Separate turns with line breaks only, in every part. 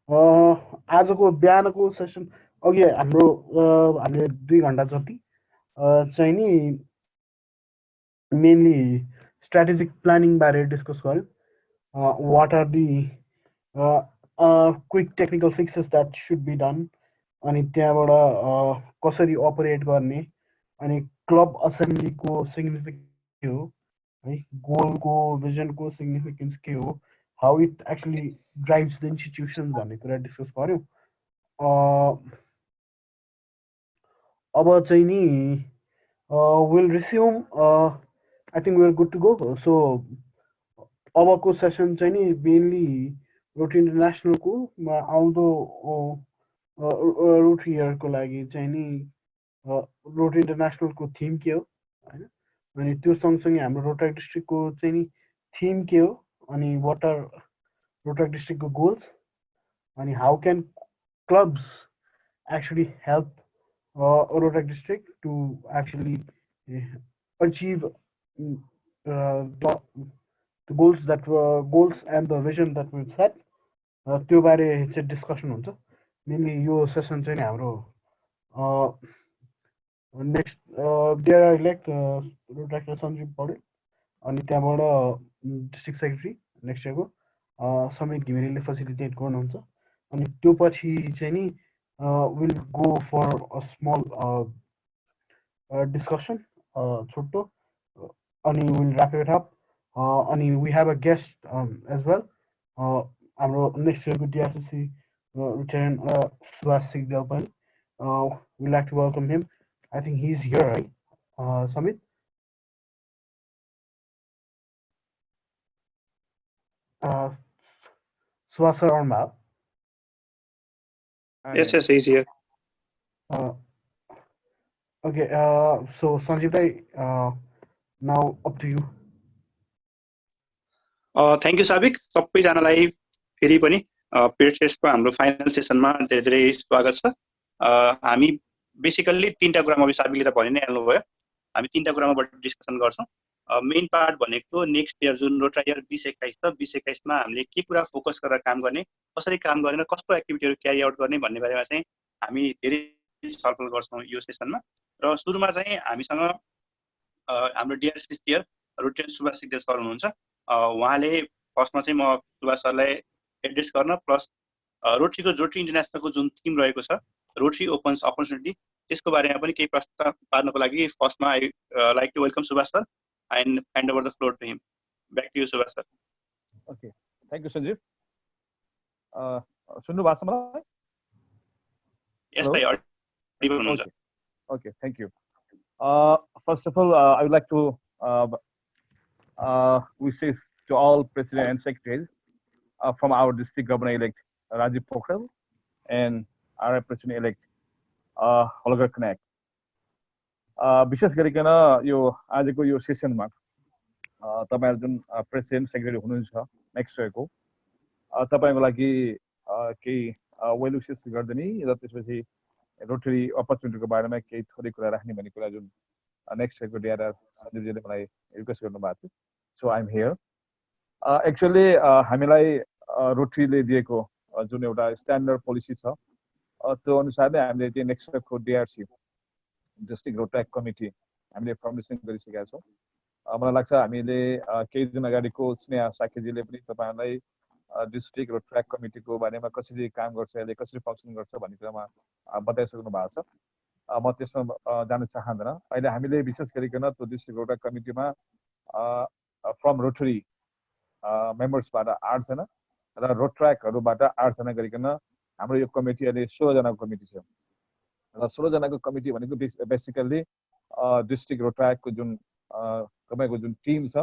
आजको बिहानको सेसन अघि हामीले 2 घन्टा जति चाहिँ नि मेनली स्ट्राटेजिक प्लानिङ बारे डिस्कस गर्यो। What are the quick technical fixes that should be done, अनि त्यहाँबाट कसरी अपरेट गर्ने, अनि क्लब असेम्ब्लीको सिग्निफिकेन्स के हो है, गोलको भिजनको सिग्निफिकेन्स के हो, how it actually drives the institution भन्ने कुरा डिस्कस गऱ्यौँ। अब चाहिँ नि we'll resume, I think we'll good to go. So अबको सेसन चाहिँ नि मेनली रोटरी इन्टरनेसनलको आउँदो रोटरी इयरको लागि चाहिँ नि रोटरी इन्टरनेसनलको थिम के हो होइन, अनि त्यो सँगसँगै हाम्रो रोटरी डिस्ट्रिक्टको चाहिँ नि थिम के हो, अनि वाट आर रोटरी डिस्ट्रिक्टको गोल्स, अनि how can clubs actually help Rotary District to actually achieve the goals that were goals and the vision that we've set. त्यो बारे चाहिँ डिस्कसन हुन्छ मेनली यो सेसन चाहिँ नि हाम्रो next DR elect Rotaractor Sanjeev Paudel, अनि त्यहाँबाट डिस्ट्रिक्ट सेक्रेटरी नेक्स्ट इयरको समित घिमिरेले फेसिलिटेट गर्नुहुन्छ, अनि त्यो पछि चाहिँ नि we'll go for a small discussion छोटो, अनि विल ऱ्याप इट अप, अनि we have a guest as well, हाम्रो नेक्स्ट इयरको डिआरसिसी रिटर्न सुभाष सिग्देल पनि, we like to welcome him. I think he is here है समित? सुभाष सर आउनुभयो?
Yes, yes, he's here.
Okay, so Sanjeev bhai, now up to you.
Thank you साबिक, सबैजनालाई फेरि पनि पिरियड्सको हाम्रो फाइनल सेसनमा धेरै धेरै स्वागत छ। हामी बेसिकल्ली 3टा कुरामा अघि साबिकले त भनि नै हाल्नुभयो, हामी 3टा कुरामा डिस्कसन गर्छौँ। मेन पार्ट भनेको नेक्स्ट इयर जुन रोटरी इयर 2021 छ, 2021 मा हामीले के कुरा फोकस गरेर काम गर्ने, कसरी काम गर्ने, कस्तो एक्टिभिटीहरू क्यारी आउट गर्ने भन्ने बारेमा चाहिँ हामी धेरै छलफल गर्छौँ यो सेसनमा। र सुरुमा चाहिँ हामीसँग हाम्रो डिआरसी टियर रोटरी सुभाष सिग्देल सर हुनुहुन्छ। उहाँले फर्स्टमा चाहिँ म सुभाष सरलाई एड्रेस गर्न प्लस रोटरी इन्टरनेसनलको जुन थिम रहेको छ रोटरी ओपन्स अपर्च्युनिटी, त्यसको बारेमा पनि केही प्रस्ताव पार्नको लागि फर्स्टमा I like to welcome Subhash sir and hand over the floor to him. Back to you Subhash sir.
Okay, thank you Sanjeev. सुन्नु भएको छ मलाई?
यस दाइ, अडिबल हुनुहुन्छ।
Okay, thank you. First of all, I would like to wishes to all president and secretaries from our district governor-elect Rajiv Pokhral and our president-elect Holger Knack. विशेष गरिकन यो आजको यो सेसनमा तपाईहरु जुन प्रेसिडेन्ट सेक्रेटरी हुनुहुन्छ नेक्स्ट इयरको, तपाईको लागि केही वेल विशेस गर्दिने र त्यसपछि रोटरी अपर्च्युनिटीको बारेमा केही थोरै कुरा राख्ने भन्ने कुरा जुन नेक्स्ट इयरको डिआरआर सञ्जीवजीले मलाई रिक्वेस्ट गर्नुभएको थियो। So I am here. Actually हामीलाई रोटरीले दिएको जुन एउटा स्ट्यान्डर्ड पोलिसी छ त्यो अनुसार नै हामीले चाहिँ नेक्स्ट इयरको डिआरसी डिस्ट्रिक्ट रोटरी कमिटी हामीले फर्मेसन गरिसकेका छौँ। मलाई लाग्छ हामीले केही दिन अगाडिको स्नेहा साकेजीले पनि तपाईहरुलाई डिस्ट्रिक्ट रोटरी कमिटीको बारेमा कसरी काम गर्छ, यसले कसरी फङ्सन गर्छ भन्ने कुरामा बताइसक्नु भएको छ। म त्यसमा जान चाहँदैन। अहिले हामीले विशेष गरिकन त्यो डिस्ट्रिक्ट रोटरी कमिटीमा फ्रम रोटरी मेम्बर्सबाट 8 जना र रोट्र्याकहरूबाट 8 जना गरिकन हाम्रो यो कमिटी अहिले 16 जनाको कमिटी छ। र 16 जनाको कमिटी भनेको बेसिकल्ली डिस्ट्रिक्ट रोट्र्याकको जुन तपाईको जुन टिम छ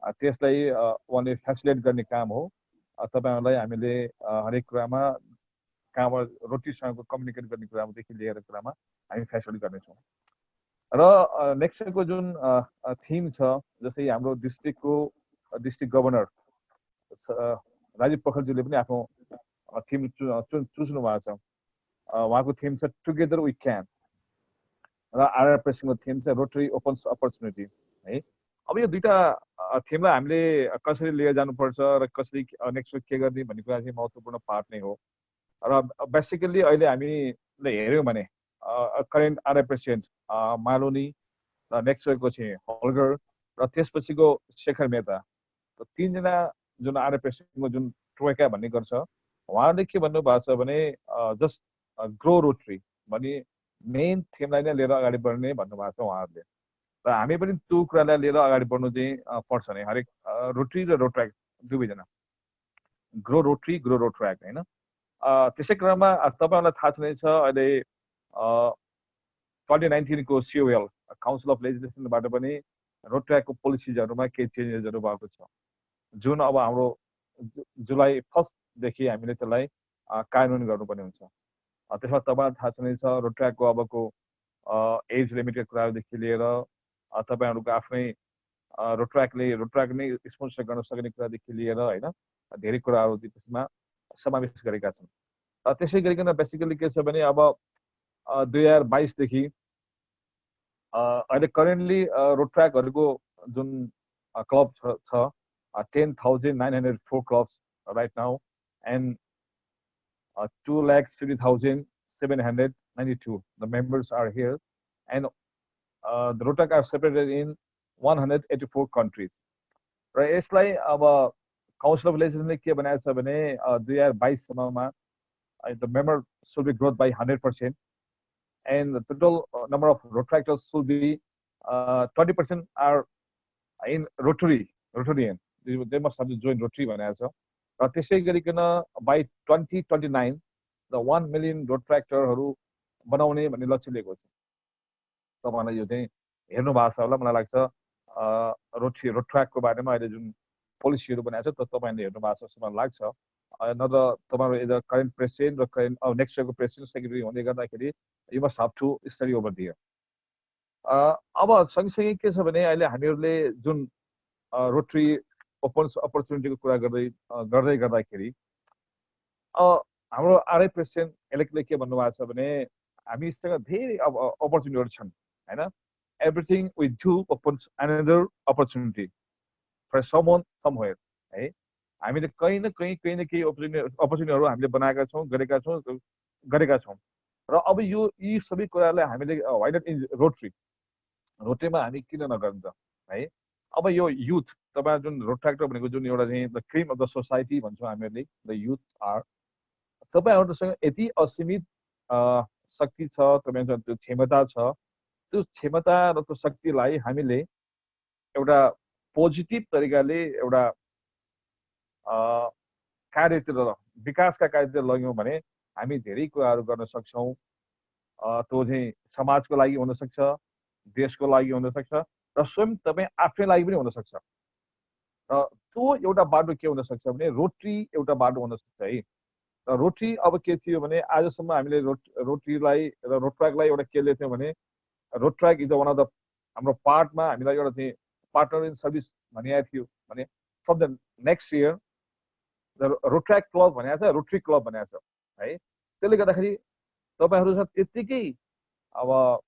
त्यसलाई उहाँले फेसिलिटेट गर्ने काम हो। तपाईहरुलाई हामीले हरेक कुरामा कहाँबाट रोटरीसँगको कम्युनिकेट गर्ने कुरादेखि लिएर कुरामा हामी फेसिलिटेट गर्नेछौँ। र नेक्स्ट इयरको जुन थिम छ, जस्तै हाम्रो डिस्ट्रिक्ट गभर्नर राजीव पोखरेलजीले पनि आफ्नो थिम चुन्नु भएको छ। उहाँको थिम छ टुगेदर वी क्यान र आरआर प्रेसिङको थिम छ रोटरी ओपन्स अपर्च्युनिटी है। अब यो दुईटा थिमलाई हामीले कसरी लिएर जानुपर्छ र कसरी नेक्स्ट के गर्ने भन्ने कुरा चाहिँ महत्त्वपूर्ण पार्ट नै हो। र बेसिकली अहिले हामीले हेऱ्यौँ भने करेन्ट आरआई प्रेसिडेन्ट मालोनी र नेक्स्ट रहेको चाहिँ हलगर र त्यसपछिको शेखर मेहता, तीनजना जुन आरआई प्रेसिडेन्टको जुन ट्रोइका भन्ने गर्छ, उहाँहरूले के भन्नुभएको छ भने जस्ट ग्रो रोटरी भन्ने मेन थिमलाई नै लिएर अगाडि बढ्ने भन्नुभएको छ उहाँहरूले। र हामी पनि त्यो कुरालाई लिएर अगाडि बढ्नु चाहिँ पर्छ नै, हरेक रोटरी र रोट्र्याक दुवैजना, ग्रो रोटरी ग्रो रोट्र्याक होइन। त्यसै क्रममा तपाईँहरूलाई थाहा छँदैछ अहिले 2019 को COL काउन्सिल अफ लेजिस्लेसनबाट पनि रोट्र्याकको पोलिसिजहरूमा केही चेन्जेसहरू भएको छ, जुन अब हाम्रो जुलाई 1 देखि हामीले त्यसलाई कार्यान्वयन गर्नुपर्ने हुन्छ। त्यसमा तपाईँलाई थाहा छँदैछ रोट्र्याकको अबको एज लिमिटको कुराहरूदेखि लिएर तपाईँहरूको आफ्नै रोट्र्याक नै स्पोन्सर गर्न सक्ने कुरादेखि लिएर होइन धेरै कुराहरू त्यसमा समावेश गरेका छन्। त्यसै गरिकन बेसिकली के छ भने अब 2022 देखि अहिले करेन्टली रोट्र्याकहरूको जुन क्लब छ 10,904 clubs right now, and 2,50,792 the members are here, and the Rotak are separated in 184 countries. र यसलाई अब काउन्सिल अफ लेजिस्लेसनले के बनाएको छ भने 2022 सम्ममा the member should be growth by 100%, and the total number of Rotractors should be 20% are in Rotarian. They must have to join Rotary भनेको छ। र त्यसै गरिकन by 2029 the 1 million Rotractorहरू बनाउने भन्ने लक्ष्य लिएको छ। तपाईहरुलाई यो चाहिँ हेर्नु भएको छ होला, मलाई लाग्छ रोट्र्याकको बारेमा अहिले जुन पोलिसीहरू बनाएको छ त तपाईहरुले हेर्नु भएको छ जस्तो मलाई लाग्छ। न त तपाईहरु एज करेन्ट प्रेसिडेन्ट र करेन्ट नेक्स्ट इयरको प्रेसिडेन्ट सेक्रेटरी हुँदै गर्दाखेरि you must have to study over there. अब सँगसँगै के छ भने अहिले हामीहरूले जुन रोटरी अपर्च्युनिटीको कुरा गर्दै गर्दाखेरि हाम्रो आरआई प्रेसिडेन्ट इलेक्टले के भन्नुभएको छ भने हामीसँग धेरै अपर्च्युनिटीहरू छन् हैन। Everything we do opens another opportunity for someone somewhere है। हामीले कहीँ न केही अपर्च्युनिटीहरू हामीले बनाएका छौँ, गरेका छौँ। र अब यी सबै कुरालाई हामीले व्हाइ नट इन रोटरीमा हामी किन नगर्नु त है। अब यो युथ तपाईँ जुन रोट्र्याक्टर भनेको जुन एउटा चाहिँ the cream of the society भन्छौँ हामीहरूले, द युथ आर, तपाईँहरूसँग यति असीमित शक्ति छ, तपाईँसँग त्यो क्षमता छ, त्यो क्षमता र त्यो शक्तिलाई हामीले एउटा पोजिटिभ तरिकाले एउटा कार्यतिर विकासका कार्यतिर लग्यौँ भने हामी धेरै कुराहरू गर्न सक्छौँ। त्यो चाहिँ समाजको लागि हुनसक्छ, देशको लागि हुनसक्छ र स्वयं तपाईँ आफ्नै लागि पनि हुनसक्छ। र त्यो एउटा बाटो के हुनसक्छ भने रोटरी एउटा बाटो हुनसक्छ है। र रोटरी अब के थियो भने आजसम्म हामीले रोटरीलाई र रोट्र्याकलाई एउटा के लिएको थियौँ भने रोट्र्याक इज वान अफ द हाम्रो पार्टमा हामीलाई एउटा चाहिँ पार्टनर इन सर्भिस भनिएको थियो भने from the next year the Rotaract club भनेको छ, रोटरी क्लब भनेको छ है। त्यसले गर्दाखेरि तपाईँहरूसँग त्यत्तिकै अब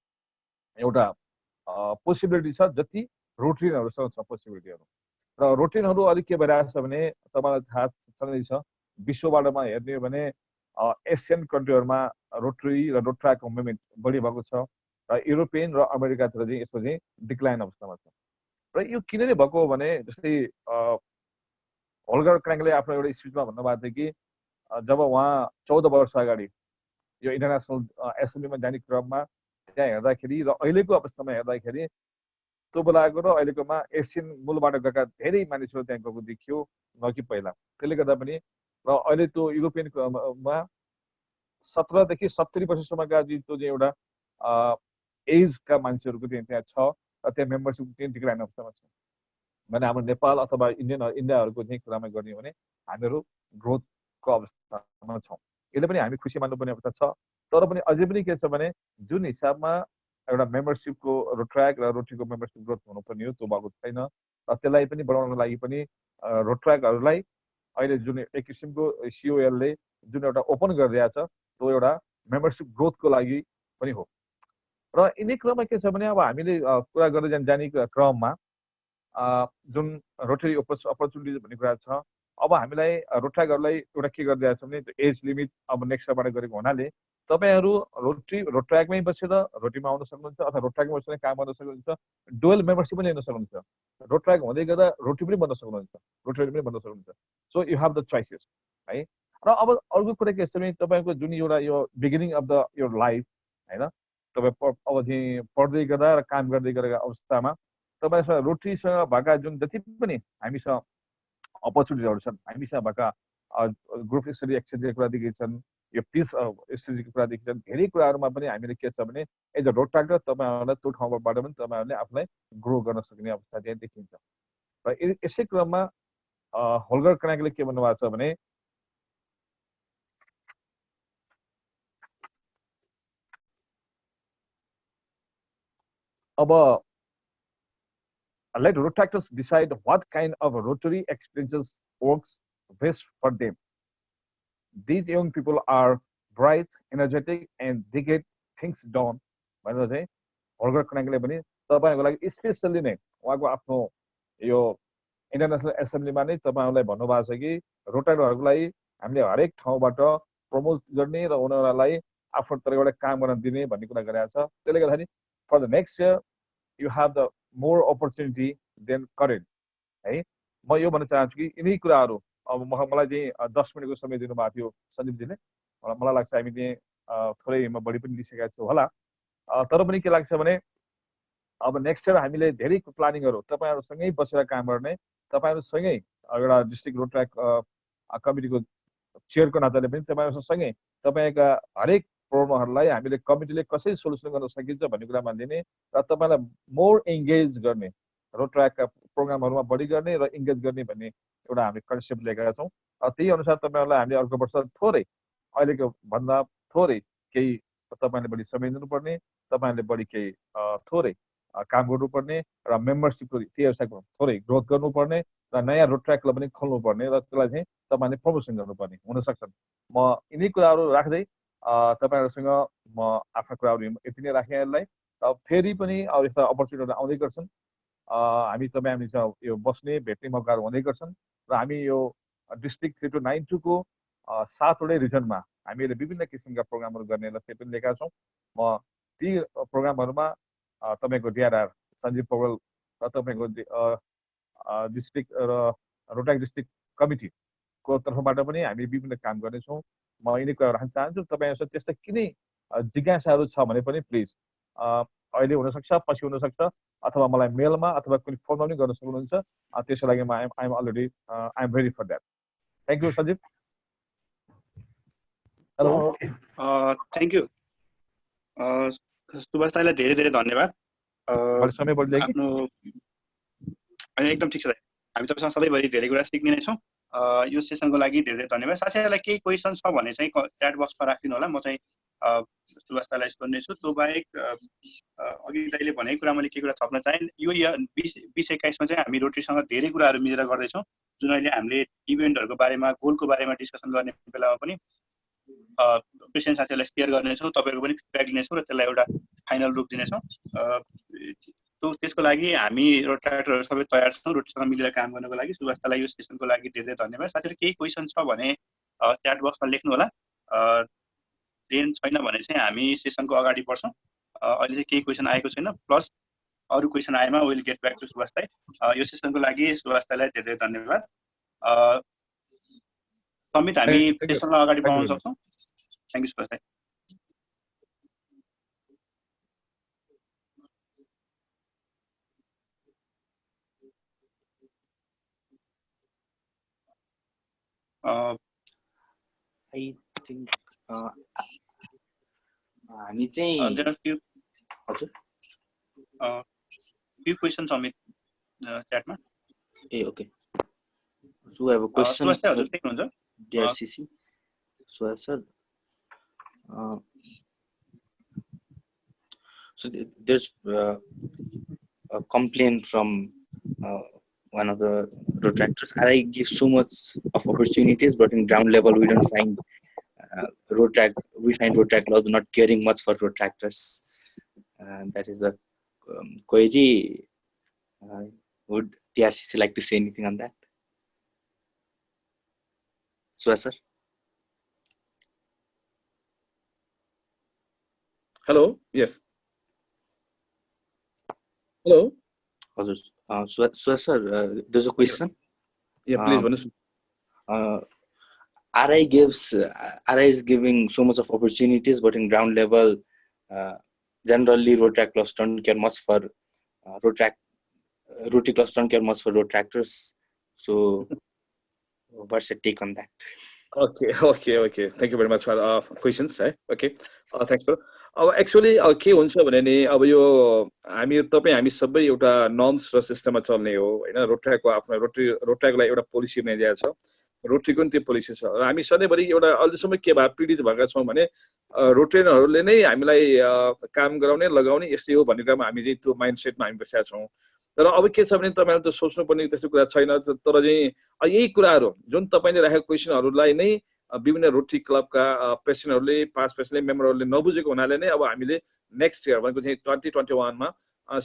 एउटा पोसिबिलिटी छ जति रोटरीहरूसँग छ पोसिबिलिटीहरू। र रोटरीहरू अलिक के भइरहेको छ भने तपाईँलाई थाहा छँदैछ विश्वबाटमा हेर्ने हो भने एसियन कन्ट्रीहरूमा रोटरी र रोट्र्याकको मुभमेन्ट बढी भएको छ र युरोपियन र अमेरिकातिर चाहिँ यसको चाहिँ डिक्लाइन अवस्थामा छ। र यो किन नै भएको हो भने जस्तै होल्गर क्र्याङ्कले आफ्नो एउटा स्पिचमा भन्नुभएको थियो कि जब उहाँ 14 वर्ष अगाडि यो इन्टरनेसनल एसेम्ब्लीमा जाने क्रममा त्यहाँ हेर्दाखेरि र अहिलेको अवस्थामा हेर्दाखेरि त्यो बेलाको र अहिलेकोमा एसियन मूलबाट गएका धेरै मानिसहरू त्यहाँ गएको देखियो न कि पहिला। त्यसले गर्दा पनि र अहिले त्यो युरोपियनमा 17 देखि 70 वर्षसम्मका त्यो चाहिँ एउटा एजका मान्छेहरूको त्यहाँ छ र त्यहाँ मेम्बरसिप चाहिँ डिक्लाइन अवस्थामा छ भने हाम्रो नेपाल अथवा इन्डियाहरूको चाहिँ कुरामा गर्ने हो भने हामीहरू ग्रोथको अवस्थामा छौँ। यसले पनि हामी खुसी मान्नुपर्ने अवस्था छ। तर पनि अझै पनि के छ भने जुन हिसाबमा एउटा मेम्बरसिपको रोट्र्याक र रोटरीको मेम्बरसिप ग्रोथ हुनुपर्ने हो त्यो भएको छैन। र त्यसलाई पनि बढाउनको लागि पनि रोट्र्याकहरूलाई अहिले जुन एक किसिमको COLले जुन एउटा ओपन गरिरहेको छ त्यो एउटा मेम्बरसिप ग्रोथको लागि पनि हो। र यिनै क्रममा के छ भने अब हामीले कुरा गर्दै जाने क्रममा जुन रोटरी अपर्च्युनिटिज भन्ने कुरा छ, अब हामीलाई रोट्र्याकहरूलाई एउटा के गरिदिएको छ भने एज लिमिट अब नेक्स्ट इयरबाट गरेको हुनाले तपाईँहरू रोट्र्याकमै बसेर रोटीमा आउन सक्नुहुन्छ अथवा रोट्र्याकमै बसेर काम गर्न सक्नुहुन्छ, डुअल मेम्बरसिप पनि लिन सक्नुहुन्छ, रोट्र्याक हुँदै गर्दा रोटी पनि बन्न सक्नुहुन्छ, रोटी पनि बन्न सक्नुहुन्छ। So you have the choices है। र अब अर्को कुरा के छ भने तपाईँको जुन एउटा यो बिगिनिङ अफ द यो लाइफ होइन, तपाईँ अब चाहिँ पढ्दै गर्दा र काम गर्दै गरेको अवस्थामा तपाईँसँग रोटीसँग भएका जुन जति पनि हामीसँग अपर्च्युनिटीहरू छन्, हामीसँग भएका ग्रुप स्टडी एक्सचेन्जको कुरादेखि छन्, यो पिस स्टडीको कुरादेखि छन्, धेरै कुराहरूमा पनि हामीले के छ भने एज अ रोड ट्र्याक्टर तपाईँहरूलाई त्यो ठाउँबाट पनि तपाईँहरूले आफूलाई ग्रो गर्न सक्ने अवस्था त्यहाँ देखिन्छ। र यसै क्रममा होल्गर क्र्याकले के भन्नुभएको छ भने अब let road tractors decide what kind of rotary experiences works best for them. These young people are bright, energetic, and they get things done. भनेर चाहिँ होल्गर क्र्याकले पनि तपाईँहरूको लागि स्पेसल्ली नै उहाँको आफ्नो यो इन्टरनेसनल एसेम्ब्लीमा नै तपाईँहरूलाई भन्नुभएको छ कि रोटारहरूको लागि हामीले हरेक ठाउँबाट प्रमोट गर्ने र उनीहरूलाई आफ्नो तरिकाबाट काम गर्न दिने भन्ने कुरा गरेको छ। त्यसले गर्दाखेरि for the next year you have the more opportunity than current है। म यो भन्न चाहन्छु कि यिनै कुराहरू अब मलाई चाहिँ 10 मिनटको समय दिनुभएको थियो सञ्जीवजीले, मलाई लाग्छ हामी चाहिँ थोरै म बढी पनि लिइसकेका छु होला, तर पनि के लाग्छ भने अब नेक्स्ट इयर हामीले धेरै प्लानिङहरू तपाईँहरूसँगै बसेर काम गर्ने, तपाईँहरूसँगै एउटा डिस्ट्रिक्ट रोड ट्र्याक कमिटीको चेयरको नाताले पनि तपाईँहरूसँगै तपाईँका हरेक प्रब्लमहरूलाई हामीले कमिटीले कसरी सोल्युसन गर्न सकिन्छ भन्ने कुरामा लिने र तपाईँलाई मोर इङ्गेज गर्ने, रोड ट्र्याकका प्रोग्रामहरूमा बढी गर्ने र इङ्गेज गर्ने भन्ने एउटा हामीले कन्सेप्ट लिएका छौँ। त्यही अनुसार तपाईँहरूलाई हामीले अर्को वर्ष थोरै अहिलेको भन्दा थोरै केही तपाईँले बढी समय दिनुपर्ने, तपाईँले बढी केही थोरै काम गर्नुपर्ने र मेम्बरसिपको त्यही थोरै ग्रोथ गर्नुपर्ने र नयाँ रोड ट्र्याकलाई पनि खोल्नुपर्ने र त्यसलाई चाहिँ तपाईँले प्रमोसन गर्नुपर्ने हुनसक्छन्। म यिनै कुराहरू राख्दै तपाईँहरूसँग म आफ्ना कुराहरू यति नै राखेँ। यसलाई फेरि पनि अब यस्ता अपर्च्युनिटीहरू आउँदै गर्छन्, हामीसँग यो बस्ने भेट्ने मौकाहरू हुँदै गर्छन् र हामी यो डिस्ट्रिक्ट 3292 को 7वटै रिजनमा हामीले विभिन्न किसिमका प्रोग्रामहरू गर्ने लक्ष्य पनि लिएका छौँ। म ती प्रोग्रामहरूमा तपाईँको डिआरआर सञ्जीव पौडेल र तपाईँको डिस्ट्रिक्ट र रोटाक डिस्ट्रिक्ट कमिटीको तर्फबाट पनि हामी विभिन्न काम गर्नेछौँ। म यिनै कुरा राख्न चाहन्छु। तपाईँहरूसँग त्यस्तो कुनै जिज्ञासाहरू छ भने पनि प्लिज अहिले हुनसक्छ, पछि हुनसक्छ, अथवा मलाई मेलमा अथवा कुनै फोनमा पनि गर्न सक्नुहुन्छ। त्यसको लागि म I'm already I'm ready for that. Thank you Sanjeev. Hello,
thank you Subhash दाइलाई धेरै धेरै धन्यवाद।
समय बढी
आफ्नो एकदम ठिक छ दाइ, हामी तपाईँसँग सधैँभरि धेरै कुरा सिक्ने नै छौँ। यो सेसनको लागि धेरै धेरै धन्यवाद। साथीहरूलाई केही क्वेसन छ भने चाहिँ च्याट बक्समा राखिदिनु होला, म चाहिँ सुभाष दाइलाई सोध्नेछु। त्यो बाहेक अघि दाइले भनेको कुरा मैले के कुरा थप्न चाहेँ, यो 2021 मा चाहिँ हामी रोटरीसँग धेरै कुराहरू मिलेर गर्दैछौँ। जुन अहिले हामीले इभेन्टहरूको बारेमा, गोलको बारेमा डिस्कसन गर्ने बेलामा पनि प्रेसिडेन्ट साथीहरूलाई सेयर गर्नेछौँ, तपाईँहरूको पनि फिडब्याक लिनेछौँ र त्यसलाई एउटा फाइनल रूप दिनेछौँ। त्यसको लागि हामी रोटाटरहरू सबै तयार छौँ रोटीसँग मिलेर काम गर्नको लागि। सुभाष दाइलाई यो सेसनको लागि धेरै धेरै धन्यवाद। साथीहरू केही क्वेसन छ भने च्याट बक्समा लेख्नु होला। देन छैन भने चाहिँ हामी सेसनको अगाडि बढ्छौँ। अहिले चाहिँ केही क्वेसन आएको छैन, प्लस अरू क्वेसन आएमा will get back to Subhash दाइ। यो सेसनको लागि सुभाष दाइलाई धेरै धेरै धन्यवाद। समित हामी सेसनलाई अगाडि बढाउन सक्छौँ। थ्याङ्क यू सुभाष दाइ।
I think हामी चाहिँ हजुर
few questions समित च्याटमा।
ए okay, so I have a question
हजुर देख्नुहुन्छ
DRCC. So sir, so there's a complaint from one of the road tractors. RI gives so much of opportunities, but in ground level we don't find road track. We find road track laws not caring much for road tractors. That is the query. Would DRCC like to say anything on that? Subhash sir
Hello. Yes. Hello.
हजुर Subhash sir there's a question.
Yeah, please. Vanessa.
RI is giving so much of opportunities, but in ground level, generally road track clubs don't care much for rotary clubs don't care much for road tractors. So, what's your take on that?
Okay. Thank you very much for questions. Okay. Thanks sir. अब actually के हुन्छ भने नि अब यो हामी सबै एउटा नर्म्स र सिस्टममा चल्ने हो हैन रोड ट्र्याकको आफ्नो रोड ट्र्याकलाई एउटा पोलिसी बनाइदिएको छ रोटरीको नि त्यो पोलिसी छ र हामी सधैँभरि एउटा अहिलेसम्म के भए पीडित भएका छौँ भने रोटेनहरूले नै हामीलाई काम गराउने लगाउने यस्तै हो भन्ने कुरामा हामी चाहिँ त्यो माइन्डसेटमा हामी बसेका छौँ तर अब के छ भने तपाईँहरू त सोच्नुपर्ने त्यस्तो कुरा छैन तर चाहिँ यही कुराहरू जुन तपाईँले राखेको क्वेसनहरूलाई नै विभिन्न रोटरी क्लबका प्रेसिडेन्टहरूले पास्ट प्रेसिडेन्ट मेम्बरहरूले नबुझेको हुनाले नै अब हामीले नेक्स्ट इयर भनेको चाहिँ 2021 मा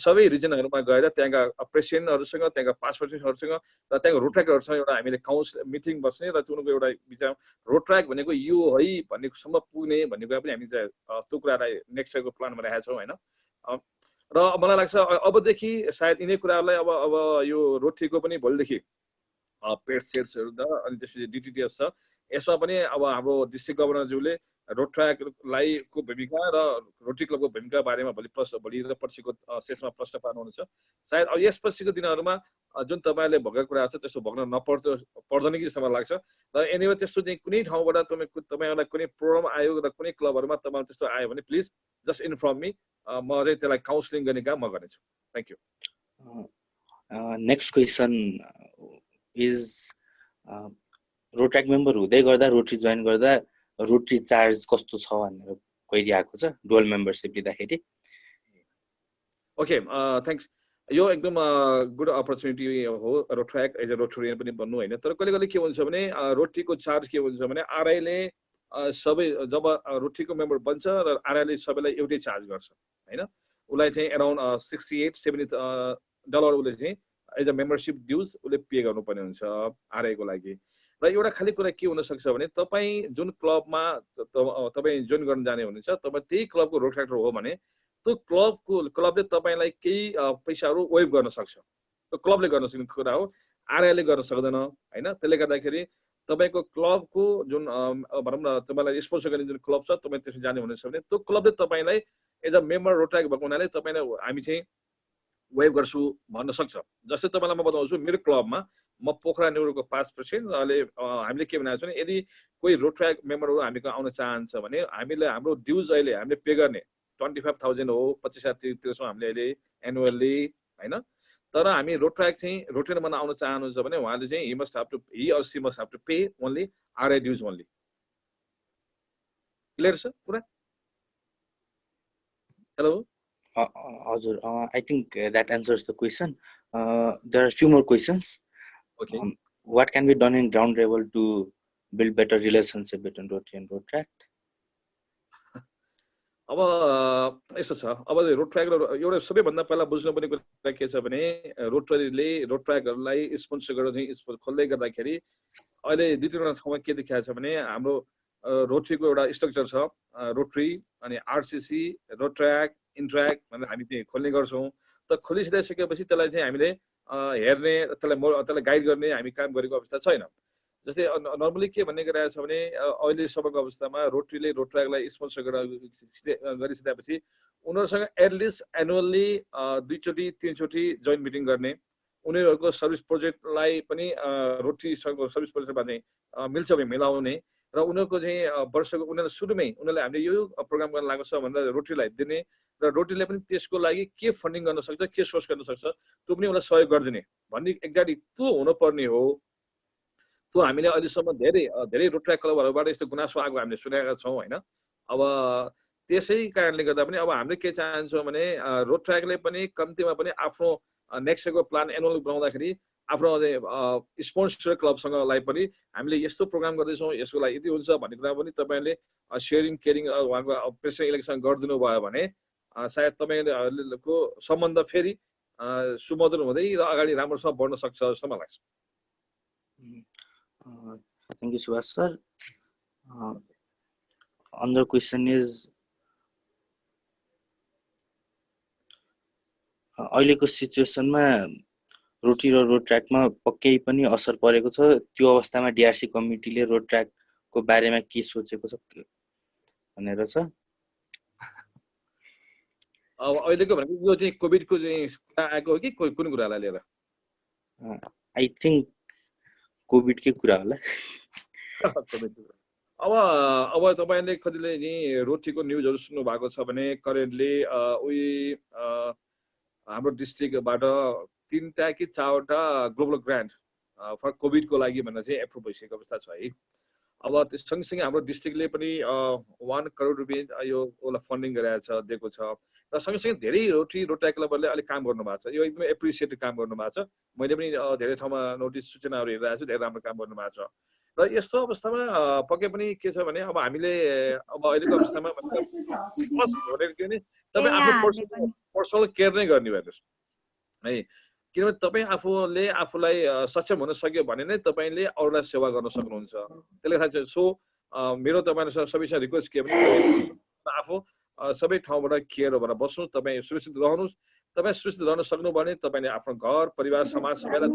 सबै रिजनहरूमा गएर त्यहाँका प्रेसिडेन्टहरूसँग त्यहाँका पास्ट प्रेसिडेन्टहरूसँग र त्यहाँको रोड ट्र्याकहरूसँग एउटा हामीले काउन्सिल मिटिङ बस्ने र उनीहरूको एउटा विचार रोड ट्र्याक भनेको यो है भन्नेसम्म पुग्ने भन्ने कुरा पनि हामी चाहिँ त्यो कुरालाई नेक्स्ट इयरको प्लानमा राखेका छौँ होइन र मलाई लाग्छ अबदेखि सायद यिनै कुराहरूलाई अब यो रोटरीको पनि भोलिदेखि पेड सेट्सहरू त अनि त्यसपछि डिटिटिएस छ यसमा पनि अब हाम्रो डिस्ट्रिक्ट गभर्नरज्यूले रोड ट्र्याकलाई को भूमिका र रोटरी क्लबको भूमिका बारेमा भोलि र पर्सिको सेसनमा प्रश्न पार्नुहुनेछ सायद अब यसपछिको दिनहरूमा जुन तपाईँहरूले भोगेको कुरा छ त्यस्तो भोग्न पर्दैन कि जस्तो मलाई लाग्छ र एनिवे त्यस्तो चाहिँ कुनै ठाउँबाट तपाईँहरूलाई कुनै प्रोग्राम आयो र कुनै क्लबहरूमा तपाईँहरू त्यस्तो आयो भने प्लिज जस्ट इन्फर्म मी म चाहिँ त्यसलाई काउन्सिलिङ गर्ने काम म गर्नेछु thank you
next question is Rotaract member हुँदै गर्दा रोटरी जोइन गर्दा रोटरी चार्ज कस्तो छ भनेर क्वेरी आएको छ डुअल मेम्बरसिप लिँदाखेरि
ओके थ्याङ्क्स यो एकदम गुड अपर्च्युनिटी हो Rotaract as a Rotarian पनि भन्नु होइन तर कहिले कहिले के हुन्छ भने रोटरीको चार्ज के हुन्छ भने आरआईले सबै जब रोटरीको मेम्बर बन्छ र आरआईले सबैलाई एउटै चार्ज गर्छ होइन उसलाई चाहिँ एराउन्ड $68-70 उसले चाहिँ एज अ मेम्बरसिप ड्युज उसले पे गर्नुपर्ने हुन्छ आरआईको लागि र एउटा खाली कुरा के हुनसक्छ भने तपाईँ जुन क्लबमा तपाईँ जोइन गर्न जाने हुनुहुन्छ तपाईँ त्यही क्लबको रोड ट्र्याक्टर हो भने त्यो क्लबले तपाईँलाई केही पैसाहरू वेभ गर्न सक्छ त्यो क्लबले गर्न सक्ने कुरा हो आरआईले गर्न सक्दैन होइन त्यसले गर्दाखेरि तपाईँको क्लबको जुन भनौँ न तपाईँलाई स्पोन्सर गर्ने जुन क्लब छ तपाईँ त्यसमा जाने हुनेछ भने त्यो क्लबले तपाईँलाई as a member Rotaract भएको हुनाले तपाईँलाई हामी चाहिँ वेभ गर्छु भन्न सक्छ जस्तै तपाईँलाई म बताउँछु मेरो क्लबमा म पोखरा नेउरको पास्ट प्रेसिडेन्ट अहिले हामीले के भनेको छ भने यदि कोही रोड ट्र्याक मेम्बरहरू हामीको आउन चाहन्छ भने हामीले हाम्रो ड्युज अहिले हामीले पे गर्ने 25,000 हो 25,000 तिर्छौँ हामीले अहिले एनुअल्ली होइन तर हामी रोड ट्र्याक चाहिँ रोटेन बन्न आउन चाहनुहुन्छ भने उहाँले चाहिँ he or she must have to pay only RI dues only. Clear छ कुरा हेलो
हजुर I think that answers the question. There are a few more questions.
Okay.
What can be done in ground level to build better relationship between Rotary and Road Track?
अब यस्तो छ अब road track एउटा सबैभन्दा पहिला बुझ्नुपर्ने कुरा के छ भने रोटरीले रोड ट्र्याकहरूलाई स्पोन्सर गरेर चाहिँ खोल्दै गर्दाखेरि अहिले दुई तीनवटा ठाउँमा के देखिएको छ भने हाम्रो रोटरीको एउटा स्ट्रक्चर छ रोटरी अनि आरसिसी रोड ट्र्याक इन्ट्र्याक भनेर हामी चाहिँ खोल्ने गर्छौँ त खोलिसकेपछि त्यसलाई चाहिँ हामीले हेर्ने त्यसलाई गाइड गर्ने हामी काम गरेको अवस्था छैन जस्तै नर्मली के भन्ने गरिरहेको छ भने अहिलेसम्मको अवस्थामा रोटरीले रोड ट्र्याकलाई स्पोन्सर गरिसकेपछि उनीहरूसँग एटलिस्ट एनुअल्ली 2-3चोटि जोइन्ट मिटिङ गर्ने उनीहरूको सर्भिस प्रोजेक्टलाई पनि रोटरीसँग सर्भिस प्रोजेक्टमा चाहिँ मिल्छ भने मिलाउने र उनीहरूको चाहिँ वर्षको उनीहरूले सुरुमै उनीहरूले हामीले यो प्रोग्राम गर्न लागेको छ भनेर रोटरीलाई दिने र रोटरीले पनि त्यसको लागि के फन्डिङ गर्न सक्छ के सोर्स गर्न सक्छ त्यो पनि उसलाई सहयोग गरिदिने भन्ने एक्ज्याक्टली त्यो हुनुपर्ने हो त्यो हामीले अहिलेसम्म धेरै रोड ट्र्याक क्लबहरूबाट यस्तो गुनासो आएको हामीले सुनेका छौँ होइन अब त्यसै कारणले गर्दा पनि अब हामीले के चाहन्छौँ भने रोड ट्र्याकले पनि कम्तीमा पनि आफ्नो नेक्स्ट इयरको प्लान एनुअल बनाउँदाखेरि आफ्नो स्पोन्सर क्लबसँगलाई पनि हामीले यस्तो प्रोग्राम गर्दैछौँ यसको लागि यति हुन्छ भन्ने कुरा पनि तपाईँहरूले सेयरिङ केयरिङ उहाँको प्रेसिडेन्ट इलेक्सन गरिदिनु भयो भने सायद तपाईँहरूको सम्बन्ध फेरि सुमधुर हुँदै र अगाडि राम्रोसँग बढ्न सक्छ जस्तो मलाई लाग्छ
Thank you, Subhash sir. Another question is, अहिलेको सिचुएसनमा रोटी र रोड ट्र्याकमा पक्कै पनि असर परेको छ। त्यो अवस्थामा डिआरसी कमिटीले रोड ट्र्याकको बारेमा के सोचेको छ भनेर छ।
अब अहिलेको भनेको यो चाहिँ कोभिडको चाहिँ कुरा आएको हो कि कुन कुरालाई लिएर?
आई थिङ्क कोभिडकै कुरा होला।
अब तपाईँले कतिले नि रोटीको न्युजहरू सुन्नु भएको छ भने करेन्टली हाम्रो डिस्ट्रिक्टबाट 3टा कि 4वटा ग्लोबल ग्रान्ट फर कोभिडको लागि भनेर चाहिँ एप्रुभ भइसकेको अवस्था छ है। अब त्यस सँगसँगै हाम्रो डिस्ट्रिक्टले पनि 1 करोड रुपियाँ यो फन्डिङ दिएको छ र सँगसँगै धेरै रोड ट्र्याक क्लबहरूले अहिले काम गर्नुभएको छ। यो एकदमै एप्रिसिएटेड काम गर्नुभएको छ। मैले पनि धेरै ठाउँमा नोटिस सूचनाहरू हेरिरहेको छु, धेरै राम्रो काम गर्नुभएको छ। र यस्तो अवस्थामा पक्कै पनि के छ भने अब हामीले अब अहिलेको अवस्थामा तपाईँ आफ्नो पर्सनल केयर नै गर्ने हेर्नुहोस् है। किनभने तपाईँ आफूले आफूलाई सक्षम हुन सक्यो भने नै तपाईँले अरूलाई सेवा गर्न सक्नुहुन्छ। त्यसले थाहा छ। सो मेरो तपाईँहरू सबैसँग रिक्वेस्ट के भने आफू सबै ठाउँबाट केयर भएर बस्नु, तपाईँ सुरक्षित रहनुहोस्। तपाईँ सुरक्षित रहन सक्नु भने तपाईँले आफ्नो घर परिवार समाज सबैलाई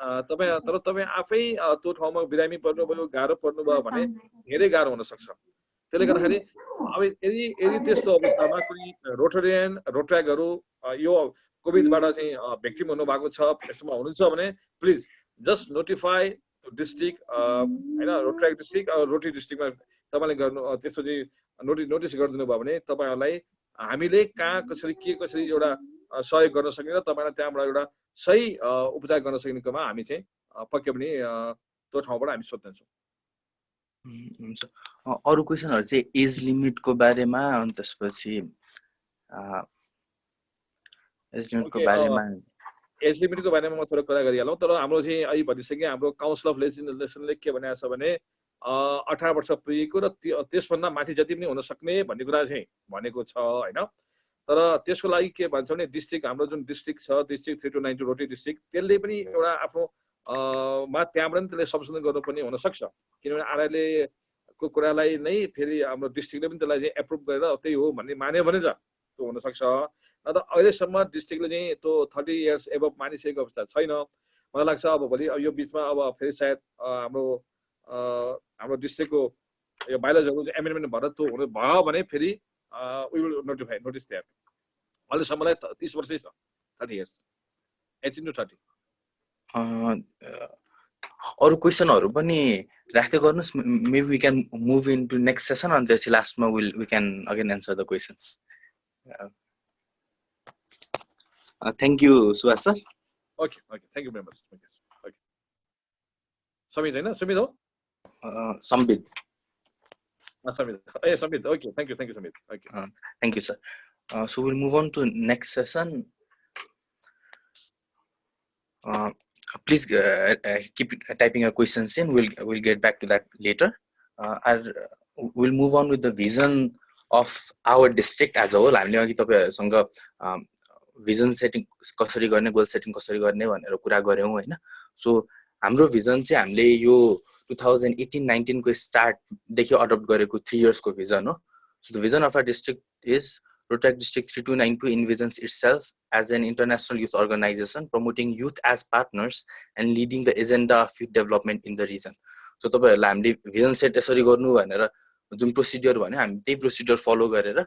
तपाईँ आफै त्यो ठाउँमा बिरामी पर्नुभयो, गाह्रो पर्नुभयो भने धेरै गाह्रो हुन सक्छ। त्यसले गर्दाखेरि अब यदि त्यस्तो अवस्थामा कुनै रोटरियन रोड ट्र्याकहरू यो कोभिडबाट चाहिँ भिक्टिम हुनुभएको छ, यसमा हुनुहुन्छ भने प्लिज जस्ट नोटिफाई डिस्ट्रिक्ट होइन, रोड ट्र्याक डिस्ट्रिक्ट रोटी डिस्ट्रिक्टमा तपाईँले गर्नु त्यस्तो चाहिँ नोटिस गरिदिनु भयो भने तपाईँहरूलाई हामीले कहाँ कसरी एउटा सहयोग गर्न सकिन्छ, तपाईँलाई त्यहाँबाट एउटा सही उपचार गर्न सकिनेकोमा हामी चाहिँ पक्कै पनि त्यो ठाउँबाट हामी सोध्दैछौँ।
हुन्छ। अरू क्वेसनहरू चाहिँ एज लिमिटको बारेमा, अनि त्यसपछि एज लिमिटको
बारेमा म थोरै कुरा गरिहालौँ। तर हाम्रो चाहिँ अहिले भनिसक्यो हाम्रो काउन्सिल अफ लेजिस्लेसनले के भनेको छ भने 18 वर्ष पुगेको र त्यसभन्दा माथि जति पनि हुन सक्ने भन्ने कुरा चाहिँ भनेको छ होइन। तर त्यसको लागि के भन्छ भने डिस्ट्रिक्ट हाम्रो जुन डिस्ट्रिक्ट छ, डिस्ट्रिक्ट 3292 रोटी डिस्ट्रिक्ट, त्यसले पनि एउटा आफ्नो त्यहाँबाट पनि त्यसले संशोधन गर्नुपर्ने हुनसक्छ। किनभने आरआईले को कुरालाई नै फेरि हाम्रो डिस्ट्रिक्टले पनि त्यसलाई चाहिँ एप्रुभ गरेर त्यही हो भन्ने मान्यो भने त त्यो हुनसक्छ। न त अहिलेसम्म डिस्ट्रिक्टले चाहिँ त्यो 30 इयर्स एबभ मानिसकेको अवस्था छैन। मलाई लाग्छ अब भोलि यो बिचमा अब फेरि सायद हाम्रो डिस्ट्रिक्टको यो बायोलोजीहरू चाहिँ एमेन्डमेन्ट भएर त्यो हुनु भयो भने फेरि वी विल नोटिस द्याट। अहिलेसम्मलाई 30 वर्षै छ, 30 इयर्स, 18 to 30।
अरू क्वेसनहरू पनि राख्दै गर्नुहोस्। Maybe we can move into next session, अनि त्यसपछि लास्टमा we can again answer the questions. Thank you Subhash sir.
Okay thank you very much. Okay Samit होइन, सुमित हो?
Sambit.
Samit okay thank you Samit. Okay
thank you sir. So we'll move on to next session. Please keep typing your questions in. We'll get back to that later. We'll move on with the vision of our district as a whole. हामीले अघि तपाईहरुसँग vision setting कसरी गर्ने, goal setting कसरी गर्ने भनेर कुरा गर्यौं हैन। सो हाम्रो vision चाहिँ हामीले यो 2018-19 को स्टार्ट देखि अडप्ट गरेको 3 years को vision हो। So the vision of our district is Road Track District 3292 envisions itself as an international youth organization promoting youth as partners and leading the agenda of youth development in the region. So तपाईहरुलाई हामीले vision set यसरी गर्नु भनेर जुन procedure भन्यो हामी त्यही procedure follow गरेर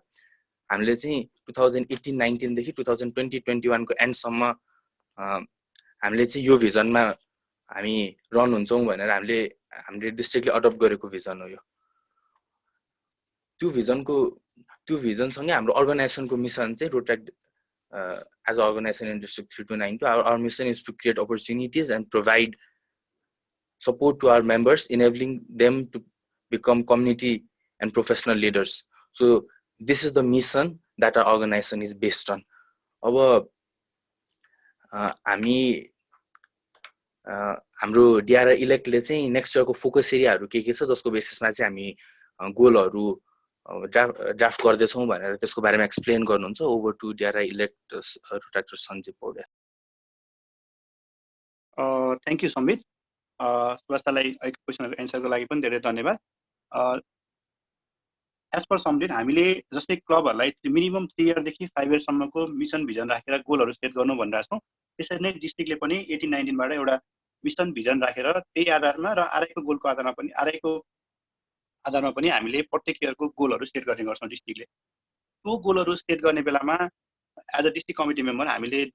हामीले चाहिँ 2018-19 देखि 2020-21 को एन्ड सम्म हामीले चाहिँ यो भिजनमा हामी रन हुन्छौं भनेर हामीले डिस्ट्रिक्टले अडप्ट गरेको भिजन हो यो। त्यो भिजन सँगै हाम्रो अर्गनाइजेसनको मिसन चाहिँ road track as an organization in District 3292, our mission is to create opportunities and provide support to our members, enabling them to become community and professional leaders. So this is the mission that our organization is based on. अब हाम्रो DRI इलेक्टले चाहिँ next इयरको focus एरियाहरू के छ जसको बेसिसमा चाहिँ हामी गोलहरू draft गर्दैछौं भनेर त्यसको बारेमा एक्सप्लेन गर्नुहुन्छ। Over to DRI elect Rotaractor Sanjeev Paudel.
Thank you Samit. सुभाषलाई अहिलेको क्वेसनको एन्सरको लागि पनि धेरै धन्यवाद। एज पर समित हामीले जस्तै क्लबहरूलाई मिनिमम 3 इयरदेखि 5 इयरसम्मको मिसन भिजन राखेर गोलहरू सेट गर्नु भनिरहेको छौँ। त्यसरी नै डिस्ट्रिक्टले पनि 18-19बाट एउटा मिसन भिजन राखेर त्यही आधारमा र आरआईको गोलको आधारमा पनि हामीले प्रत्येक इयरको गोलहरू सेट गर्ने गर्छौँ डिस्ट्रिक्टले। त्यो गोलहरू सेट गर्ने बेलामा as a district committee member हामीले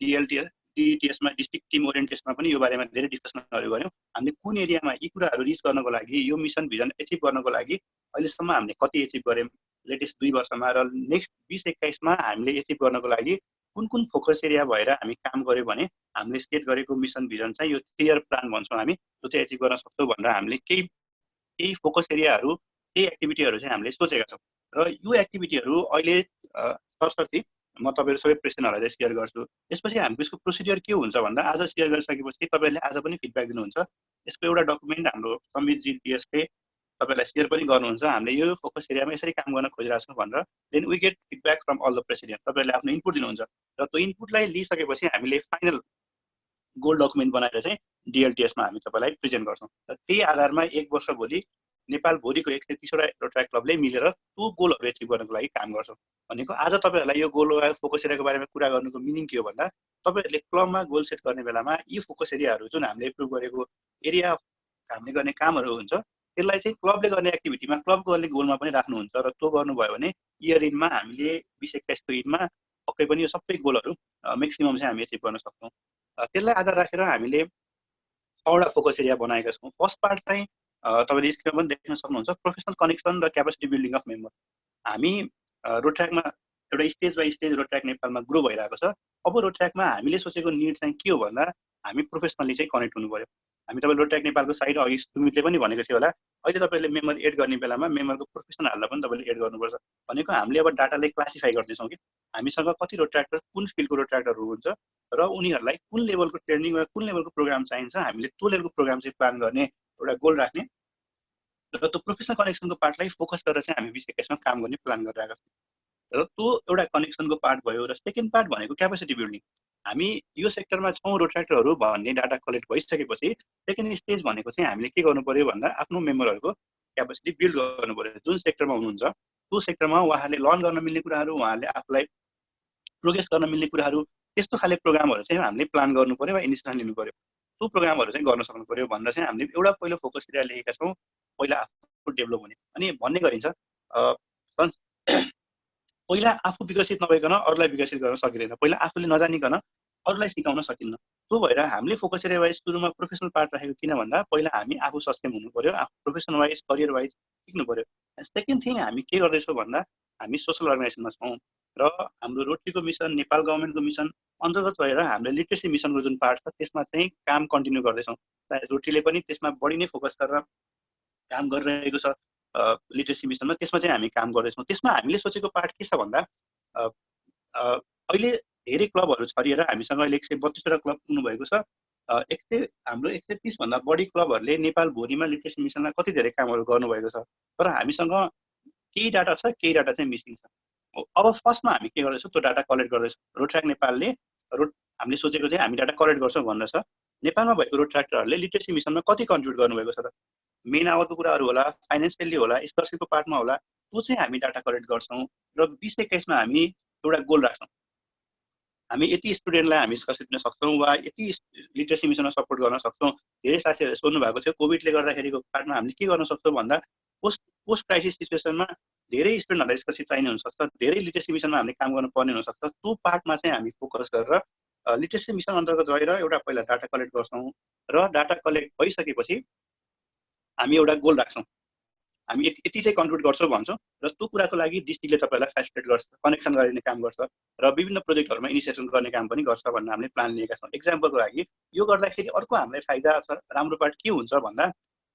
डिटिएसमा डिस्ट्रिक्ट टिम ओरिएन्टेसनमा पनि यो बारेमा धेरै डिस्कसनहरू गऱ्यौँ। हामीले कुन एरियामा यी कुराहरू रिच गर्नको लागि, यो मिसन भिजन एचिभ गर्नको लागि अहिलेसम्म हामीले कति एचिभ गऱ्यौँ लेटेस्ट 2 वर्षमा, र नेक्स्ट 20-21मा हामीले एचिभ गर्नको लागि कुन कुन फोकस एरिया भएर हामी काम गऱ्यौँ भने हामीले सेट गरेको मिसन भिजन चाहिँ यो 3 इयर प्लान भन्छौँ हामी, जो चाहिँ एचिभ गर्न सक्छौँ भनेर हामीले केही फोकस एरियाहरू, केही एक्टिभिटीहरू चाहिँ हामीले सोचेका छौँ। र यो एक्टिभिटीहरू अहिले सरसर्ती म तपाईँहरू सबै प्रेसिडेन्टहरूलाई चाहिँ सेयर गर्छु। यसपछि हाम्रो यसको प्रोसिडियर के हुन्छ भन्दा आज सेयर गरिसकेपछि तपाईँहरूले आज पनि फिडब्याक दिनुहुन्छ। यसको एउटा डकुमेन्ट हाम्रो समितजी डिएसले तपाईँलाई सेयर पनि गर्नुहुन्छ। हामीले यो फोकस एरियामा यसरी काम गर्न खोजिरहेको छौँ भनेर। Then we get feedback from all the president. तपाईँहरूले आफ्नो इनपुट दिनुहुन्छ र त्यो इनपुटलाई लिइसकेपछि हामीले फाइनल गोल डकुमेन्ट बनाएर चाहिँ डिएलटिएसमा हामी तपाईँलाई प्रेजेन्ट गर्छौँ। र त्यही आधारमा 1 वर्ष भोलि नेपालभरिको 130वटा रोटरी क्लबले मिलेर त्यो गोलहरू एचिभ गर्नको लागि काम गर्छौँ। भनेको आज तपाईँहरूलाई यो गोल वा फोकस एरियाको बारेमा कुरा गर्नुको मिनिङ के हो भन्दा तपाईँहरूले क्लबमा गोल सेट गर्ने बेलामा यी फोकस एरियाहरू जुन हामीले एप्रुभ गरेको एरिया हामीले गर्ने कामहरू हुन्छ त्यसलाई चाहिँ क्लबले गर्ने एक्टिभिटीमा क्लब गर्ने गोलमा पनि राख्नुहुन्छ। र त्यो गर्नुभयो भने इयर इनमा हामीले 20-21को इनमा पक्कै पनि यो सबै गोलहरू म्याक्सिमम चाहिँ हामी एचिभ गर्न सक्छौँ। त्यसलाई आधार राखेर हामीले 6वटा फोकस एरिया बनाएका छौँ। फर्स्ट पार्ट चाहिँ तपाईँले स्क्रिनमा पनि देख्न सक्नुहुन्छ, प्रोफेसनल कनेक्सन र क्यापेसिटी बिल्डिङ अफ मेम्बर। हामी रोट्र्याकमा एउटा स्टेज बाई स्टेज रोट्र्याक नेपालमा ग्रो भइरहेको छ। अब रोट्र्याकमा हामीले सोचेको निड चाहिँ के हो भन्दा हामी प्रोफेसनली चाहिँ कनेक्ट हुनु पर्यो। हामी तपाईँ रोट्र्याक नेपालको साइड अघि सुमितले पनि भनेको थियो होला, अहिले तपाईँले मेम्बर एड गर्ने बेलामा मेम्बरको प्रोफेसनहरूलाई पनि तपाईँले एड गर्नुपर्छ। भनेको हामीले अब डाटाले क्लासिफाई गर्दैछौँ कि हामीसँग कति रोट्र्याक्टर कुन फिल्डको रोट्र्याक्टरहरू हुन्छ र उनीहरूलाई कुन लेभलको ट्रेनिङ वा कुन लेभलको प्रोग्राम चाहिन्छ, हामीले त्यो लेभलको प्रोग्राम चाहिँ प्लान गर्ने एउटा गोल राख्ने र त्यो प्रोफेसनल कनेक्सनको पार्टलाई फोकस गरेर चाहिँ हामी 20-21मा काम गर्ने प्लान गरिरहेका छौँ। र त्यो एउटा कनेक्सनको पार्ट भयो। र सेकेन्ड पार्ट भनेको क्यापेसिटी बिल्डिङ। हामी यो सेक्टरमा छौँ रोट्र्याक्टरहरू भन्ने डाटा कलेक्ट भइसकेपछि सेकेन्ड स्टेज भनेको चाहिँ हामीले के गर्नु पर्यो भन्दा आफ्नो मेम्बरहरूको क्यापेसिटी बिल्ड गर्नु पर्यो। जुन सेक्टरमा हुनुहुन्छ त्यो सेक्टरमा उहाँहरूले लर्न गर्न मिल्ने कुराहरू, उहाँहरूले आफूलाई प्रोग्रेस गर्न मिल्ने कुराहरू, त्यस्तो खाले प्रोग्रामहरू चाहिँ हामीले प्लान गर्नु पर्यो वा इनिसिएसन लिनु पर्यो। त्यो प्रोग्रामहरू चाहिँ गर्न सक्नु पर्यो भनेर चाहिँ हामीले एउटा पहिलो फोकस एरिया लेखेका छौँ, पहिला आफू डेभलप हुने। अनि भन्ने गरिन्छ पहिला आफू विकसित नभइकन अरूलाई विकसित गर्न सकिँदैन, पहिला आफूले नजानिकन अरूलाई सिकाउन सकिन्न। त्यो भएर हामीले फोकस एरिया वाइज सुरुमा प्रोफेसनल पार्ट राखेको किन भन्दा पहिला हामी आफू सक्षम हुनु पर्यो, आफू प्रोफेसनल वाइज करियर वाइज सिक्नु पर्यो। सेकेन्ड थिङ हामी के गर्दैछौँ भन्दा हामी सोसल अर्गनाइजेसनमा छौँ र हाम्रो रोटरीको मिसन, नेपाल गभर्मेन्टको मिसन अन्तर्गत रहेर हामीले लिटरेसी मिसनको जुन पार्ट छ त्यसमा चाहिँ काम कन्टिन्यू गर्दैछौँ। रोटरीले पनि त्यसमा बढी नै फोकस गरेर काम गरिरहेको छ लिटरेसी मिसनमा, त्यसमा चाहिँ हामी काम गर्दैछौँ। त्यसमा हामीले सोचेको पार्ट के छ भन्दा अहिले धेरै क्लबहरू छरिएर हामीसँग अहिले 132वटा क्लब पुग्नु भएको छ। हाम्रो 130 भन्दा बढी क्लबहरूले नेपालभरिमा लिटरेसी मिसनमा कति धेरै कामहरू गर्नुभएको छ, तर हामीसँग केही डाटा छ, केही डाटा चाहिँ मिसिङ छ। अब फर्स्टमा हामी के गर्दैछौँ, त्यो डाटा कलेक्ट गर्दैछौँ। रोट्र्याक नेपालले हामीले सोचेको चाहिँ हामी डाटा कलेक्ट गर्छौँ भनेर छ। नेपालमा भएको रोट्र्याक्टरहरूले लिटरेसी मिसनमा कति कन्ट्रिब्युट गर्नुभएको छ त, मेन आवरको कुराहरू होला, फाइनेन्सियली होला, स्कलरसिपको पार्टमा होला, त्यो चाहिँ हामी डाटा कलेक्ट गर्छौँ। र 20-21मा हामी एउटा गोल राख्छौँ, हामी यति स्टुडेन्टलाई हामी स्कलरसिप दिन सक्छौँ वा यति लिटरेसी मिसनमा सपोर्ट गर्न सक्छौँ। धेरै साथीहरूले सोध्नु भएको थियो कोभिडले गर्दाखेरिको पार्टमा हामीले के गर्न सक्छौँ भन्दा पोस्ट क्राइसिस सिचुएसनमा धेरै स्टुडेन्टहरूलाई स्कलरसिप चाहिने हुनसक्छ, धेरै लिटरेसी मिसनमा हामीले काम गर्नुपर्ने हुनसक्छ। त्यो पार्टमा चाहिँ हामी फोकस गरेर लिटरेसी मिसन अन्तर्गत रहेर एउटा पहिला डाटा कलेक्ट गर्छौँ र डाटा कलेक्ट भइसकेपछि हामी एउटा गोल राख्छौँ, हामी यति चाहिँ कन्ट्रिब्युट गर्छौँ भन्छौँ र त्यो कुराको लागि डिस्ट्रिक्टले तपाईँलाई फेसिलिटेट गर्छ, कनेक्सन गरिने काम गर्छ र विभिन्न प्रोजेक्टहरूमा इनिसिएसन गर्ने काम पनि गर्छ भनेर हामीले प्लान लिएका छौँ। एक्जाम्पलको लागि यो गर्दाखेरि अर्को हामीलाई फाइदा छ, राम्रो पार्ट के हुन्छ भन्दा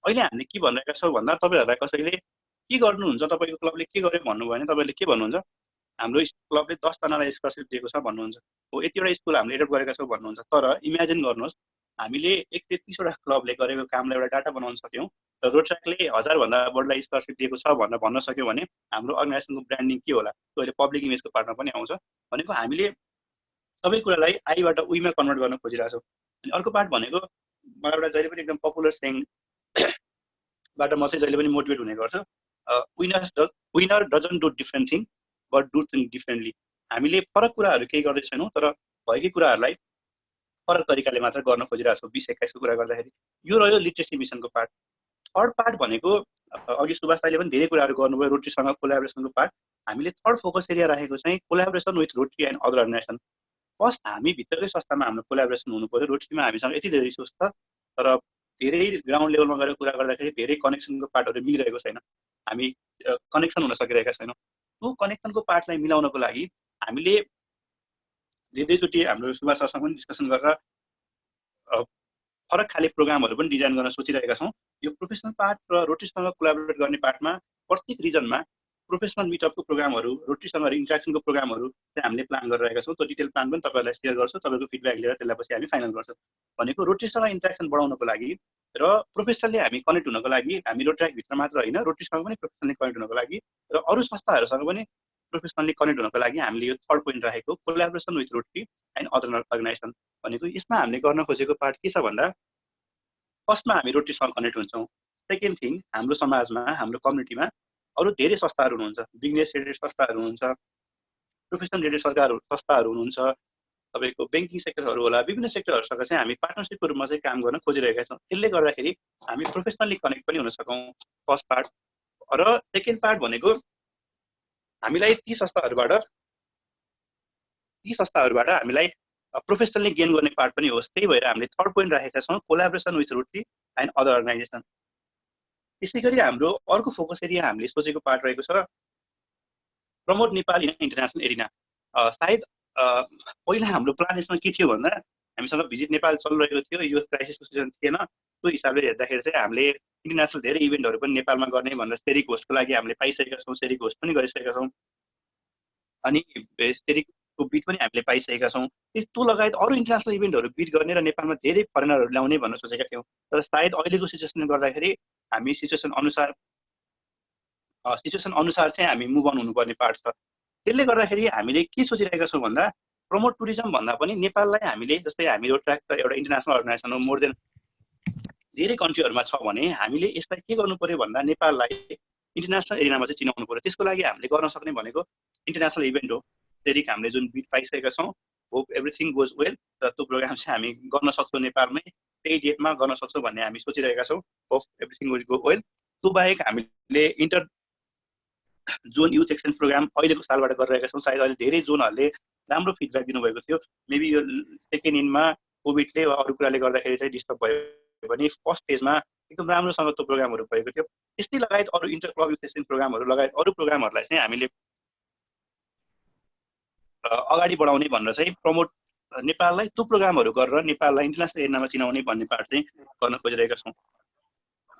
अहिले हामीले के भनिरहेका छौँ भन्दा तपाईँहरूलाई कसैले के गर्नुहुन्छ, तपाईँको क्लबले के गर्यो भन्नुभयो भने तपाईँले के भन्नुहुन्छ, हाम्रो क्लबले 10जनालाई स्कलरसिप दिएको छ भन्नुहुन्छ, हो यतिवटा स्कुल हामीले एडप्ट गरेका छौँ भन्नुहुन्छ। तर इमेजिन गर्नुहोस् हामीले 130वटा क्लबले गरेको कामलाई एउटा डाटा बनाउन सक्यौँ र रोट्र्याकले 1000भन्दा बढीलाई स्कलरसिप दिएको छ भनेर भन्न सक्यो भने हाम्रो अर्गनाइजेसनको ब्रान्डिङ के होला, त्यो अहिले पब्लिक इमेजको पार्टमा पनि आउँछ। भनेको हामीले सबै कुरालाई आईबाट उईमा कन्भर्ट गर्न खोजिरहेछौँ। अनि अर्को पार्ट भनेको मलाई एउटा जहिले पनि एकदम पपुलर सेङ बाट म चाहिँ जहिले पनि मोटिभेट हुने गर्छु। Winner doesn't do different thing but do thing differently. हामीले फरक कुराहरू केही गर्दैछौँ तर भएकै कुराहरूलाई फरक तरिकाले मात्र गर्न खोजिरहेको छौँ। 2021 को कुरा गर्दाखेरि यो रह्यो लिटरेसी मिसनको पार्ट। थर्ड पार्ट भनेको अघि सुभाष दाइले पनि धेरै कुराहरू गर्नुभयो रोटरीसँग कोलाबोरेसनको पार्ट। हामीले थर्ड फोकस एरिया राखेको चाहिँ collaboration with Rotary and other organization. First हामी भित्रकै संस्थामा हाम्रो कोलाबोरेसन हुनु पर्यो। रोटरीमा हामीसँग यति धेरै रिसोर्स छ तर धेरै ग्राउन्ड लेभलमा गएर कुरा गर्दाखेरि धेरै कनेक्सनको पार्टहरू मिलिरहेको छैन। हामी कनेक्सन हुन सकिरहेका छैनौँ। त्यो कनेक्सनको पार्टलाई मिलाउनको लागि हामीले धेरैचोटि हाम्रो सुभाष सरसँग पनि डिस्कसन गरेर फरक खाले प्रोग्रामहरू पनि डिजाइन गर्न सोचिरहेका छौँ। यो प्रोफेसनल पार्ट र रोटरीसँग कोलाबोरेट गर्ने पार्टमा प्रत्येक रिजनमा प्रोफेसनल मिटअपको प्रोग्रामहरू रोटरीसँग इन्ट्रेक्सनको प्रोग्रामहरू चाहिँ हामीले प्लान गरिरहेका छौँ। त्यो डिटेल प्लान पनि तपाईँहरूलाई सेयर गर्छु। तपाईँको फिडब्याक लिएर त्यसलाई पछि हामी फाइनल गर्छौँ। भनेको रोटरीसँग इन्ट्रेक्सन बढाउनको लागि र प्रोफेसनली हामी कनेक्ट हुनको लागि हामी रोटरीभित्र मात्र होइन रोटरीसँग पनि प्रोफेसनली कनेक्ट हुनको लागि र अरू संस्थाहरूसँग पनि प्रोफेसनली कनेक्ट हुनको लागि हामीले यो थर्ड पोइन्ट राखेको collaboration with Rotary and other organization. भनेको यसमा हामीले गर्न खोजेको पार्ट के छ भन्दा फर्स्टमा हामी रोटरीसँग कनेक्ट हुन्छौँ। सेकेन्ड थिङ हाम्रो समाजमा हाम्रो कम्युनिटीमा अरू धेरै संस्थाहरू हुनुहुन्छ। बिजनेस रिलेटेड संस्थाहरू हुनुहुन्छ, प्रोफेसनल रिलेटेड संस्थाहरू हुनुहुन्छ, तपाईँको ब्याङ्किङ सेक्टरहरू होला। विभिन्न सेक्टरहरूसँग चाहिँ हामी पार्टनरसिपको रूपमा चाहिँ काम गर्न खोजिरहेका छौँ। त्यसले गर्दाखेरि हामी प्रोफेसनली कनेक्ट पनि हुन सकौँ फर्स्ट पार्ट। र सेकेन्ड पार्ट भनेको हामीलाई ती संस्थाहरूबाट हामीलाई प्रोफेसनली गेन गर्ने पार्ट पनि होस्। त्यही भएर हामीले थर्ड पोइन्ट राखेका छौँ collaboration with Rotary and other organization. त्यसै गरी हाम्रो अर्को फोकस एरिया हामीले सोचेको पार्ट रहेको छ promote Nepal in international arena. सायद पहिला हाम्रो प्लान यसमा के थियो भन्दा हामीसँग भिजिट नेपाल चलिरहेको थियो, यो क्राइसिसको सिजन थिएन। त्यो हिसाबले हेर्दाखेरि चाहिँ हामीले इन्टरनेसनल धेरै इभेन्टहरू पनि नेपालमा गर्ने भनेर सेरिक होस्टको लागि हामीले पाइसकेका छौँ। सेरिक होस्ट पनि गरिसकेका छौँ अनि सेरिकको बिट पनि हामीले पाइसकेका छौँ। त्यो लगायत अरू इन्टरनेसनल इभेन्टहरू बिट गर्ने र नेपालमा धेरै फरेनरहरू ल्याउने भनेर सोचेका थियौँ। तर सायद अहिलेको सिचुएसनले गर्दाखेरि हामी सिचुएसन अनुसार चाहिँ हामी मुभ अन हुनुपर्ने पार्ट छ। त्यसले गर्दाखेरि हामीले के सोचिरहेका छौँ भन्दा प्रमोट टुरिज्म भन्दा पनि नेपाललाई हामीले जस्तै हामी रोट्र्याक त एउटा इन्टरनेसनल अर्गनाइजेसन हो, मोर देन धेरै कन्ट्रीहरूमा छ भने हामीले यसलाई के गर्नु पर्यो भन्दा नेपाललाई इन्टरनेसनल एरियामा चाहिँ चिनाउनु पर्यो। त्यसको लागि हामीले गर्न सक्ने भनेको इन्टरनेसनल इभेन्ट हो। त्यसरी हामीले जुन बिट पाइसकेका छौँ, होप एभ्रिथिङ गोज वेल र त्यो प्रोग्राम चाहिँ हामी गर्न सक्छौँ नेपालमै त्यही डेटमा गर्न सक्छौँ भन्ने हामी सोचिरहेका छौँ। Hope everything goes go well. त्यो बाहेक हामीले inter zone youth exchange program अहिलेको सालबाट गरिरहेका छौँ। सायद अहिले धेरै जोनहरूले राम्रो फिडब्याक दिनुभएको थियो। मेबी यो सेकेन्ड इनमा कोभिडले वा अरू कुराले गर्दाखेरि चाहिँ डिस्टर्ब भयो भने फर्स्ट फेजमा एकदम राम्रोसँग त्यो प्रोग्रामहरू भएको थियो। त्यस्तै लगायत अरू इन्टर क्लब युथ एक्सचेन्ज प्रोग्रामहरू लगायत अरू प्रोग्रामहरूलाई चाहिँ हामीले अगाडि बढाउने भनेर चाहिँ प्रमोट नेपाललाई त्यो प्रोग्रामहरू गरेर नेपाललाई इन्टरनेसनल एरियामा चिनाउने भन्ने पार्ट चाहिँ गर्न खोजिरहेका छौँ।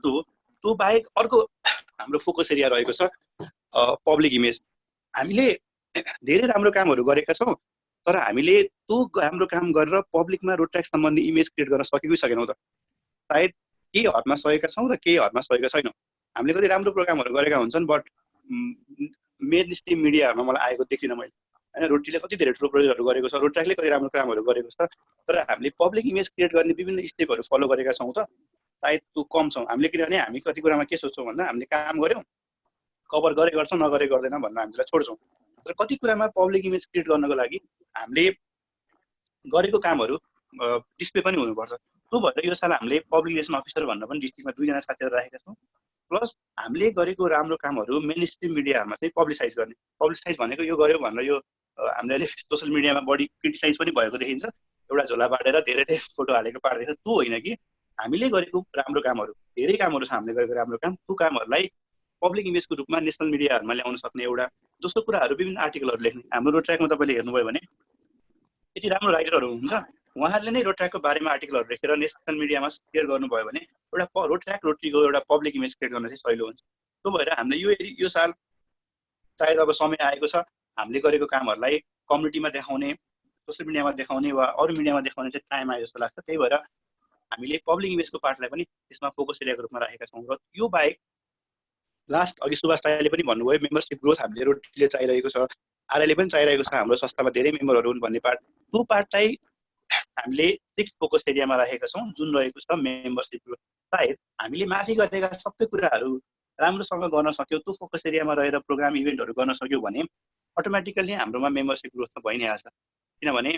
त्यो बाहेक अर्को हाम्रो फोकस एरिया रहेको छ पब्लिक इमेज। हामीले धेरै राम्रो कामहरू गरेका छौँ तर हामीले त्यो राम्रो काम गरेर पब्लिकमा रोट्र्याक सम्बन्धी इमेज क्रिएट गर्न सकेकै छैनौँ त। सायद केही हदमा सकेका छौँ र केही हदमा सकेका छैनौँ। हामीले कति राम्रो प्रोग्रामहरू गरेका हुन्छन् बट मेन स्ट्रिम मिडियाहरूमा मलाई आएको देखिनँ मैले होइन। रोटरीले कति धेरै ठुलो प्रोजेक्टहरू गरेको छ, रोट्र्याकले कति राम्रो कामहरू गरेको छ तर हामीले पब्लिक इमेज क्रिएट गर्ने विभिन्न स्टेपहरू फलो गरेका छौँ त सायद त्यो कम छौँ हामीले। किनभने हामी कति कुरामा के सोच्छौँ भन्दा हामीले काम गऱ्यौँ कभर गरे गर्छौँ नगरे गर्दैन भनेर हामीलाई छोड्छौँ। तर कति कुरामा पब्लिक इमेज क्रिएट गर्नको लागि हामीले गरेको कामहरू डिस्प्ले पनि हुनुपर्छ। त्यो भएर यो साल हामीले पब्लिक रिलेसन अफिसर भनेर पनि डिस्ट्रिक्टमा 2 जना साथीहरू राखेका छौँ। प्लस हामीले गरेको राम्रो कामहरू मेन स्ट्रिम मिडियाहरूमा चाहिँ पब्लिसाइज गर्ने। पब्लिसाइज भनेको यो गर्यो भनेर यो हामीले अहिले सोसियल मिडियामा बढी क्रिटिसाइज पनि भएको देखिन्छ, एउटा झोला बाँडेर धेरै फोटो हालेको पार्दैछ। त्यो होइन कि हामीले गरेको राम्रो कामहरू धेरै कामहरू छ हामीले गरेको राम्रो काम, त्यो कामहरूलाई पब्लिक इमेजको रूपमा नेसनल मिडियाहरूमा ल्याउन सक्ने एउटा। दोस्रो कुराहरू विभिन्न आर्टिकलहरू लेख्ने। हाम्रो रोट्र्याकमा तपाईँले हेर्नुभयो भने यति राम्रो राइटरहरू हुनुहुन्छ, उहाँहरूले नै रोट्र्याकको बारेमा आर्टिकलहरू लेखेर नेसनल मिडियामा सेयर गर्नुभयो भने एउटा रोट्र्याक रोटरीको एउटा पब्लिक इमेज क्रिएट गर्न चाहिँ सजिलो हुन्छ। त्यो भएर हामीले यो साल सायद अब समय आएको छ हामीले गरेको कामहरूलाई कम्युनिटीमा देखाउने, सोसियल मिडियामा देखाउने वा अरू मिडियामा देखाउने चाहिँ टाइम आयो जस्तो लाग्छ। त्यही भएर हामीले पब्लिक इमेजको पार्टलाई पनि त्यसमा फोकस एरियाको रूपमा राखेका छौँ। र यो बाहेक लास्ट अघि सुभाष दाइले पनि भन्नुभयो मेम्बरसिप ग्रोथ हामीले रोटरीले चाहिरहेको छ, आरआईले पनि चाहिरहेको छ। हाम्रो संस्थामा धेरै मेम्बरहरू हुन् भन्ने पार्ट, त्यो पार्टलाई हामीले 6 फोकस एरियामा राखेका छौँ जुन रहेको छ मेम्बरसिप ग्रोथ। सायद हामीले माथि गरेका सबै कुराहरू राम्रोसँग गर्न सक्यौँ, त्यो फोकस एरियामा रहेर प्रोग्राम इभेन्टहरू गर्न सक्यौँ भने अटोमेटिकली हाम्रोमा मेम्बरसिप ग्रोथ त भइ नै हाल्छ। किनभने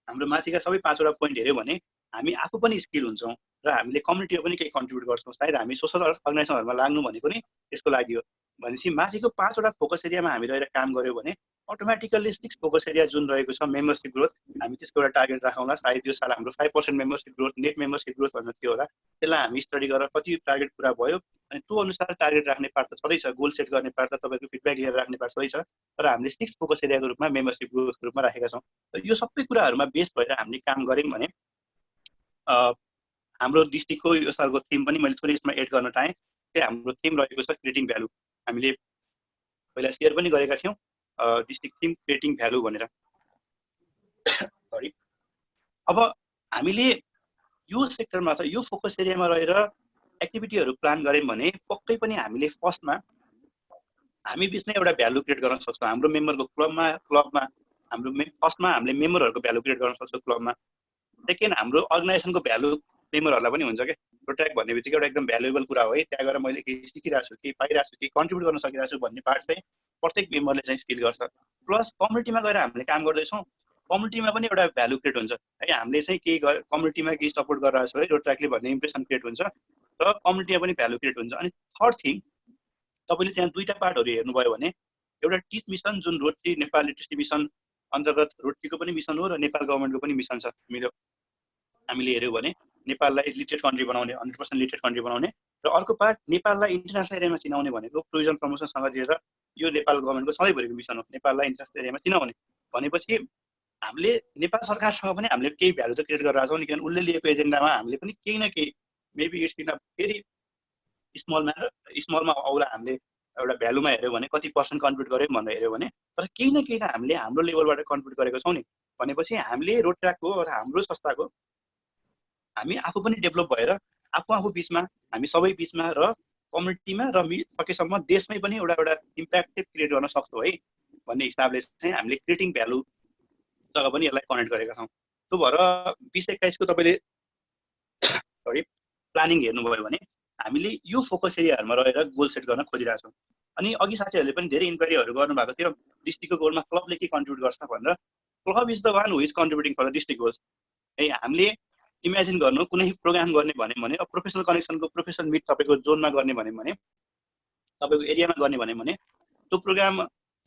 हाम्रो माथिका सबै 5 वटा पोइन्ट हेऱ्यो भने हामी आफू पनि स्किल हुन्छौँ र हामीले कम्युनिटीमा पनि केही कन्ट्रिब्युट गर्छौँ। सायद हामी सोसल अर्गनाइजेसनहरूमा लाग्नु भनेको नि त्यसको लागि हो। भनेपछि माथिको 5 वटा फोकस एरियामा हामी रहेर काम गऱ्यौँ भने अटोमेटिकली 6 फोकस एरिया जुन रहेको छ मेम्बरसिप ग्रोथ, हामी त्यसको एउटा टार्गेट राखौँला। सायद यो साल हाम्रो 5% membership growth, net membership growth भन्नु थियो होला। त्यसलाई हामी स्टडी गरेर कति टार्गेट पुरा भयो अनि त्यो अनुसार टार्गेट राख्ने पार्ट त छँदैछ, गोल सेट गर्ने पार्ट त तपाईँको फिडब्याक लिएर राख्ने पार्ट छँदैछ। तर हामीले 6 फोकस एरियाको रूपमा मेम्बरसिप ग्रोथको रूपमा राखेका छौँ। यो सबै कुराहरूमा बेस भएर हामीले काम गऱ्यौँ भने हाम्रो डिस्ट्रिक्टको यो सालको थिम पनि मैले थोरै यसमा एड गर्न चाहेँ। त्यो हाम्रो थिम रहेको छ क्रिएटिङ भ्यालु। हामीले पहिला सेयर पनि गरेका थियौँ डिस्ट्रिक्ट थिम क्रिएटिङ भ्यालु भनेर। सरी, अब हामीले यो सेक्टरमा छ यो फोकस एरियामा रहेर एक्टिभिटीहरू प्लान गऱ्यौँ भने पक्कै पनि हामीले फर्स्टमा हामी बिचमा एउटा भ्यालु क्रिएट गर्न सक्छौँ। हाम्रो मेम्बरको क्लबमा हाम्रो फर्स्टमा हामीले मेम्बरहरूको भ्यालु क्रिएट गर्न सक्छौँ क्लबमा। सेकेन्ड, हाम्रो अर्गनाइजेसनको भ्यालु मेम्बरहरूलाई पनि हुन्छ क्या। रोट्याक भन्ने बित्तिकै एउटा एकदम भ्यालुएबल कुरा हो है, त्यहाँ गएर मैले केही सिकिरहेको छु, केही पाइरहेको छु, केही कन्ट्रिब्युट गर्न सकिरहेको छु भन्ने पार्ट चाहिँ प्रत्येक मेम्बरले चाहिँ फिल गर्छ। प्लस कम्युनिटीमा गएर हामीले काम गर्दैछौँ, कम्युनिटीमा पनि एउटा भ्यालु क्रिएट हुन्छ है। हामीले चाहिँ केही कम्युनिटीमा केही सपोर्ट गरिरहेको छु है रोट्याकले भन्ने इम्प्रेसन क्रिएट हुन्छ र कम्युनिटीमा पनि भ्यालु क्रिएट हुन्छ। अनि थर्ड थिङ, तपाईँले त्यहाँ दुईवटा पार्टहरू हेर्नुभयो भने एउटा टिच मिसन जुन रोटरी नेपाल लिटरेसी मिसन अन्तर्गत रोटरीको पनि मिसन हो र नेपाल गभर्मेन्टको पनि मिसन छ। हामीले हेऱ्यौँ भने नेपाललाई लिटरेट कन्ट्री बनाउने, 100% लिटरेट कन्ट्री बनाउने र अर्को पार्ट नेपाललाई इन्टरनेसनल एरियामा चिनाउने भनेको टुरिज्म प्रमोसनसँग लिएर यो नेपाल गभर्मेन्टको सधैँभरिको मिसन हो, नेपाललाई इन्टरनेसनल एरियामा चिनाउने। भनेपछि हामीले नेपाल सरकारसँग पनि हामीले केही भ्यालु त क्रिएट गरेर छौँ नि, किनभने उसले लिएको एजेन्डामा हामीले पनि केही न केही maybe it's in a very स्मलमा औला हामीले एउटा भ्यालुमा हेऱ्यौँ भने कति पर्सेन्ट कन्ट्रिब्युट गऱ्यौँ भनेर हेऱ्यौँ भने तर केही न केही त हामीले हाम्रो लेभलबाट कन्ट्रिब्युट गरेको छौँ नि। भनेपछि हामीले रोट्याकको अथवा हाम्रो संस्थाको हामी आफू पनि डेभलप भएर आफू बिचमा हामी सबै बिचमा र कम्युनिटीमा र सकेसम्म देशमै पनि एउटा इम्प्याक्ट क्रिएट गर्न सक्छौँ है भन्ने हिसाबले चाहिँ हामीले क्रिएटिङ भ्यालुसँग पनि यसलाई कनेक्ट गरेका छौँ। त्यो भएर 2021 को तपाईँले सरी प्लानिङ हेर्नुभयो भने हामीले यो फोकस एरियाहरूमा रहेर गोल सेट गर्न खोजिरहेका छौँ। अनि अघि साथीहरूले पनि धेरै इन्क्वायरीहरू गर्नुभएको थियो डिस्ट्रिक्टको गोलमा क्लबले के कन्ट्रिब्युट गर्छ भनेर। Club is the one who is contributing for the district goals है। हामीले इमेजिन गर्नु कुनै प्रोग्राम गर्ने भने प्रोफेसनल कनेक्सनको प्रोफेसनल मिट तपाईँको जोनमा गर्ने भने तपाईँको एरियामा गर्ने भने त्यो प्रोग्राम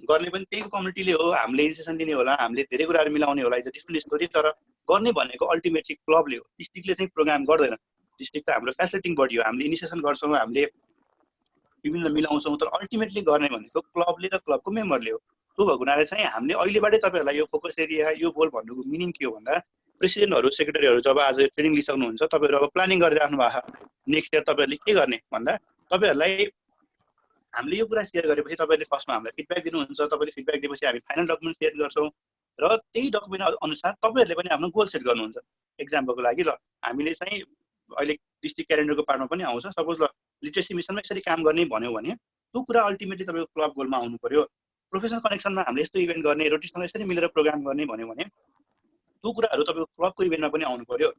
गर्ने पनि त्यही कम्युनिटीले हो। हामीले इनिसिएसन दिने होला, हामीले धेरै कुराहरू मिलाउने होला, इज डिफ्रेन्ट स्टोरी। तर गर्ने भनेको अल्टिमेटली क्लबले हो, डिस्ट्रिक्टले चाहिँ प्रोग्राम गर्दैन। डिस्ट्रिक्ट त हाम्रो फेसिलिटिङ बडी हो, हामीले इनिसिएसन गर्छौँ, हामीले विभिन्न मिलाउँछौँ, तर अल्टिमेटली गर्ने भनेको क्लबले र क्लबको मेम्बरले हो। त्यो भएको हुनाले चाहिँ हामीले अहिलेबाटै तपाईँहरूलाई यो फोकस एरिया यो गोल भन्नुको मिनिङ के हो भन्दा प्रेसिडेन्टहरू सेक्रेटरीहरू जब आज ट्रेनिङ लिइसक्नुहुन्छ तपाईँहरू अब प्लानिङ गरेर राख्नु भएको नेक्स्ट इयर तपाईँहरूले के गर्ने भन्दा तपाईँहरूलाई हामीले यो कुरा सेयर गरेपछि तपाईँले फर्स्टमा हामीलाई फिडब्याक दिनुहुन्छ। तपाईँले फिडब्याक दिएपछि हामी फाइनल डकुमेन्ट सेयर गर्छौँ र त्यही डकुमेन्ट अनुसार तपाईँहरूले पनि आफ्नो गोल सेट गर्नुहुन्छ। एक्जाम्पलको लागि ल हामीले चाहिँ अहिले डिस्ट्रिक्ट क्यालेन्डरको पार्टमा पनि आउँछ। सपोज ल लिटरेसी मिसनमा यसरी काम गर्ने भन्यो भने त्यो कुरा अल्टिमेटली तपाईँको क्लब गोलमा आउनु पर्यो। प्रोफेसनल कनेक्सनमा हामीले यस्तो इभेन्ट गर्ने, रोटीसँग यसरी मिलेर प्रोग्राम गर्ने भन्यो भने त्यो कुराहरू तपाईँको क्लबको इभेन्टमा पनि आउनु पर्यो।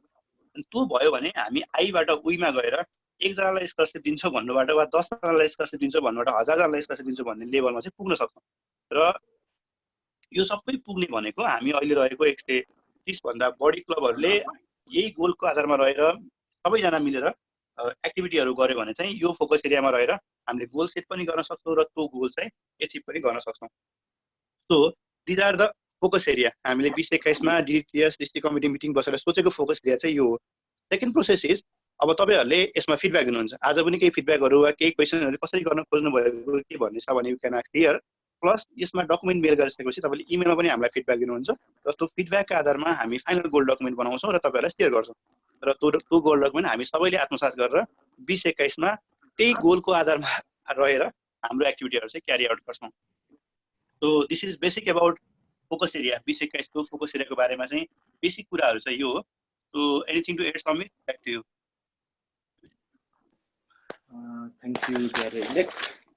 अनि त्यो भयो भने हामी आईबाट उईमा गएर एकजनालाई स्कलरसिप दिन्छ भन्नुबाट वा 10 जनालाई स्कलरसिप दिन्छ भन्नुबाट 1000 जनालाई स्कलरसिप दिन्छ भन्ने लेभलमा चाहिँ पुग्न सक्छौँ। र यो सबै पुग्ने भनेको हामी अहिले रहेको 130 भन्दा बढी क्लबहरूले यही गोलको आधारमा रहेर सबैजना मिलेर एक्टिभिटीहरू गर्यो भने चाहिँ यो फोकस एरियामा रहेर हामीले गोल सेट पनि गर्न सक्छौँ र त्यो गोल चाहिँ एचिभ पनि गर्न सक्छौँ। So these are the focus area. हामीले 2021 मा डिटिएस डिस्ट्रिक्ट कमिटी मिटिङ बसेर सोचेको फोकस एरिया चाहिँ यो हो। सेकेन्ड प्रोसेस इज अब तपाईँहरूले यसमा फिडब्याक दिनुहुन्छ। आज पनि केही फिडब्याकहरू वा केही क्वेसनहरू कसरी गर्न खोज्नु भएको के भन्ने छ भने you can ask here. Plus यसमा डकुमेन्ट मेल गरिसकेपछि तपाईँले इमेलमा पनि हामीलाई फिडब्याक दिनुहुन्छ र त्यो फिडब्याकका आधारमा हामी फाइनल गोल डकुमेन्ट बनाउँछौँ र तपाईँहरूलाई सेयर गर्छौँ। र त्यो गोल डकुमेन्ट हामी सबैले आत्मसात गरेर 2021 मा त्यही गोलको आधारमा रहेर हाम्रो एक्टिभिटीहरू चाहिँ क्यारी आउट गर्छौँ। So this is basic about focus area. 2021 को फोकस एरियाको बारेमा चाहिँ बेसिक कुराहरू चाहिँ यो हो। So anything to add Samit, back to you.
Thank you, Derek.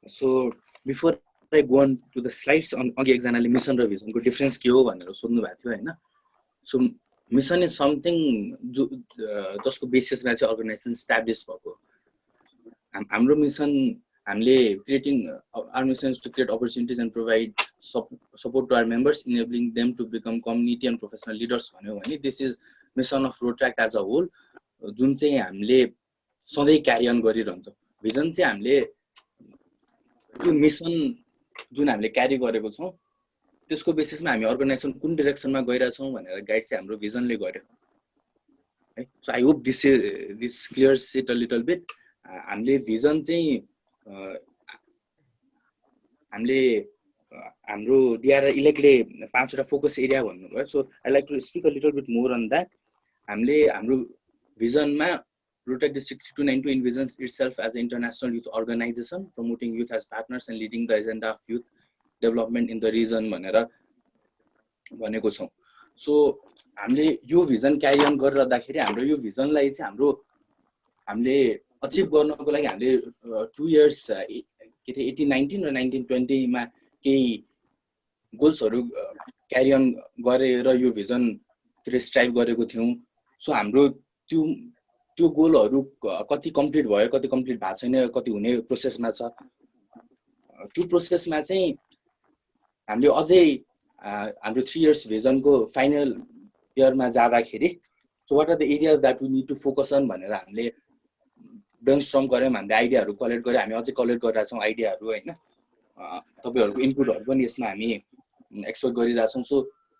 So before I go on to the slides, on अघि एकजनाले मिसन र भिजनको डिफरेन्स के हो भनेर सोध्नु भएको थियो हैन। सो मिसन इज समथिङ जसको बेसिसमा चाहिँ अर्गनाइजेसन इस्टाब्लिस भएको। हाम्रो मिसन हामीले creating our mission is to create opportunities and provide support to our members enabling them to become community and professional leaders भन्यो भने this is mission of Rotaract as a whole, जुन चाहिँ हामीले सधैँ क्यारी on गरिरहन्छौँ। Vision चाहिँ हामीले त्यो mission जुन हामीले क्यारी गरेको छौँ त्यसको बेसिसमा हामी अर्गनाइजेसन कुन डिरेक्सनमा गइरहेछौँ भनेर गाइड चाहिँ हाम्रो भिजनले गर्यो है। So I hope this clears it a little bit. हामीले भिजन चाहिँ हामीले हाम्रो डिआर इलेक्टले 5 वटा फोकस एरिया भन्नुभयो। So I like to speak a little bit more on that. हामीले हाम्रो भिजनमा Rotaract district 3292 envisions itself as an international youth organization promoting youth as partners and leading the agenda of youth development in the region भनेर भनेको छौँ। So हामीले यो vision carry on गरिरहँदाखेरि हाम्रो यो भिजनलाई चाहिँ हामीले अचिभ गर्नको लागि हामीले 2 years के अरे 18-19 र 19-20 मा केही गोल्सहरू क्यारी अन गरेर यो भिजनतिर स्ट्राइभ गरेको थियौँ। सो हाम्रो त्यो गोलहरू कति कम्प्लिट भयो, कति कम्प्लिट भएको छैन, कति हुने प्रोसेसमा छ। त्यो प्रोसेसमा चाहिँ हामीले अझै हाम्रो 3 years भिजनको फाइनल इयरमा जाँदाखेरि so what are the areas that we need to focus on भनेर हामीले ब्रेनस्टर्म गऱ्यौँ। हामीले आइडियाहरू कलेक्ट गऱ्यौँ, हामी अझै कलेक्ट गरिरहेको छौँ आइडियाहरू होइन। तपाईँहरूको इनपुटहरू पनि यसमा हामी एक्सपेक्ट गरिरहेछौँ। सो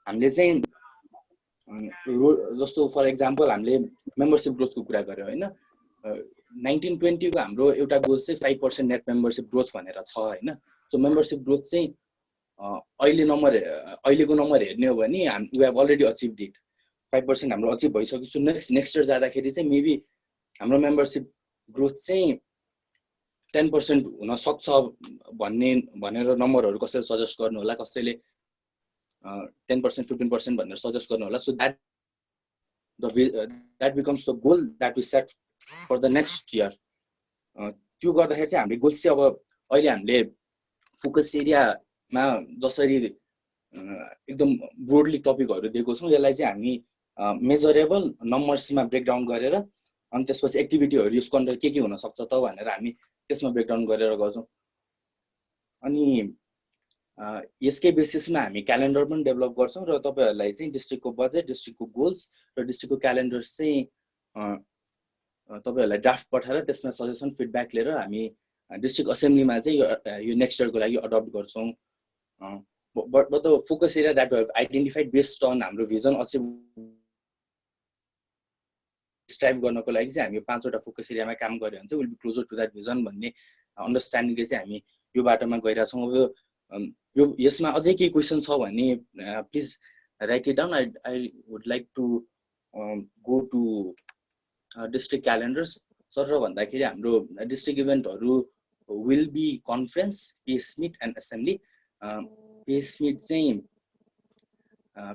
हामीले चाहिँ जस्तो फर एक्जाम्पल हामीले मेम्बरसिप ग्रोथको कुरा गऱ्यौँ होइन। 19-20 को हाम्रो एउटा गोल चाहिँ 5% नेट मेम्बरसिप ग्रोथ भनेर छ होइन। सो मेम्बरसिप ग्रोथ चाहिँ अहिलेको नम्बर हेर्ने हो भने वी हेभ अलरेडी अचिभड इट। 5% हाम्रो अचिभ भइसक्यो। सो नेक्स्ट इयर जाँदाखेरि चाहिँ मेबी हाम्रो मेम्बरसिप ग्रोथ चाहिँ 10% हुन सक्छ भनेर नम्बरहरू कसैले सजेस्ट गर्नु होला, कसैले 10%, 15% भनेर सजेस्ट गर्नु होला। So that becomes the goal that we set for the next year. त्यो गर्दाखेरि चाहिँ हामीले गोल चाहिँ अब अहिले हामीले फोकस एरियामा जसरी एकदम ब्रोडली टपिकहरू दिएको छौँ यसलाई चाहिँ हामी मेजरेबल नम्बर्समा ब्रेकडाउन गरेर अनि त्यसपछि एक्टिभिटीहरू यसको अन्डर के हुन सक्छ त भनेर हामी त्यसमा ब्रेकडाउन गरेर गर्छौँ। अनि यसकै बेसिसमा हामी क्यालेन्डर पनि डेभलप गर्छौँ र तपाईँहरूलाई चाहिँ डिस्ट्रिक्टको बजेट, डिस्ट्रिक्टको गोल्स र डिस्ट्रिक्टको क्यालेन्डर्स चाहिँ तपाईँहरूलाई ड्राफ्ट पठाएर त्यसमा सजेसन फिडब्याक लिएर हामी डिस्ट्रिक्ट असेम्ब्लीमा चाहिँ यो नेक्स्ट इयरको लागि अडप्ट गर्छौँ। But the focus area that we have identified based on हाम्रो भिजन अचिभ स्ट्राइभ गर्नको लागि चाहिँ हामी 5 वटा फोकस एरियामा काम गऱ्यो भने चाहिँ will be closer to that vision भन्ने अन्डरस्ट्यान्डिङले चाहिँ हामी यो बाटोमा गइरहेछौँ। यो यसमा अझै केही क्वेसन छ भने please write it down. I would like to go to district calendars. Sir भन्दाखेरि हाम्रो डिस्ट्रिक्ट इभेन्टहरू will be conference, PS meet and assembly.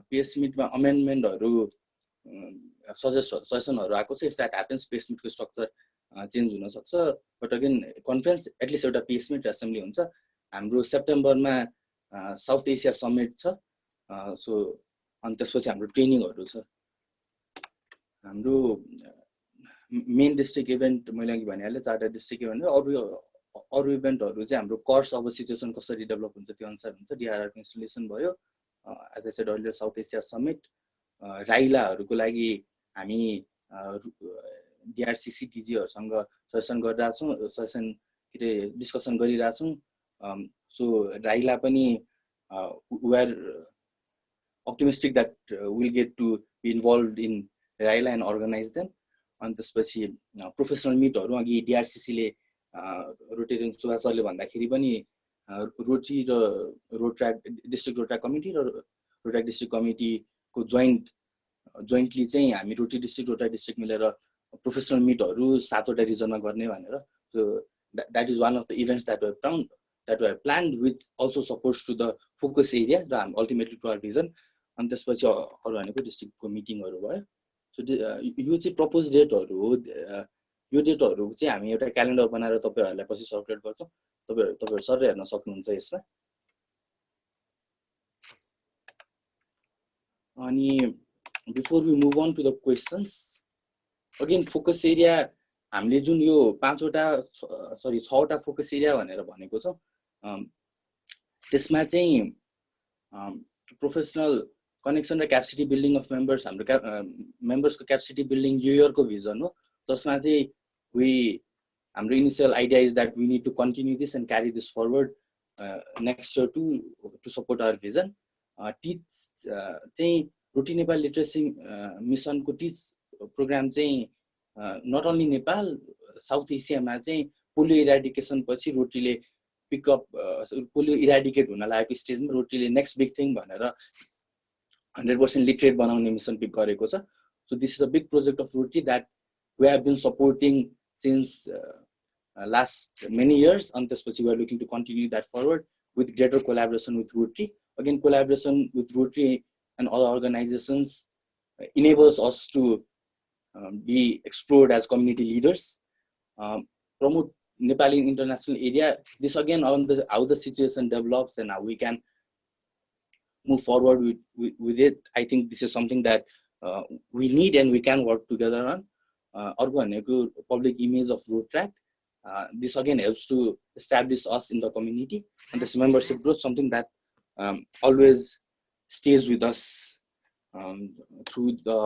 PS मिटमा अमेन्डमेन्टहरू सजेसनहरू आएको छ। इफ द्याट ह्यापन्स पिएस मिटको स्ट्रक्चर चेन्ज हुनसक्छ। बट अगेन कन्फरेन्स एटलिस्ट एउटा पिएस मिट र एसेम्ब्ली हुन्छ। हाम्रो सेप्टेम्बरमा साउथ एसिया समिट छ। सो अनि त्यसपछि हाम्रो ट्रेनिङहरू छ। हाम्रो मेन डिस्ट्रिक्ट इभेन्ट मैले अघि भनिहालेँ 4टा डिस्ट्रिक्ट इभेन्ट। अरू इभेन्टहरू चाहिँ हाम्रो कर्स अब सिचुएसन कसरी डेभलप हुन्छ त्यो अनुसार हुन्छ। डिआरआरको इन्स्टलेसन भयो, as I said earlier South Asia summit. राइलाहरूको लागि हामी डिआरसिसिटिजीहरूसँग सजेसन गरिरहेछौँ, डिस्कसन गरिरहेछौँ। सो राइला पनि we are optimistic that we'll get to be involved in RYLA and organize them. अनि त्यसपछि प्रोफेसनल मिटहरू अघि डिआरसिसीले रोटेरियन सुभाष सरले भन्दाखेरि पनि रोटी र रोट्र्याक डिस्ट्रिक्ट रोट्र्याक कमिटी र रोट्र्याक डिस्ट्रिक्ट कमिटीको जोइन्टली चाहिँ हामी रोटी डिस्ट्रिक्ट रोट्र्याक डिस्ट्रिक्ट मिलेर प्रोफेसनल मिटहरू 7 वटा रिजनमा गर्ने भनेर। So that is one of the events that we have planned with also supports to the focus area र हामी अल्टिमेटली टु आवर भिजन। अनि त्यसपछि अरू भनेको डिस्ट्रिक्टको मिटिङहरू भयो। सो यो चाहिँ प्रपोज डेटहरू हो। यो डेटहरू चाहिँ हामी एउटा क्यालेन्डर बनाएर तपाईँहरूलाई पछि सर्कुलेट गर्छौँ। तपाईँहरू सर हेर्न सक्नुहुन्छ यसमा। अनि Before we move on to the questions, again focus area हामीले जुन यो 6वटा फोकस एरिया भनेर भनेको छ त्यसमा चाहिँ प्रोफेसनल कनेक्सन र क्यापेसिटी बिल्डिङ अफ मेम्बर्स हाम्रो मेम्बर्सको क्यापेसिटी बिल्डिङ यो इयरको भिजन हो जसमा चाहिँ हाम्रो initial idea is that we need to continue this and carry this forward next year to support our vision teach चाहिँ रोटी नेपाल लिटरेसी मिसनको teach program चाहिँ not only Nepal South एसियामा चाहिँ पोलियो इराडिकेसन पछि रोटीले पिकअप पोलियो इराडिकेट हुन लागेको स्टेजमा रोटीले next big thing भनेर 100% लिटरेट बनाउने मिसन पिक गरेको छ so this is a big project of Rotary that we have been supporting since last many years and त्यसपछि we are looking to continue that forward with greater collaboration with Rotary. Again, collaboration with Rotary and other organizations enables us to be explored as community leaders, promote Nepali international area. This again on how the situation develops and how we can move forward with it. I think this is something that we need and we can work together on. अर्को भनेको public image of Road Track. This again helps to establish us in the community and this membership growth, something that always stays with us through the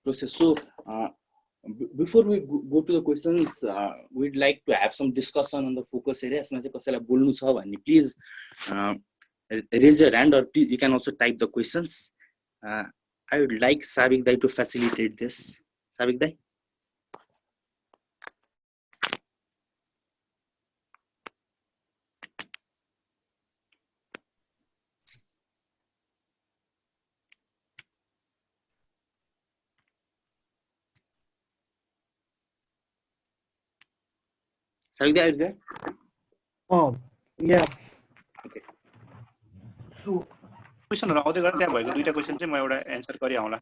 process. So before we go to the questions, we'd like to have some discussion on the focus areas. Please raise your hand or you can also type the questions. I would like Savik Dai to facilitate this. Savik Dai. Savik Dai, are you there?
Oh, yeah.
Okay.
So,
क्वेसनहरु आउँदै गर्दा त्यहाँ भएको दुईटा question चाहिँ म एउटा answer गरि आउँला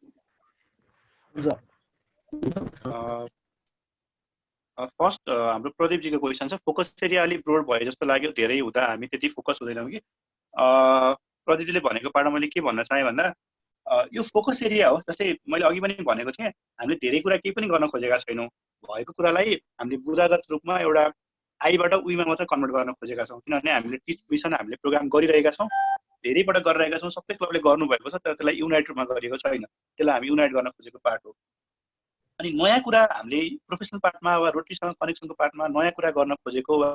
फर्स्ट हाम्रो प्रदीपजीको क्वेसन छ फोकस एरिया अलि ब्रोड भयो जस्तो लाग्यो धेरै हुँदा हामी त्यति फोकस हुँदैनौँ कि प्रदीपजीले भनेको पार्टमा मैले के भन्न चाहे भन्दा यो फोकस एरिया हो जस्तै मैले अघि पनि भनेको थिएँ हामीले धेरै कुरा केही पनि गर्न खोजेका छैनौँ भएको कुरालाई हामीले बुदागत रूपमा एउटा आईबाट उइमा मात्र कन्भर्ट गर्न खोजेका छौँ किनभने हामीले टिच मिसन हामीले प्रोग्राम गरिरहेका छौँ धेरैपटक गरिरहेका छौँ सबै क्लबले गर्नुभएको छ तर त्यसलाई युनाइट रूपमा गरिएको छैन त्यसलाई हामी युनाइट गर्न खोजेको पार्ट हो अनि नयाँ कुरा हामीले प्रोफेसनल पार्टमा वा रोटीसँग कनेक्सनको पार्टमा नयाँ कुरा गर्न खोजेको वा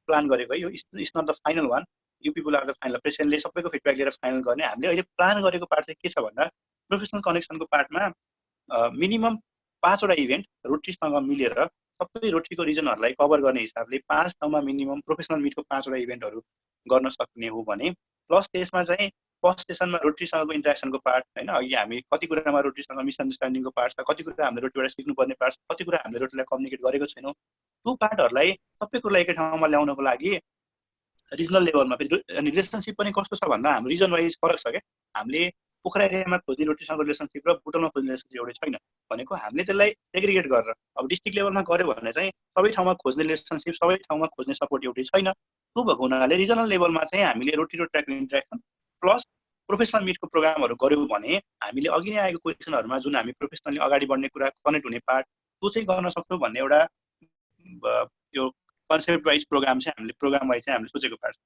प्लान गरेको है यो is not the final one you people are the final प्रेसिडेन्टले सबैको फिडब्याक लिएर फाइनल गर्ने हामीले अहिले प्लान गरेको पार्ट चाहिँ के छ भन्दा प्रोफेसनल कनेक्सनको पार्टमा मिनिमम 5वटा इभेन्ट रोटीसँग मिलेर सबै रोटीको रिजनहरूलाई कभर गर्ने हिसाबले 5 ठाउँमा मिनिमम प्रोफेसनल मिटको 5वटा इभेन्टहरू गर्न सक्ने हो भने प्लस त्यसमा चाहिँ फर्स्ट सेसनमा रोटीसँगको इन्ट्रेक्सनको पार्ट हैन अघि हामी कति कुरामा रोटीसँग मिसअन्डरस्ट्यान्डिङको पार्ट छ कति कुरा हामीले रोटीबाट सिक्नुपर्ने पार्ट छ कति कुरा हामीले रोटीलाई कम्युनिकेट गरेको छैनौँ त्यो पार्टहरूलाई सबै कुरालाई एकै ठाउँमा ल्याउनको लागि रिजनल लेभलमा अनि रिलेसनसिप पनि कस्तो छ भन्दा हाम्रो रिजन वाइज फरक छ क्या हामीले पोखरा एरियामा खोज्ने रोटीसँग रिलेसनसिप र बुटलमा खोज्ने रिलेसनसिप एउटै छैन भनेको हामीले त्यसलाई सेग्रिगेट गरेर अब डिस्ट्रिक्ट लेभलमा गऱ्यो भने चाहिँ सबै ठाउँमा खोज्ने रिलेसनसिप सबै ठाउँमा खोज्ने सपोर्ट एउटै छैन त्यो भएको हुनाले रिजनल लेभलमा चाहिँ हामीले रोटी र ट्र्याक इन्ट्रेक्सन प्लस प्रोफेसनल मिटको प्रोग्रामहरू गऱ्यौँ भने हामीले अघि नै आएको क्वेसनहरूमा जुन हामी प्रोफेसनली अगाडि बढ्ने कुरा कनेक्ट हुने पार्ट त्यो चाहिँ गर्न सक्छौँ भन्ने एउटा यो कन्सेप्ट वाइज प्रोग्राम चाहिँ हामीले प्रोग्राम वाइज चाहिँ हामीले सोचेको पार्ट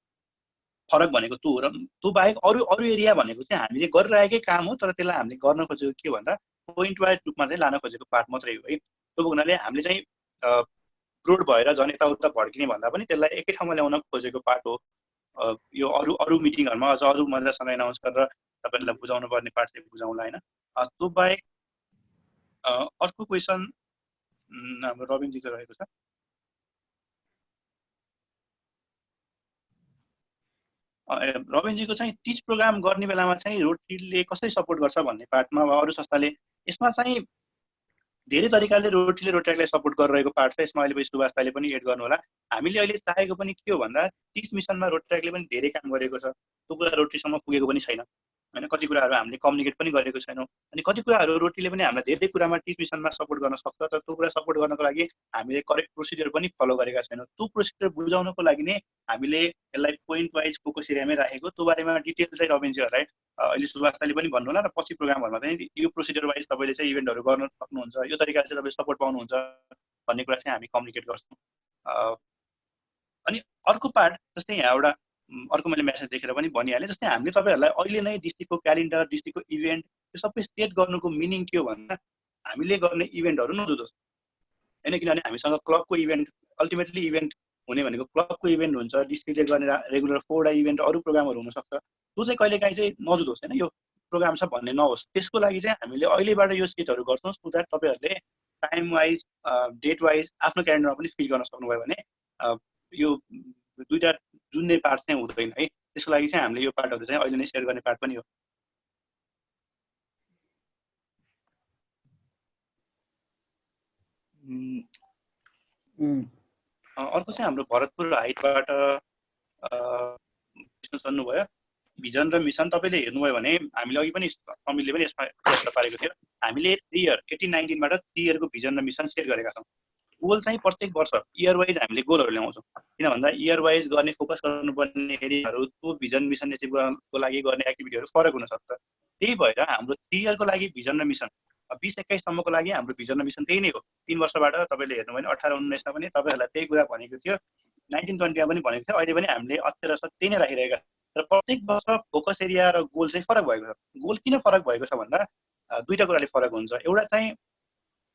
फरक भनेको त्यो हो र त्यो बाहेक अरू एरिया भनेको चाहिँ हामीले गरिरहेकै काम हो तर त्यसलाई हामीले गर्न खोजेको के भन्दा पोइन्ट वाइज रूपमा चाहिँ लान खोजेको पार्ट मात्रै हो है त्यो हुनाले हामीले चाहिँ ब्रोड भएर झन् यताउता भड्किने भन्दा पनि त्यसलाई एकै ठाउँमा ल्याउन खोजेको पार्ट हो यो अरू मिटिङहरुमा अझ अरू मजासँग एनाउन्स गरेर तपाईहरुलाई बुझाउनु पर्ने पार्ट चाहिँ बुझाउँला हैन त्यो बाहेक अर्को क्वेसन हाम्रो रविनजीको रहेको छ रविनजीको चाहिँ टिच प्रोग्राम गर्ने बेलामा चाहिँ रोटीले कसरी सपोर्ट गर्छ भन्ने पार्टमा वा अरू संस्थाले यसमा चाहिँ धेरै तरिकाले रोटीले रोट्याकलाई सपोर्ट गरिरहेको पार्ट छ यसमा अहिले सुभाष दाइले पनि एड गर्नु होला हामीले अहिले चाहेको पनि के हो भन्दा टिच मिसनमा रोट्याकले पनि धेरै काम गरेको छ त्यो कुरा रोटीसम्म पुगेको पनि छैन हैन कति कुराहरू हामीले कम्युनिकेट पनि गरेको छैनौँ अनि कति कुराहरू रोटीले पनि हामीलाई धेरै कुरामा टिच मिसनमा सपोर्ट गर्न सक्छ तर त्यो कुरा सपोर्ट गर्नको लागि हामीले करेक्ट प्रोसिडियर पनि फलो गरेका छैनौँ त्यो प्रोसिडियर बुझाउनको लागि नै हामीले यसलाई पोइन्ट वाइज फोकस एरियामै राखेको त्यो बारेमा डिटेल चाहिँ रविनजीहरूलाई अहिले सुभाषले पनि भन्नु होला र पछि प्रोग्रामहरुमा चाहिँ यो प्रोसिडियर वाइज तपाईले चाहिँ इभेन्टहरु गर्न सक्नुहुन्छ यो तरिकाले चाहिँ तपाईले सपोर्ट पाउनुहुन्छ भन्ने कुरा चाहिँ हामी कम्युनिकेट गर्छौं अनि अर्को पार्ट जस्तै यहाँ एउटा अर्को मैले मेसेज देखेर पनि भनिहालेँ जस्तै हामीले तपाईहरुलाई अहिले नै डिस्ट्रिक्टको क्यालेन्डर डिस्ट्रिक्टको इभेन्ट यो सबै सेट गर्नुको मिनिङ के हो भन्दा हामीले गर्ने इभेन्टहरु नजुदोस् हैन किनभने हामीसँग क्लबको इभेन्ट अल्टिमेटली इभेन्ट हुने भनेको क्लबको इभेन्ट हुन्छ डिस्ट्रिक्टले गर्ने रेगुलर 4 इभेन्ट अरु प्रोग्रामहरु हुन सक्छ त्यो चाहिँ कहिलेकाहीँ चाहिँ नजुदोस् हैन यो प्रोग्राम छ भन्ने नहोस् त्यसको लागि चाहिँ हामीले अहिलेबाट यो सेटहरु गर्छौं सो दैट तपाईहरुले टाइम वाइज डेट वाइज आफ्नो क्यालेन्डरमा पनि फिल गर्न सक्नुभयो भने यो दुईटा जुन्ने पार्ट चाहिँ हुँदैन है त्यसको लागि चाहिँ हामीले यो पार्टहरु चाहिँ अहिले नै शेयर गर्ने पार्ट पनि हो अर्को चाहिँ हाम्रो भरतपुर हाइटबाट प्रश्न सोध्नुभयो भिजन र मिसन तपाईले हेर्नुभयो भने हामीले अघि पनि समीरले पनि यसमा पारेको थियो हामीले 3 इयर 18-19 बाट 3 इयरको भिजन र मिसन सेट गरेका छौं गोल चाहिँ प्रत्येक वर्ष इयर वाइज हामीले गोलहरु ल्याउँछौं किन भन्दा इयर वाइज गर्ने फोकस गर्नुपर्ने एरियाहरु त्यो भिजन मिसन एचिभ गर्नको लागि गर्ने एक्टिभिटीहरु फरक हुन सक्छ त्यही भएर हाम्रो 3 इयरको लागि भिजन र मिसन 20-21 सम्मको लागि हाम्रो भिजन र मिसन त्यही नै हो 3 वर्षबाट तपाईले हेर्नु भने 18-19 मा पनि तपाईहरुलाई त्यही कुरा भनेको थियो 19-20 मा पनि भनेको थियो अहिले पनि हामीले अक्षरशः त्यही नै राखिरहेका र प्रत्येक वर्ष फोकस एरिया र गोल चाहिँ फरक भएको छ गोल किन फरक भएको छ भन्दा दुईटा कुराले फरक हुन्छ एउटा चाहिँ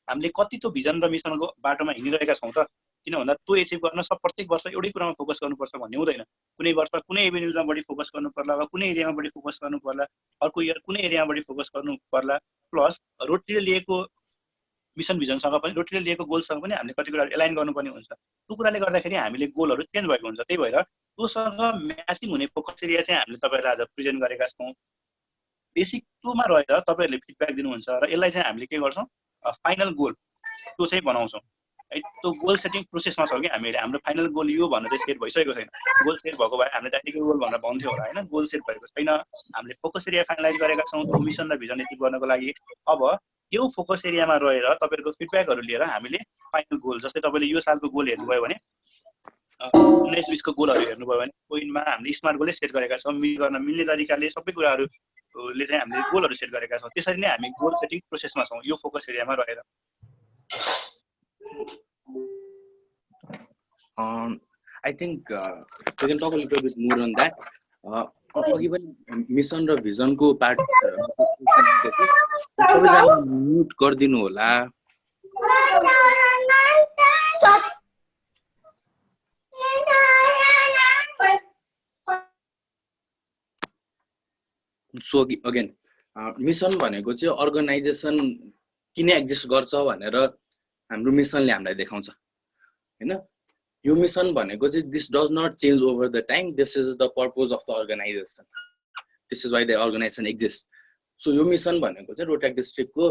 हामीले कति त्यो भिजन र मिसनको बाटोमा हिँडिरहेका छौं त किन भन्दा त्यो एचिभ गर्न सब प्रत्येक वर्ष एउटै कुरामा फोकस गर्नुपर्छ भन्ने हुँदैन कुनै वर्ष कुनै एभेन्यूमा बढी फोकस गर्नु पर्ला वा कुनै एरियामा बढी फोकस गर्नु पर्ला अर्को इयर कुनै एरियामा बढी फोकस गर्नु पर्ला प्लस रोटीले लिएको मिसन भिजनसँग पनि रोटीले लिएको गोलसँग पनि हामीले कति कुराहरु एलाइन गर्नुपर्ने हुन्छ त्यो कुराले गर्दाखेरि हामीले गोलहरु चेन्ज भएको हुन्छ त्यही भएर त्योसँग म्याचिङ हुने फोकस एरिया चाहिँ हामीले तपाईहरुलाई आज प्रेजेन्ट गरेका छौं बेसिक त्योमा रहेर तपाईहरुले फिडब्याक दिनुहुन्छ र यसलाई चाहिँ हामीले के गर्छौं फाइनल गोल त्यो चाहिँ बनाउँछौं है त्यो गोल सेटिङ प्रोसेसमा छ कि हामीले हाम्रो फाइनल गोल यो भनेर चाहिँ सेट भइसकेको छैन गोल सेट भएको भए हामीले ट्याक्टिकल गोल भनेर भन्थ्यौ होला हैन गोल सेट भएको छैन हामीले फोकस एरिया फाइनलाइज गरेका छौं त्यो मिसन र भिजन एचिभ गर्नको लागि अब यो फोकस एरियामा रहेर तपाईहरुको फिडब्याकहरु लिएर हामीले फाइनल गोल जस्तै तपाईले यो सालको गोल हेर्नुभयो भने 19-20 को गोलहरु हेर्नुभयो भने पोइन्टमा हामीले स्मार्ट गोलै सेट गरेका छौं गर्न मिल्ने तरिकाले सबै कुराहरुले चाहिँ हामीले गोलहरु सेट गरेका छौं त्यसरी नै हामी गोल सेटिङ प्रोसेसमा छौं यो फोकस एरियामा रहेर
I think we can talk a little bit more on that. Even mission र vision को part सबैजना म्युट गरिदिनु होला So again मिशन भनेको चाहिँ अर्गनाइजेसन किन एक्जिस्ट गर्छ भनेर हाम्रो मिशनले हामीलाई देखाउँछ हैन यो मिशन भनेको चाहिँ this does not change over the time this is the purpose of the organization this is why the organization exists so यो मिशन भनेको चाहिँ रोटेक डिस्ट्रिक्ट को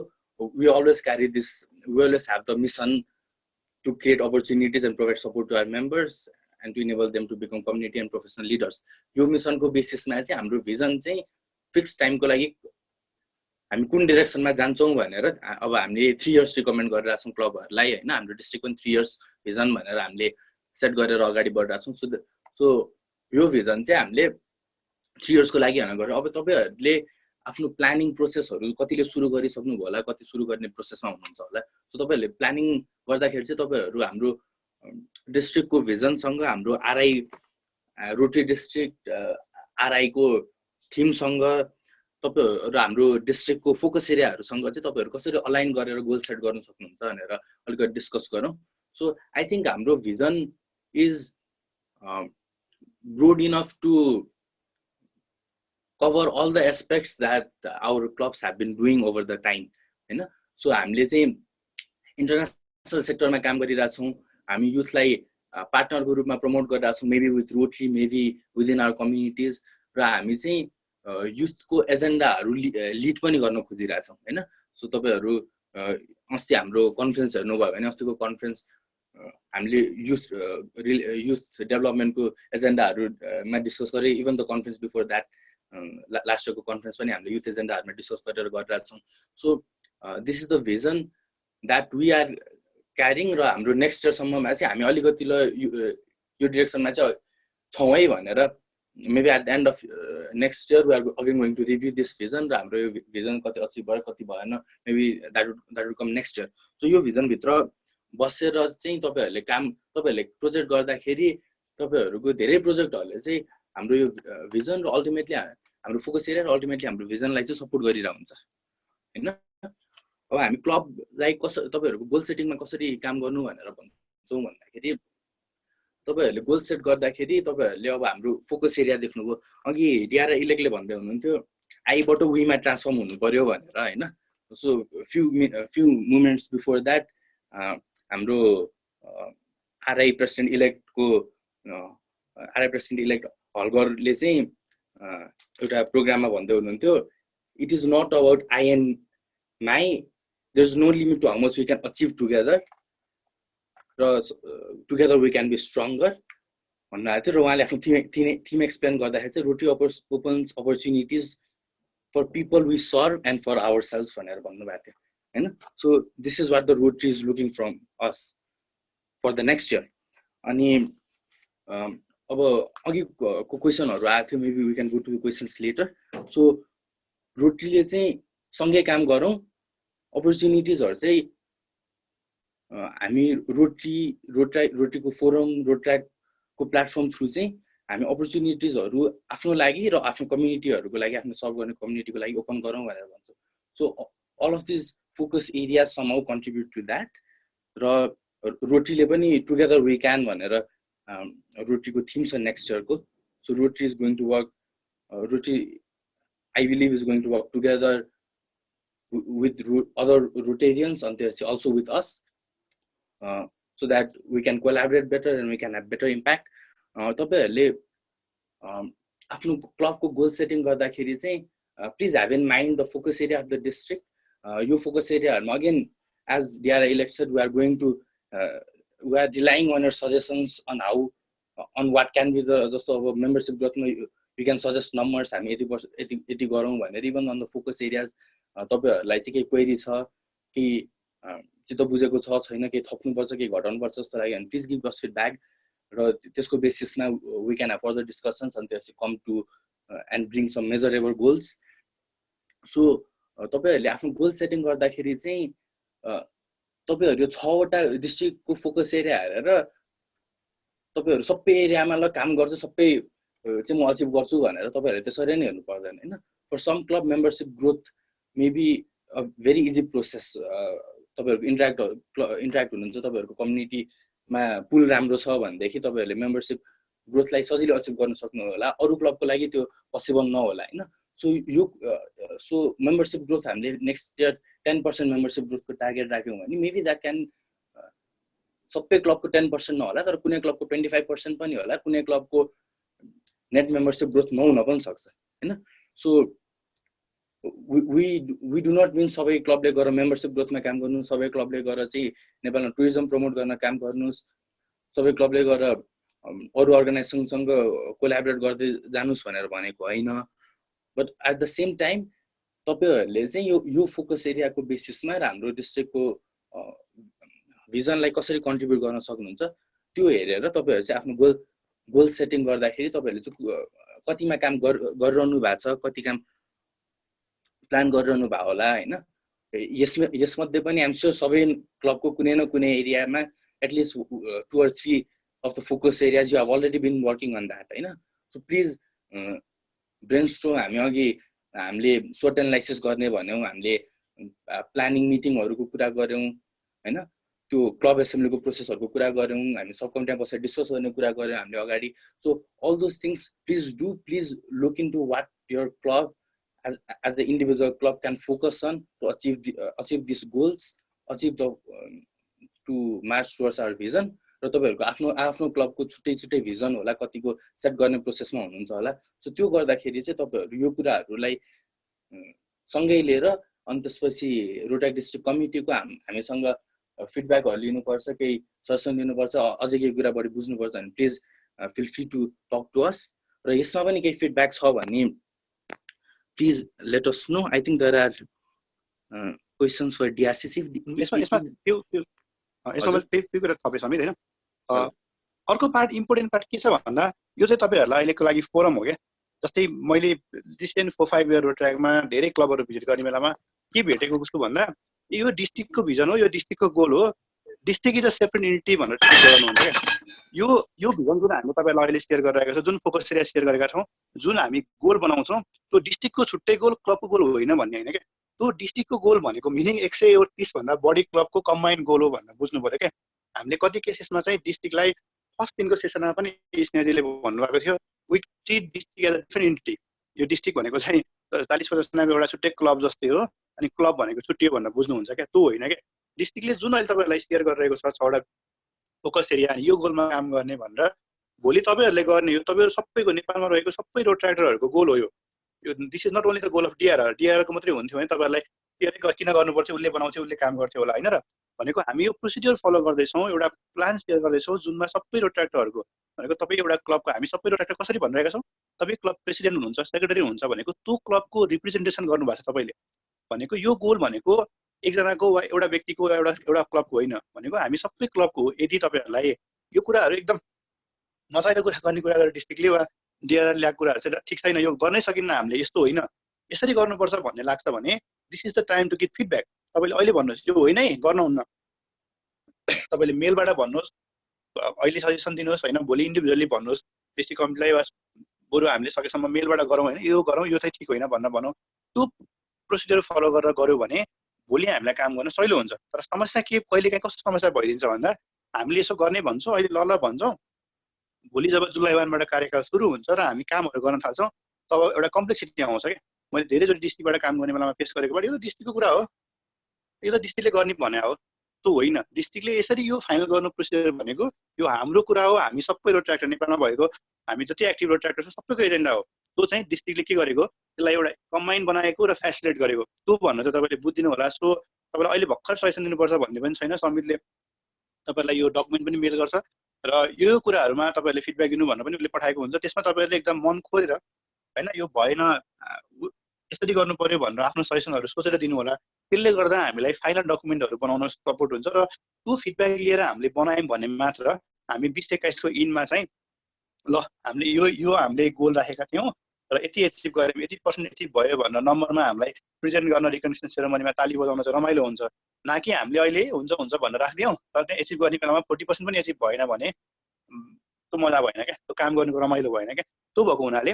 we always carry this we always have the mission to create opportunities and provide support to our members and to enable them to become community and professional leaders यो mission को बेसिसमा चाहिँ हाम्रो vision चाहिँ fix time को लागि हामी कुन डाइरेक्सनमा जान्छौं भनेर अब हामीले 3 इयर्स रिकमेन्ड गरिरहेका छौं क्लबहरुलाई हैन हाम्रो डिस्ट्रिक्ट पनि 3 इयर्स भिजन भनेर हामीले सेट गरेर अगाडि बढिरहेका छौं सो यो भिजन चाहिँ हामीले 3 इयर्स को लागि हैन गरे अब तपाईहरुले आफ्नो प्लानिङ प्रोसेसहरु कतिले सुरु गरिसक्नु भयो होला कति सुरु गर्ने प्रोसेसमा हुनुहुन्छ होला सो तपाईहरुले प्लानिङ गर्दाखेरि चाहिँ तपाईहरु हाम्रो डिस्ट्रिक्ट को भिजन सँग हाम्रो आरआई रोटी डिस्ट्रिक्ट आरआई को थीम सँग तपाईहरु हाम्रो डिस्ट्रिक्ट को फोकस एरियाहरु सँग चाहिँ तपाईहरु कसरी अलाइन गरेर गोल सेट गर्न सक्नुहुन्छ भनेर अलिकति डिस्कस गरौँ सो आई थिंक हाम्रो vision is broad enough to cover all the aspects that our clubs have been doing over the time हैन सो हामीले चाहिँ इन्टरनेशनल सेक्टरमा काम गरिरहेका छौं हामी युथलाई पार्टनरको रूपमा प्रमोट गरिरहेका छौं maybe with Rotary maybe within our communities र हामी चाहिँ युथ को एजेन्डाहरु लिड पनि गर्न खोजिरहेका छौं हैन सो तपाईहरु अस्ति हाम्रो कन्फरेन्स हेर्नु भयो भने अस्तिको कन्फरेन्स हामीले युथ डेभलपमेन्ट को एजेन्डाहरु मा डिस्कस गरे even the conference before that last इयरको कन्फरेन्स पनि हामीले युथ एजेन्डाहरुमा डिस्कस गरेर गरिरहेका छौँ। So this is the vision that we are caring, र हाम्रो नेक्स्ट इयरसम्ममा चाहिँ हामी अलिकति यो डिरेक्सनमा चाहिँ छौँ है भनेर, maybe at the end of next year we are again going to review this vision, र हाम्रो यो भिजन कति अचिभ भयो कति भएन, maybe that would come next year. So यो भिजनभित्र बसेर चाहिँ तपाईँहरूले प्रोजेक्ट गर्दाखेरि तपाईँहरूको धेरै प्रोजेक्टहरूले चाहिँ हाम्रो यो भिजन र अल्टिमेटली हाम्रो फोकस एरिया र अल्टिमेटली हाम्रो भिजनलाई चाहिँ सपोर्ट गरिरहेको हुन्छ हैन। अब हामी क्लबलाई तपाईँहरूको गोल सेटिङमा कसरी काम गर्नु भनेर भन्छौँ भन्दाखेरि, तपाईँहरूले गोल सेट गर्दाखेरि तपाईँहरूले अब हाम्रो फोकस एरिया देख्नुभयो। अघि डिआर इलेक्टले भन्दै हुनुहुन्थ्यो आईबाट वीमा ट्रान्सफर्म हुनु पर्यो भनेर हैन। So few moments before that हाम्रो आरआई प्रेसिडेन्ट इलेक्ट हलगरले चाहिँ एउटा प्रोग्राममा भन्दै हुनुहुन्थ्यो, it is not about I and my, there is no limit to how much we can achieve together, र together we can be stronger भन्नुभएको थियो। र उहाँले आफ्नो थिम एक्सप्लेन गर्दाखेरि चाहिँ Rotary opens opportunities for people we serve and for our self भनेर भन्नुभएको थियो हैन। So this is what the Rotary is looking from us for the next year. अनि अब अघिको क्वेसनहरू आएको थियो, maybe we can go to questions later. So रोटरीले चाहिँ सँगै काम गरौँ, अपर्च्युनिटिजहरू चाहिँ हामी रोटरीको फोरम रोट्र्याकको प्लेटफर्म थ्रु चाहिँ हामी अपर्च्युनिटिजहरू आफ्नो लागि र आफ्नो कम्युनिटीहरूको लागि, आफ्नो सर्भ गर्ने कम्युनिटीको लागि ओपन गरौँ भनेर भन्छौँ। So all of this focus area somehow contribute to that, र रोटरीले पनि टुगेदर वी क्यान भनेर रोटरीको थिम छ नेक्स्ट इयरको। So Rotary is going to work, Rotary I believe is going to work together with other Rotarians and also with us, so that we can collaborate better and we can have better impact. तपाईहरुले आफ्नो क्लबको goal setting गर्दाखेरि चाहिँ please have in mind the focus area of the district. यो focus एरियाहरुमा again as DR elected we are going to we are relying on your suggestions on how on what can be the, जस्तो अब membership ग्रोथमा you can suggest numbers, हामी यति गरौँ भनेर। Even on the focus areas तपाईहरुलाई चाहिँ केही क्वेरी छ कि चित्त बुझेको छ छैन, केही थप्नुपर्छ केही घटाउनुपर्छ जस्तो लाग्यो भने प्लिज गिभ अस फिडब्याक, र त्यसको बेसिसमा we can have further discussions अनि त्यसपछि come to and bring some measurable goals. So तपाईहरुले आफ्नो गोल सेटिङ गर्दाखेरि चाहिँ तपाईहरु यो 6 वटा डिस्ट्रिक्टको फोकस एरिया हेरेर तपाईहरु सबै एरियामा ल काम गर्छु सबै चाहिँ म अचिभ गर्छु भनेर तपाईहरुले त्यसरी नै हेर्नु पर्दैन हैन। For some club membership growth maybe a very easy process. तपाईहरुको इन्टरेक्ट हुनुहुन्छ, तपाईहरुको कम्युनिटीमा पुल राम्रो छ भनेदेखि तपाईहरुले मेम्बरशिप ग्रोथलाई सजिलै अचिभ गर्न सक्नु होला। अरु क्लबको लागि त्यो पोसिबल नहोला हैन। सो मेम्बरशिप ग्रोथ हामीले नेक्स्ट इयर 10% मेम्बरशिप ग्रोथको टार्गेट राख्यौं भने मेबी द्याट क्यान सबै क्लबको 10% नहोला, तर कुनै क्लबको 25% पनि होला, कुनै क्लबको नेट मेम्बरशिप ग्रोथ नहुन पनि सक्छ हैन। So we do not mean सबै क्लबले गएर मेम्बरशिप ग्रोथमा काम गर्नु, सबै क्लबले गएर चाहिँ नेपालमा टुरिज्म प्रमोट गर्न काम गर्नुस्, सबै क्लबले गएर अरु अर्गनाइजेसनसँग कोल्याबोरेट गर्दै जानुस् भनेर भनेको हैन। But at the same time तपाईहरुले चाहिँ यो फोकस एरियाको बेसिसमा र हाम्रो डिस्ट्रिक्टको भिजनलाई कसरी कन्ट्रिब्युट गर्न सक्नुहुन्छ त्यो हेरेर तपाईहरु चाहिँ आफ्नो गोल सेटिङ गर्दाखेरि तपाईहरुले चाहिँ कतिमा काम गरिरहनु भएको छ, कति काम प्लान गरिरहनु भयो होला हैन। यसमध्ये पनि आइम स्योर सबै क्लबको कुनै न कुनै एरियामा at least 2 or 3 of the focus areas you have already been working on that हैन। सो प्लिज ब्रेनस्टर्म हामीले SWOT एनालाइसिस गर्ने भन्यौं, हामीले प्लानिङ मिटिङहरुको कुरा गर्यौं हैन, त्यो क्लब एसेम्ब्लीको प्रोसेसहरुको कुरा गर्यौं, हामी सब कमिटीमा बसेर डिस्कस गर्ने कुरा गर्यौं हामीले अगाडि। So all those things please look into what your club as the individual club can focus on to achieve these goals, achieve the to march towards our vision। र तपाईहरुको आफ्नो क्लबको छुट्टै भिजन होला, कतिको सेट गर्ने प्रोसेसमा हुनुहुन्छ होला। सो त्यो गर्दाखेरि चाहिँ तपाईहरु यो कुराहरुलाई सँगै लिएर अनि त्यसपछि रोटरी डिस्ट्रिक्ट कमिटीको हामीसँग फिडब्याकहरु लिनुपर्छ, केही सजेसन दिनुपर्छ, अझै केही कुरा बढी बुझ्नुपर्छ भने please feel free to talk to us. र यसमा पनि केही फिडब्याक छ भने please let us know. I think there are questions for DRCC.
यसमा त्यही कुरा थपे समित हैन अर्को पार्ट इम्पोर्टेन्ट पार्ट के छ भन्दा यो चाहिँ तपाईहरुलाई अहिलेको लागि फोरम हो के जस्तै मैले रिसेन्ट 4-5 इयर ट्र्याकमा धेरै क्लबहरु भिजिट गर्ने बेलामा के भेटेको कस्तो भन्दा यो डिस्ट्रिक्टको भिजन हो यो डिस्ट्रिक्टको गोल हो district is a separate unity भनेर ट्रिट गर्नुहुन्छ के यो भिजन जुन हामी तपाईहरुलाई अहिले शेयर गरिरहेका छौं जुन फोकस एरिया शेयर गरेका छौं जुन हामी गोल बनाउँछौं त्यो डिस्ट्रिक्टको छुट्टै गोल क्लबको गोल होइन भन्ने हैन के त्यो डिस्ट्रिक्टको गोल भनेको मिनिङ 130 भन्दा बढी क्लबको कम्बाइन्ड गोल हो भनेर बुझ्नु पर्यो के हामीले कति केसेसमा चाहिँ डिस्ट्रिक्टलाई फर्स्ट दिनको सेसनमा पनि स्नेहजीले भन्नुभएको थियो we treat district as a different unity यो डिस्ट्रिक्ट भनेको चाहिँ 40-50 जनाको एउटा छुट्टै क्लब जस्तै हो अनि क्लब भनेको छुट्टै हो भनेर बुझ्नुहुन्छ क्या त्यो होइन क्या डिस्ट्रिक्टले जुन अहिले तपाईहरुलाई शेयर गरिरहेको छ 6वटा फोकस एरिया अनि यो गोलमा काम गर्ने भनेर भोलि तपाईहरुले गर्ने यो तपाईहरु सबैको नेपालमा रहेको सबै रोड ट्र्याक्टरहरुको गोल हो यो this is not only the goal of DR को मात्रै हुन्थ्यो भने तपाईहरुलाई के किन गर्नुपर्छ उसले बनाउँथ्यो उसले काम गर्थ्यो होला हैन र भनेको हामी यो प्रोसिड्युर फलो गर्दै छौं एउटा प्लान शेयर गर्दै छौं जुनमा सबै रोड ट्र्याक्टरहरुको भनेको तपाई एउटा क्लबको हामी सबै रोड ट्र्याक्टर कसरी भनिरहेका छौं तपाई क्लब प्रेसिडेन्ट हुनुहुन्छ सेक्रेटरी हुनुहुन्छ भनेको त्यो क्लबको रिप्रेजेन्टेसन गर्नुभएको छ तपाईले भनेको यो गोल भनेको एकजनाको वा एउटा व्यक्तिको एउटा क्लबको होइन भनेको हामी सबै क्लबको हो यदि तपाईहरुलाई यो कुराहरु एकदम नचाहिँदो कुरा गर्ने कुरा गरेर डिस्ट्रिक्टले वा डिआर ल्याएको कुराहरु चाहिँ ठिक छैन यो गर्नै सकिन्न हामीले यस्तो होइन यसरी गर्नुपर्छ भन्ने लाग्छ भने this is the time to give feedback तपाईले अहिले भन्नुहोस् यो होइन है गर्नुहुन्न तपाईले मेलबाट भन्नुहोस् अहिले सजेसन दिनुहोस् हैन भोलि इन्डिभिजुअली भन्नुहोस् डिस्ट्रिक्ट कमिटीलाई वा बरु हामीले सकेसम्म मेलबाट गरौँ हैन यो गरौँ यो चाहिँ ठिक होइन भनेर भनौँ त्यो प्रोसिजर फलो गरेर गर्यो भने भोलि हामीलाई काम गर्न सजिलो हुन्छ तर समस्या के कहिलेकाहीँ कस्तो समस्या भइदिन्छ भन्दा हामीले यसो गर्ने भन्छौँ अहिले ल भन्छौँ भोलि जब जुलाई 1 बाट कार्यकाल सुरु हुन्छ र हामी कामहरु गर्न थाल्छौँ तब एउटा कम्प्लेक्सिटी आउँछ के मैले धेरैजसो डिस्ट्रिक्टबाट काम गर्ने बेलामा फेस गरेको यो डिस्ट्रिक्टको कुरा हो यो त डिस्ट्रिक्टले गर्ने भने हो त्यो होइन डिस्ट्रिक्टले यसरी यो फाइनल गर्नु प्रोसिजर भनेको यो हाम्रो कुरा हो हामी सबै रोड ट्र्याक्टर नेपालमा भएको हामी जति एक्टिभ रोड ट्र्याक्टर छ सबैको एजेन्डा हो त्यो चाहिँ डिस्ट्रिक्टले के गरेको त्यसलाई एउटा कम्बाइन बनाएको र फेसिलिटेट गरेको त्यो भन्नु चाहिँ तपाईले बुझ्दिनु होला सो तपाईलाई अहिले भर्खर सजेसन दिनुपर्छ भन्ने पनि छैन समितिले तपाईलाई यो डकुमेन्ट पनि मेल गर्छ र यो कुराहरुमा तपाईले फिडब्याक दिनु भन्नु पनि उसले पठाएको हुन्छ त्यसमा तपाईहरुले एकदम मन खोलेर हैन यो भएन यसरी गर्नु पर्यो भनेर आफ्नो सजेसनहरु सोचेर दिनु होला त्यसले गर्दा हामीलाई फाइनल डकुमेन्टहरु बनाउन सपोर्ट हुन्छ र त्यो फिडब्याक लिएर हामीले बनायौं भने मात्र हामी 20-21 को इनमा चाहिँ ल हामीले यो हामीले गोल राखेका थियौं र यति एचिभ गर्यौं 80% एचिभ भयो भनेर नम्बरमा हामीलाई प्रेजेन्ट गर्न रिकग्निसन सेरेमनीमा ताली बजाउन चाहिँ रमाइलो हुन्छ नाकि हामीले अहिले हुन्छ भनेर राख्दियौं तर त्यहाँ एचिभ गर्ने बेलामा 40% पनि एचिभ भएन भने त्यो मजा भएन के त्यो काम गर्नुको रमाइलो भएन के त्यो भएको हुनाले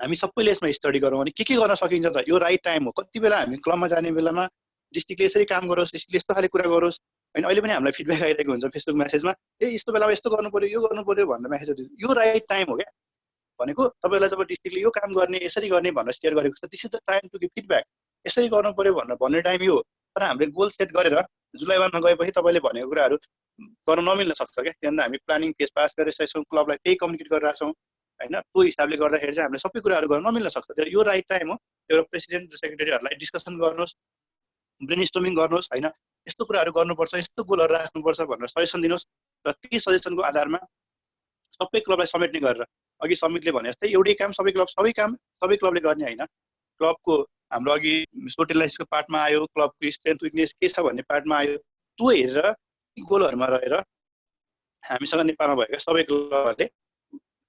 हामी सबैले यसमा स्टडी गरौँ अनि के गर्न सकिन्छ त यो राइट टाइम हो कति बेला हामी क्लबमा जाने बेलामा डिस्ट्रिक्टले यसरी काम गरोस् डिस्ट्रिक्टले यस्तो खाले कुरा गरोस् हैन अहिले पनि हामीलाई फिडब्याक आइरहेको हुन्छ फेसबुक मेसेजमा यस्तो बेलामा यस्तो गर्नु पर्यो भनेर मेसेज यो राइट टाइम हो के भनेको तपाईलाई जब डिस्ट्रिक्टले यो काम गर्ने यसरी गर्ने भनेर शेयर गरेको छ this is the time to give feedback यसरी गर्नु पर्यो भनेर भन्ने टाइम यो तर हामीले गोल सेट गरेर जुलाई 1 मा गएपछि तपाईले भनेको कुराहरु गर्न नमिल्न सक्छ के किनभने हामी प्लानिङ फेज पास गरिसकेछौं क्लबलाई त्यही कम्युनिकेट गरिरहेका छौं हैन त्यो हिसाबले गर्दाखेरि चाहिँ हामीले सबै कुराहरु गर्न नमिल्न सक्छ तर यो राइट टाइम हो एउटा प्रेसिडेन्ट र सेक्रेटरीहरुलाई डिस्कसन गर्नुस् ब्रेनस्टर्मिङ गर्नुस् हैन यस्तो कुराहरु गर्नुपर्छ यस्तो गोलहरु राख्नुपर्छ भनेर सजेसन दिनुस् र ती सजेसनको आधारमा सबै क्लबलाई समेट्ने गरेर अघि समितिले भने जस्तै एउटै काम सबै क्लबले गर्ने हैन क्लबको हाम्रो अघि सोटेलाइजको पार्टमा आयो क्लबको स्ट्रेन्थ विकनेस के छ भन्ने पार्टमा आयो त्यो हेरेर गोलहरुमा रहेर हामीसँग नेपालमा भएका सबै क्लबहरुले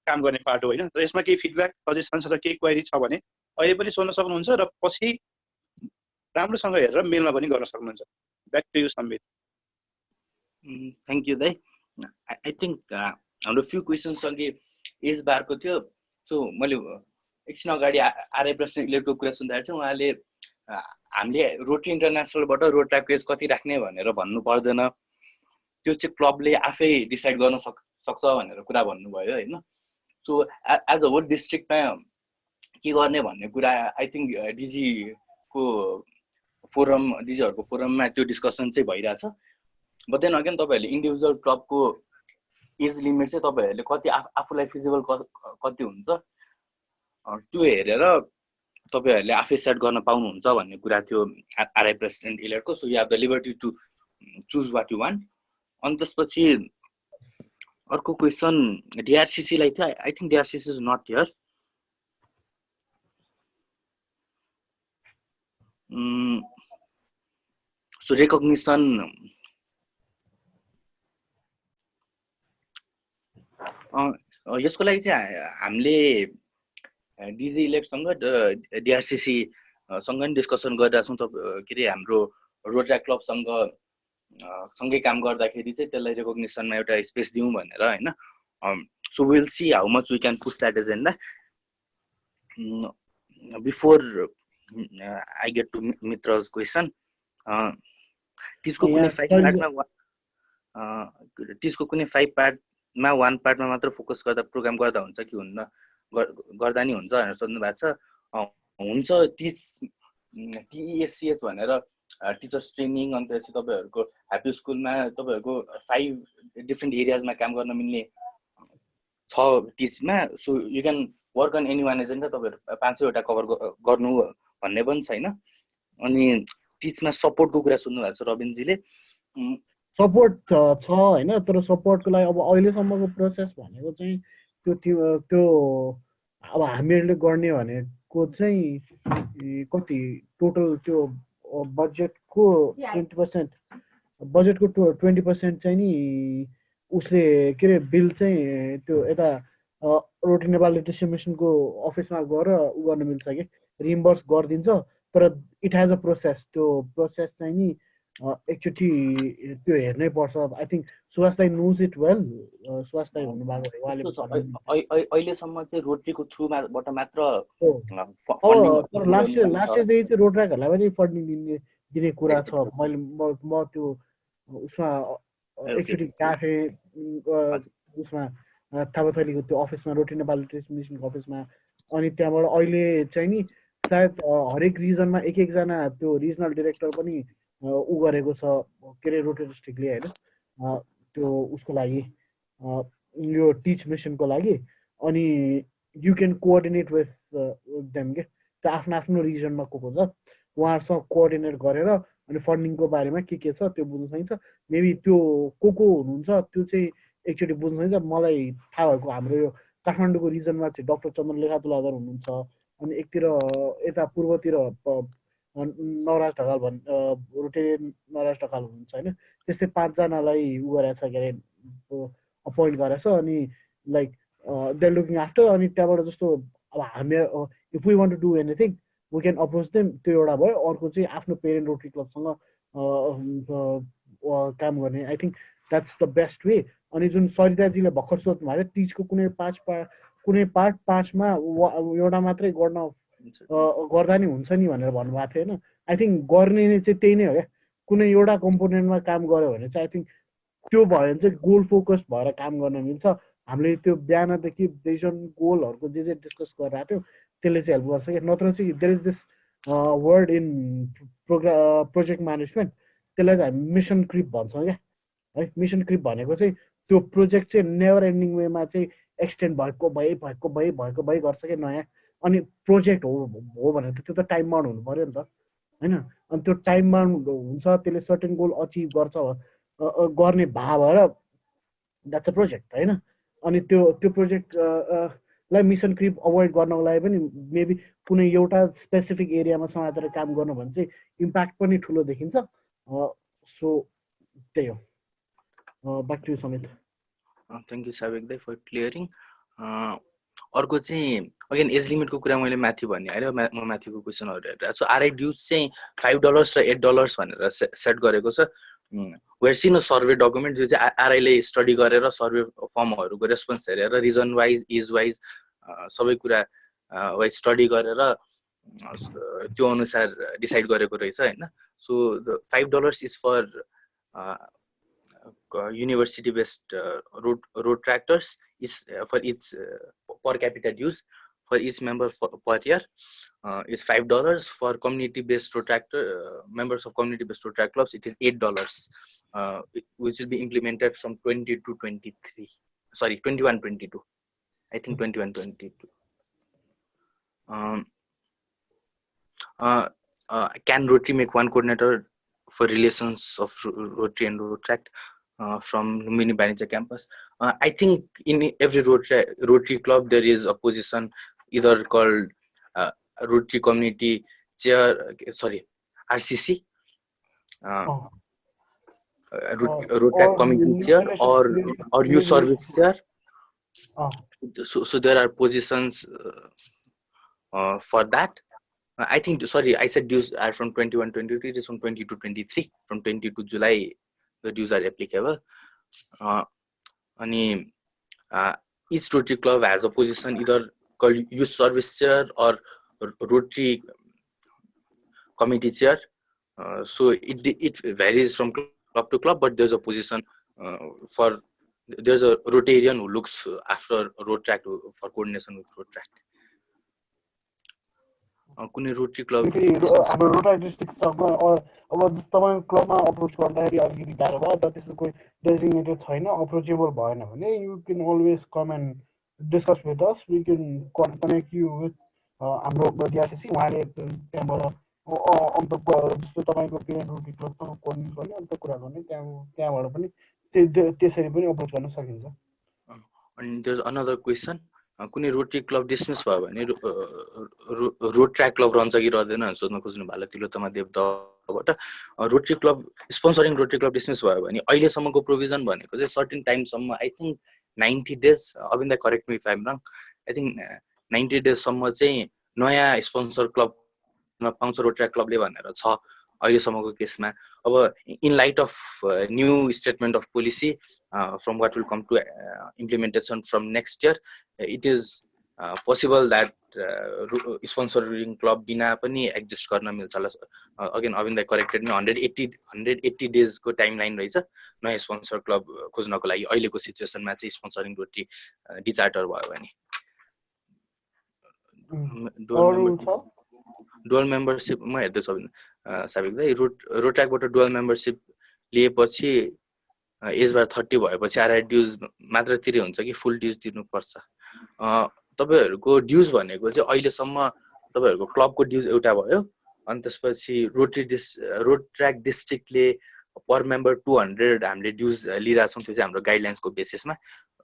काम गर्ने पार्ट हो हैन र यसमा केही फिडब्याक सजेसन छ र केही क्वेरी छ भने अहिले पनि सोध्न सक्नुहुन्छ र पछि राम्रोसँग हेरेर मेलमा पनि गर्न सक्नुहुन्छ back to you Sambit
thank you दाइ आई थिंक हाम्रो फ्यु क्वेशन्स अघि एज बारको थियो सो मैले एकछिन अगाडि आरआई प्रेसिडेन्टको कुरा सुन्दा चाहिँ उहाँले हामीले रोटरी इन्टरनेसनलबाट रोड ट्र्याक पेज कति राख्ने भनेर भन्नु पर्दैन त्यो चाहिँ क्लबले आफै डिसाइड गर्न सक्छ भनेर कुरा भन्नुभयो हैन सो एज अ होल डिस्ट्रिक्टमा के गर्ने भन्ने कुरा आई थिंक डिजी को फोरम डिजीहरुको फोरममा त्यो डिस्कसन चाहिँ भइराछ बट देन अगेन तपाईहरुले इन्डिभिजुअल क्लबको एज लिमिट चाहिँ तपाईहरुले कति आफुलाई फिजिबल कति हुन्छ त्यो हेरेर तपाईहरुले आफै सेट गर्न पाउनुहुन्छ भन्ने कुरा थियो आरआई प्रेसिडेन्ट इलेक्टको so you have the liberty to choose what you want अनि त्यसपछि अर्को क्वेशन डिआरसीसी लाई थियो I think DRCC is not here So recognition यसको लागि चाहिँ हामीले डिजी इलेक्टसँग डिआरसिसी सँग नि डिस्कसन गरिरहेको छौँ के अरे हाम्रो रोटरी क्लबसँग सँगै काम गर्दाखेरि चाहिँ त्यसलाई रेकग्निसनमा एउटा स्पेस दिउँ भनेर हैन so we'll see how much we can push that agenda before I get to मित्रज क्वेसन टिजको कुनै 5 पार्टमा टिजको कुनै 5 पार्टमा 1 पार्टमा मात्र फोकस गर्दा प्रोग्राम गर्दा हुन्छ कि हुन्न गर्दा नि हुन्छ भनेर सोध्नु भएको छ हुन्छ टिएससीएच भनेर टिचर्स ट्रेनिङ अनि त्यसपछि तपाईहरुको ह्याप्पी स्कुलमा तपाईहरुको 5 डिफरेंट एरियाजमा काम गर्न मिल्ने छ टिचमा so you can work on any one agenda तपाईहरु 500 वटा कभर गर्नु भन्ने पनि छैन अनि टिचमा सपोर्टको कुरा सुन्नु भएको छ रबिन जीले
सपोर्ट छ हैन तर सपोर्टको लागि अब अहिलेसम्मको प्रोसेस भनेको चाहिँ त्यो अब हामीहरुले गर्ने भनेको चाहिँ कति टोटल त्यो बजेटको 20% चाहिँ नि उसले के रे बिल चाहिँ त्यो यता रोटरी नेपाल डिस्ट्रिब्युसनको अफिसमा गएर उ गर्न मिल्छ के रिइम्बर्स गरिदिन्छ तर इट हैज अ प्रोसेस त्यो प्रोसेस चाहिँ नि एकचोटी त्यो हेर्नै पर्छ आई थिंक सुभाष दाइ नोज इट वेल सुभाष दाइ हुनु भएको उहाँले
अहिलेसम्म चाहिँ रोटरीको थ्रुबाट मात्र
तर लास्ट इयर चाहिँ रोटरीहरुलाई पनि फन्डिङ दिने कुरा छ मैले म त्यो उसमा एकचोटी क्याफे उसमा थापाथलीको त्यो अफिसमा रोटरी नेपाल डिस्ट्रिब्युसनको अफिसमा अनि त्यहाँबाट अहिले चाहिँ नि सायद हरेक रिजनमा एक जना त्यो रिजनल डाइरेक्टर पनि उ गरेको छ के रे रोटरी डिस्ट्रिक्टले हैन त्यो उसको लागि यो टिच मिसनको लागि अनि you can coordinate with them के त्यो आफ्नो रिजनमा को छ उहाँहरुसँग कोअर्डिनेट गरेर अनि फन्डिङको बारेमा के छ त्यो बुझ्न सकिन्छ मेबी त्यो को हुनुहुन्छ त्यो चाहिँ एकचोटी बुझ्न सकिन्छ मलाई थाहा भएको हाम्रो यो काठमाडौँको रिजनमा चाहिँ डाक्टर चन्द्रलेखा तुलाधर हुनुहुन्छ अनि एकतिर यता पूर्वतिर नवराज ढकाल रोटे नवराज ढकाल हुनुहुन्छ हैन त्यस्तै 5 जनालाई उ गरेछ के अरे अपोइन्ट गरेछ अनि लाइक दे लुकिङ आफ्टर अनि त्यहाँबाट जस्तो अब हामी if we want to do anything we can approach them त्यो एउटा भयो अर्को चाहिँ आफ्नो पेरेन्ट रोटरी क्लबसँग काम गर्ने I think that's the best way अनि जुन सरिताजीले भर्खर सोध्नु भयो टिचको कुनै पार्ट 5 मा एउटा मात्रै गर्दा नि हुन्छ नि भनेर भन्नुभएको थियो हैन आई थिंक गर्ने चाहिँ त्यही नै हो क्या कुनै एउटा कम्पोनेन्टमा काम गर्यो भने चाहिँ आई थिंक त्यो भयो भने चाहिँ गोल फोकस भएर काम गर्न मिल्छ हामीले त्यो बिहानदेखि भिजन गोलहरुको जे डिस्कस गरिरहेको थियो त्यसले चाहिँ हेल्प गर्छ के नत्र चाहिँ there is this word in project management त्यसलाई चाहिँ हामी मिसन क्रिप भन्छौँ क्या है मिसन क्रिप भनेको चाहिँ त्यो प्रोजेक्ट चाहिँ नेभर एन्डिङ वेमा चाहिँ एक्सटेन्ड भएको भइ गर्छ के नयाँ अनि प्रोजेक्ट हो भने त्यो त टाइम बाउन्ड हुनु पर्यो नि त हैन अनि त्यो टाइम बाउन्ड हुन्छ त्यसले सर्टेन गोल अचिभ गर्छ गर्ने भाव भएर द्याट्स अ प्रोजेक्ट हैन अनि त्यो प्रोजेक्ट लाई मिसन क्रिप अभोइड गर्नको लागि पनि मेबी कुनै एउटा स्पेसिफिक एरियामा समातेर काम गर्नु भने चाहिँ इम्प्याक्ट पनि ठुलो देखिन्छ सो त्यही हो back to Samit
thank you Sabik दाइ फर क्लियरिङ अर्को चाहिँ अगेन एज लिमिटको कुरा मैले माथि भन्ने हैन म माथिको क्वेशनहरु हेरेर सो आरआई ड्युज चाहिँ $5 र $8 भनेर सेट गरेको छ where seen a survey document जो चाहिँ आरआई ले स्टडी गरेर सर्वे फर्महरुको रेस्पोन्स हेरेर रिजन वाइज एज वाइज सबै कुरा वाइज स्टडी गरेर त्यो अनुसार डिसाइड गरेको रहेछ हैन so the $5 is for university based road tractors is for each per capita dues for each member per year is $5 for community based road tractor members of community based road track clubs it is $8 which will be implemented from 21-22 I think 21-22 can Rotary make one coordinator for relations of Rotary and road track from Lumbini Banija campus? I think in every Rotary club there is a position either called Rotary community chair, RCC,
Oh,
road track
or
committee chair, or youth service chair. So there are positions for that. I think, sorry, I said dues are from 21-22. It is from 20-23. From 22 July, the dues are applicable. Each Rotary club has a position either called youth service chair or Rotary committee chair. So it varies from club to club, but there's a position for, there's a Rotarian who looks after road track for coordination with road track. कुनै rotary club
हाम्रो rotary डिस्ट्रिक्टसँग अब तपाईँ क्लबमा approach गर्दाखेरि अलिकति गाह्रो भयो तर त्यस्तो कोही डेजिग्नेटेड छैन अप्रोचेबल भएन भने you can always come and discuss with us we can connect you with हाम्रो डिआरसिसी उहाँले त्यहाँबाट अन्त जस्तो तपाईँको पेरेन्ट रोटरी क्लबसँग कोर्डिनेट गर्ने अन्त कुरा गर्ने त्यहाँबाट पनि त्यसरी पनि अप्रोच गर्न सकिन्छ.
अनि देयर इज अनदर क्वेसन, कुनै रोटरी क्लब डिसमिस भयो भने रोड ट्र्याक क्लब रहन्छ कि रहँदैन सोध्न खोज्नु भयो तिलोत्तमा देवदहबाट. Rotary club sponsoring rotary club dismiss भयो भने अहिलेसम्मको प्रोभिजन भनेको चाहिँ सर्टेन टाइमसम्म, I think 90 days, Abin do correct me if I'm wrong, I think 90 days सम्म चाहिँ नयाँ स्पोन्सर क्लब पाउँछ रोड ट्र्याक क्लबले भनेर छ अहिलेसम्मको केसमा. अब in light of new statement of policy from what will come to implementation from next year, it is possible that sponsoring club बिना पनि एडजस्ट गर्न मिल्छ होला. अगेन अबिन दाइ करेक्टेड मी, 180 days को टाइमलाइन रहेछ नयाँ स्पोन्सर क्लब खोज्नको लागि अहिलेको सिचुएसनमा चाहिँ स्पोन्सरिङ रोटरी डिचार्टर भयो भने. डुअल मेम्बरसिप म हेर्दैछु साबिक दाइ, रोड ट्र्याकबाट डुअल मेम्बरसिप लिएपछि एज बार 30 भएपछि आरआई ड्युज मात्र तिरे हुन्छ कि फुल ड्युज तिर्नुपर्छ? तपाईहरुको ड्युज भनेको चाहिँ अहिलेसम्म तपाईहरुको क्लबको ड्युज एउटा भयो, अनि त्यसपछि रोड ट्र्याक डिस्ट्रिक्टले पर मेम्बर 200 हामीले ड्युज लिइरा छौं, त्यो चाहिँ हाम्रो गाइडलाइन्सको बेसिसमा.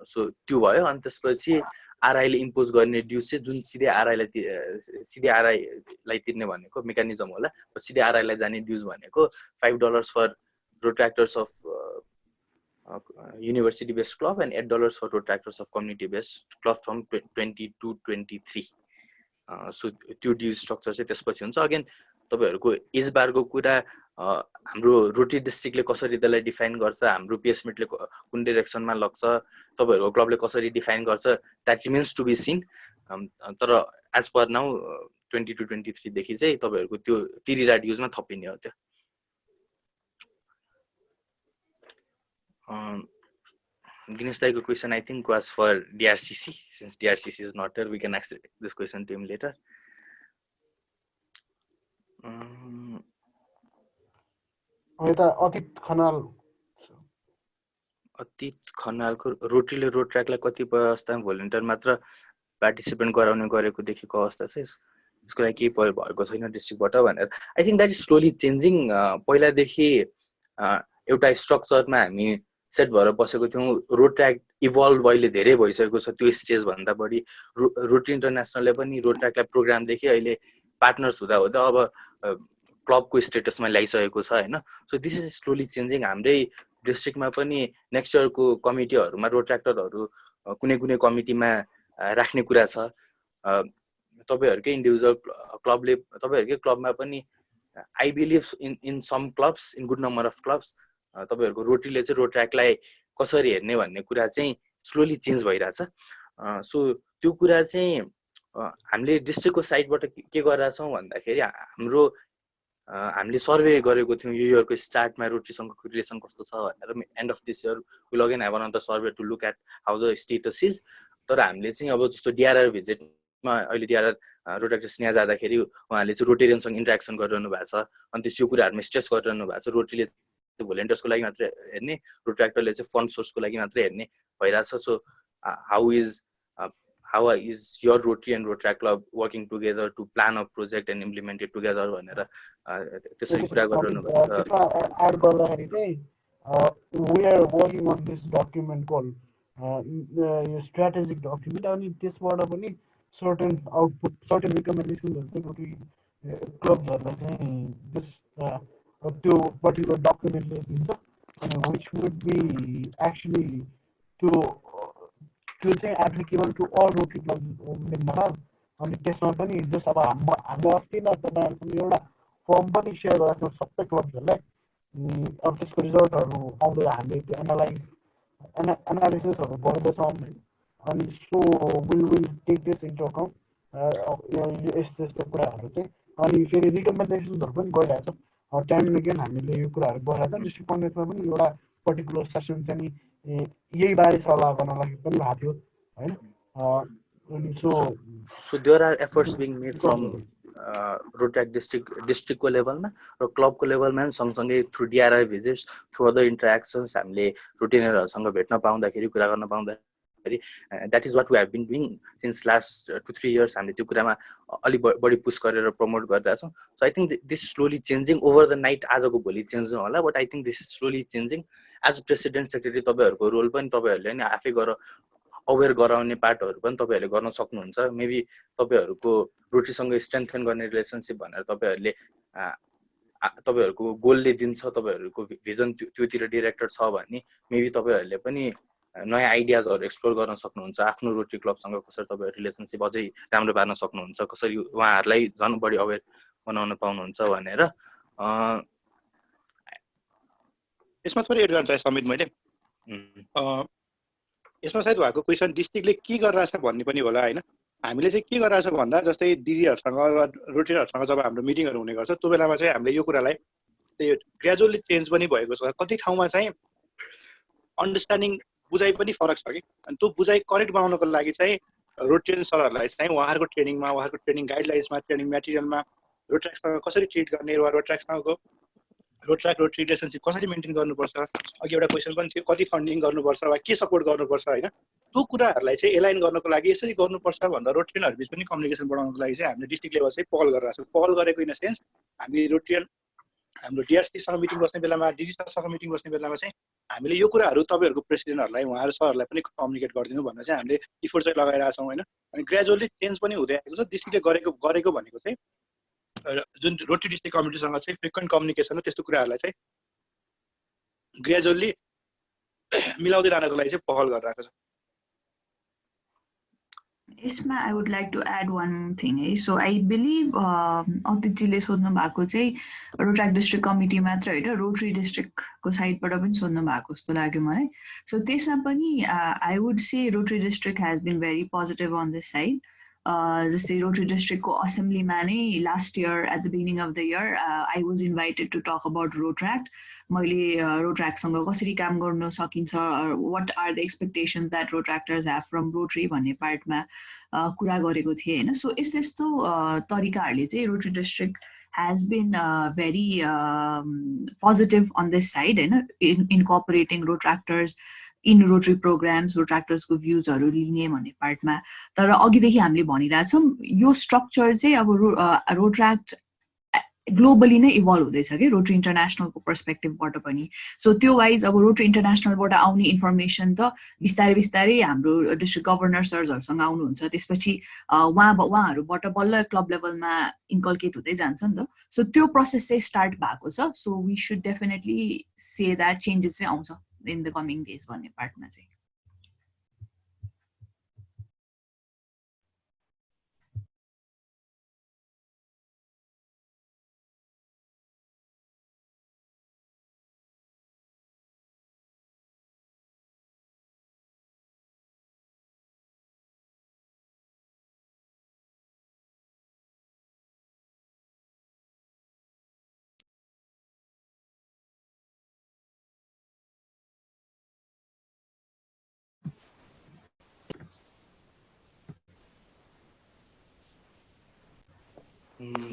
सो त्यो भयो. अनि त्यसपछि आरआईले इम्पोज गर्ने ड्युज चाहिँ जुन सिधै आरआईलाई तिर्ने भनेको मेकानिजम होला. सिधै आरआईलाई जाने ड्युज भनेको $5 for rotaractors of university based club and $8 for road tractors of community based club from 20-23. So त्यो ड्यू स्ट्रक्चर चाहिँ त्यसपछि हुन्छ. अगेन तपाईहरुको एज बारको कुरा हाम्रो रोटरी डिस्ट्रिक्टले कसरी त्यसलाई डिफाइन गर्छ, हाम्रो पिएसमिटले कुन डाइरेक्सनमा लग्छ, तपाईहरुको क्लबले कसरी डिफाइन गर्छ, that remains to be seen. तर एज पर नाउ 20-23 देखि चाहिँ तपाईहरुको त्यो तिरिरा ड्युजमा थपिने हो. त्यो Dinesh Dai's question I think was for DRCC. Since DRCC is not here, we can ask this question to him later.
अतीत
खनालको रोटरीले रोड ट्र्याकलाई कतिपय अवस्थामा भोलिन्टियर मात्र पार्टिसिपेन्ट गराउने गरेको देखेको अवस्था छ, यसको लागि केही भएको छैन डिस्ट्रिक्टबाट भनेर. I think that is slowly changing. पहिलादेखि एउटा स्ट्रक्चरमा हामी सेट भएर बसेको थियौँ. रोड ट्र्याक इभल्भ अहिले धेरै भइसकेको छ. त्यो स्टेज भन्दा बढी रोटरी इन्टरनेसनलले पनि रोड ट्र्याकलाई प्रोग्रामदेखि अहिले पार्टनर्स हुँदा हुँदा अब क्लबको स्टेटसमा ल्याइसकेको छ होइन. So this is slowly changing. हाम्रै डिस्ट्रिक्टमा पनि नेक्स्ट इयरको कमिटीहरूमा रोड ट्र्याक्टरहरू कुनै कुनै कमिटीमा राख्ने कुरा छ. तपाईहरुकै इन्डिभिजुअल क्लबले तपाईहरुकै क्लबमा पनि I believe in some clubs, in good number of clubs तपाईहरुको रोटरीले चाहिँ रोड ट्र्याकलाई कसरी हेर्ने भन्ने कुरा चाहिँ स्लोली चेन्ज भइरहेछ. सो त्यो कुरा चाहिँ हामीले डिस्ट्रिक्टको साइडबाट के गरिरहेछौँ भन्दाखेरि हामीले सर्वे गरेको थियौँ यो इयरको स्टार्टमा रोटरीसँगको रिलेसन कस्तो छ भनेर. End of this year will again have another survey to look at how the status is. तर हामीले चाहिँ अब जस्तो डिआरआर भिजिटमा अहिले डिआरआर रोड ट्र्याक्टर स्नेहा जाँदाखेरि उहाँले चाहिँ रोटेरियनसँग इन्ट्रेक्सन गरिरहनु भएको छ. अनि त्यो कुराहरूमा स्ट्रेस गरिरहनु भएको छ. रोटरीले भोलिन्टियर्सको लागि मात्र हेर्ने, रोड ट्र्याक्टरले चाहिँ फन्ड सोर्सको लागि मात्र हेर्ने भइरहेछ. So how is your Rotary and Road Track Club working together to plan a project and implement it together भनेर त्यसरी कुरा गरिरहनु भएको छ.
एड गर्दाखेरि चाहिँ we are working on this document called strategic document. अनि त्यसबाट पनि certain output, certain recommendations Rotary क्लबहरुलाई चाहिँ त्यो पर्टिकुलर डकुमेन्टले दिन्छ अनि which would be actually त्यो चाहिँ applicable to all Rotary clubs Nepal अनि त्यसमा पनि जस अब हाम्रो अस्ति नै तपाईँहरूसँग एउटा फर्म पनि सेयर गरेको थियौँ सबै क्लब्सहरूलाई अब त्यसको रिजल्टहरू आउँदै हामीले त्यो एनालिसिसहरू गर्दैछौँ अनि so will take this into account यस्तो यस्तो कुराहरू चाहिँ अनि फेरि रिकमेन्डेसन्सहरू पनि गइरहेको छ टाइम अगेन हामीले यो कुराहरू गराएको छ डिस्ट्रिक्ट कङ्ग्रेसमा पनि एउटा पर्टिकुलर सेसन चाहिँ यही बारे सल्लाह गर्नलाई पनि भएको थियो होइन अनि
So there are efforts being made from Rotary district level ma र club को level ma सँगसँगै through DRI visits through other interactions हामीले routinineरहरुसँग भेट्न पाउँदाखेरि कुरा गर्न पाउँदाखेरि that is what we have been doing since last 2-3 years हामीले त्यो कुरामा अलि बढी पुश गरेर प्रमोट गरिरहेका छौं so I think this is slowly changing over the night आजको भोलि चेन्ज होला but I think this is slowly changing as president secretary तपाईहरुको रोल पनि तपाईहरुले नि आफै अवेयर गराउने पार्टहरु पनि तपाईहरुले गर्न सक्नुहुन्छ मेबी तपाईहरुको रोटरीसँग स्ट्रेन्थन गर्ने रिलेसनशिप भनेर तपाईहरुको गोलले दिन्छ तपाईहरुको भिजन त्योतिर डाइरेक्टर छ भने मेबी तपाईहरुले पनि नयाँ आइडियाजहरु एक्सप्लोर गर्न सक्नुहुन्छ आफ्नो रोटरी क्लबसँग कसरी तपाईहरु रिलेसनशिप अझै राम्रो पार्न सक्नुहुन्छ कसरी उहाँहरुलाई झन् बढी अवेयर बनाउन पाउनुहुन्छ भनेर
यसमा थोरै एड गर्न चाहे समित मैले यसमा सायद उहाँको क्वेसन डिस्ट्रिक्टले के गरिरहेछ भन्ने पनि होला हैन हामीले चाहिँ के गरिरहेछ भन्दा जस्तै डिजीहरुसँग रोटरीहरुसँग जब हाम्रो मिटिङहरु हुने गर्छ त्यो बेलामा चाहिँ हामीले यो कुरालाई त्यो ग्रेजुअली चेन्ज पनि भएको छ कति ठाउँमा चाहिँ अन्डरस्ट्यान्डिङ बुझाइ पनि फरक छ कि अनि त्यो बुझाइ करेक्ट बनाउनको लागि चाहिँ रोटरियन सरहरुलाई चाहिँ उहाँहरुको ट्रेनिङमा उहाँहरुको ट्रेनिङ गाइडलाइन्समा ट्रेनिङ मटेरियलमा रोट्र्याकसँग कसरी ट्रिट गर्ने रोट्र्याकसँगको रोट्र्याक रोटरी रिलेसनशिप कसरी मेन्टेन गर्नुपर्छ अघि एउटा क्वेसन पनि थियो कति फन्डिङ गर्नुपर्छ वा के सपोर्ट गर्नुपर्छ हैन त्यो कुराहरुलाई चाहिँ एलाइन गर्नको लागि यसरी गर्नुपर्छ भन्दा रोटरियनहरु बीच पनि कम्युनिकेसन बढाउनको लागि चाहिँ हामीले डिस्ट्रिक्ट लेभल चाहिँ पहल गरिरहेको छौं पहल गरेको इन सेन्स हामी रोटरियन हाम्रो डिआरसी सँग मिटिङ बस्ने बेलामा डिजी सरसँग मिटिङ बस्ने बेलामा चाहिँ हामीले यो कुराहरु तपाईहरुको प्रेसिडेन्टहरुलाई उहाँहरु सरहरुलाई पनि कम्युनिकेट गर्दिनु भनेर चाहिँ हामीले इफोर्ट चाहिँ लगाइरहेका छौं हैन अनि ग्रेजुअली चेन्ज पनि हुँदै आएको छ डिस्ट्रिक्टले गरेको भनेको चाहिँ जुन रोटरी डिस्ट्रिक्ट कमिटीसँग चाहिँ फ्रिक्वेन्ट कम्युनिकेसन हो त्यस्तो कुराहरुलाई चाहिँ ग्रेजुअली मिलाउँदै लानको लागि चाहिँ पहल गरिरहेको छ
यसमा I would like to add one thing है so I believe अतिथिले सोध्नु भएको चाहिँ रोट्र्याक डिस्ट्रिक्ट कमिटी मात्र हैन रोटरी डिस्ट्रिक्टको साइडबाट पनि सोध्नु भएको जस्तो लाग्यो मलाई सो त्यसमा पनि I would say Rotary district has been very positive on this side जस्तै रोटरी डिस्ट्रिक्टको असेम्ब्लीमा नै last year at the beginning of the year I was invited to talk about Rotaract मैले रोट्र्याक्टसँग कसरी काम गर्न सकिन्छ what are the expectations that रोट्र्याक्टर्स have from rotary भन्ने पार्टमा कुरा गरेको थिए हैन सो यस्तो तरिकाहरुले चाहिँ rotary district has been very positive on this side हैन incorporating रोट्र्याक्टर्स इन रोटरी प्रोग्राम्स रोट्र्याक्टर्सको भ्यूजहरु लिने भन्ने पार्टमा तर अघिदेखि हामीले भनिरहेछौं यो स्ट्रक्चर चाहिँ अब रोट्र्याक्ट ग्लोबली नै इभल्भ हुँदैछ के रोटरी इन्टरनेशनलको पर्सपेक्टिभबाट पनि सो त्यो वाइज अब रोटरी इन्टरनेशनलबाट आउने इन्फर्मेसन त बिस्तारै हाम्रो डिस्ट्रिक्ट गभर्नर सर्सहरुसँग आउनुहुन्छ त्यसपछि उहाँहरुबाट बल्ल क्लब लेभलमा इन्कल्केट हुँदै जान्छ नि त सो त्यो प्रोसेस चाहिँ स्टार्ट भएको छ so we should definitely say that changes चाहिँ आउँछ in the coming days भन्ने पार्टमा चाहिँ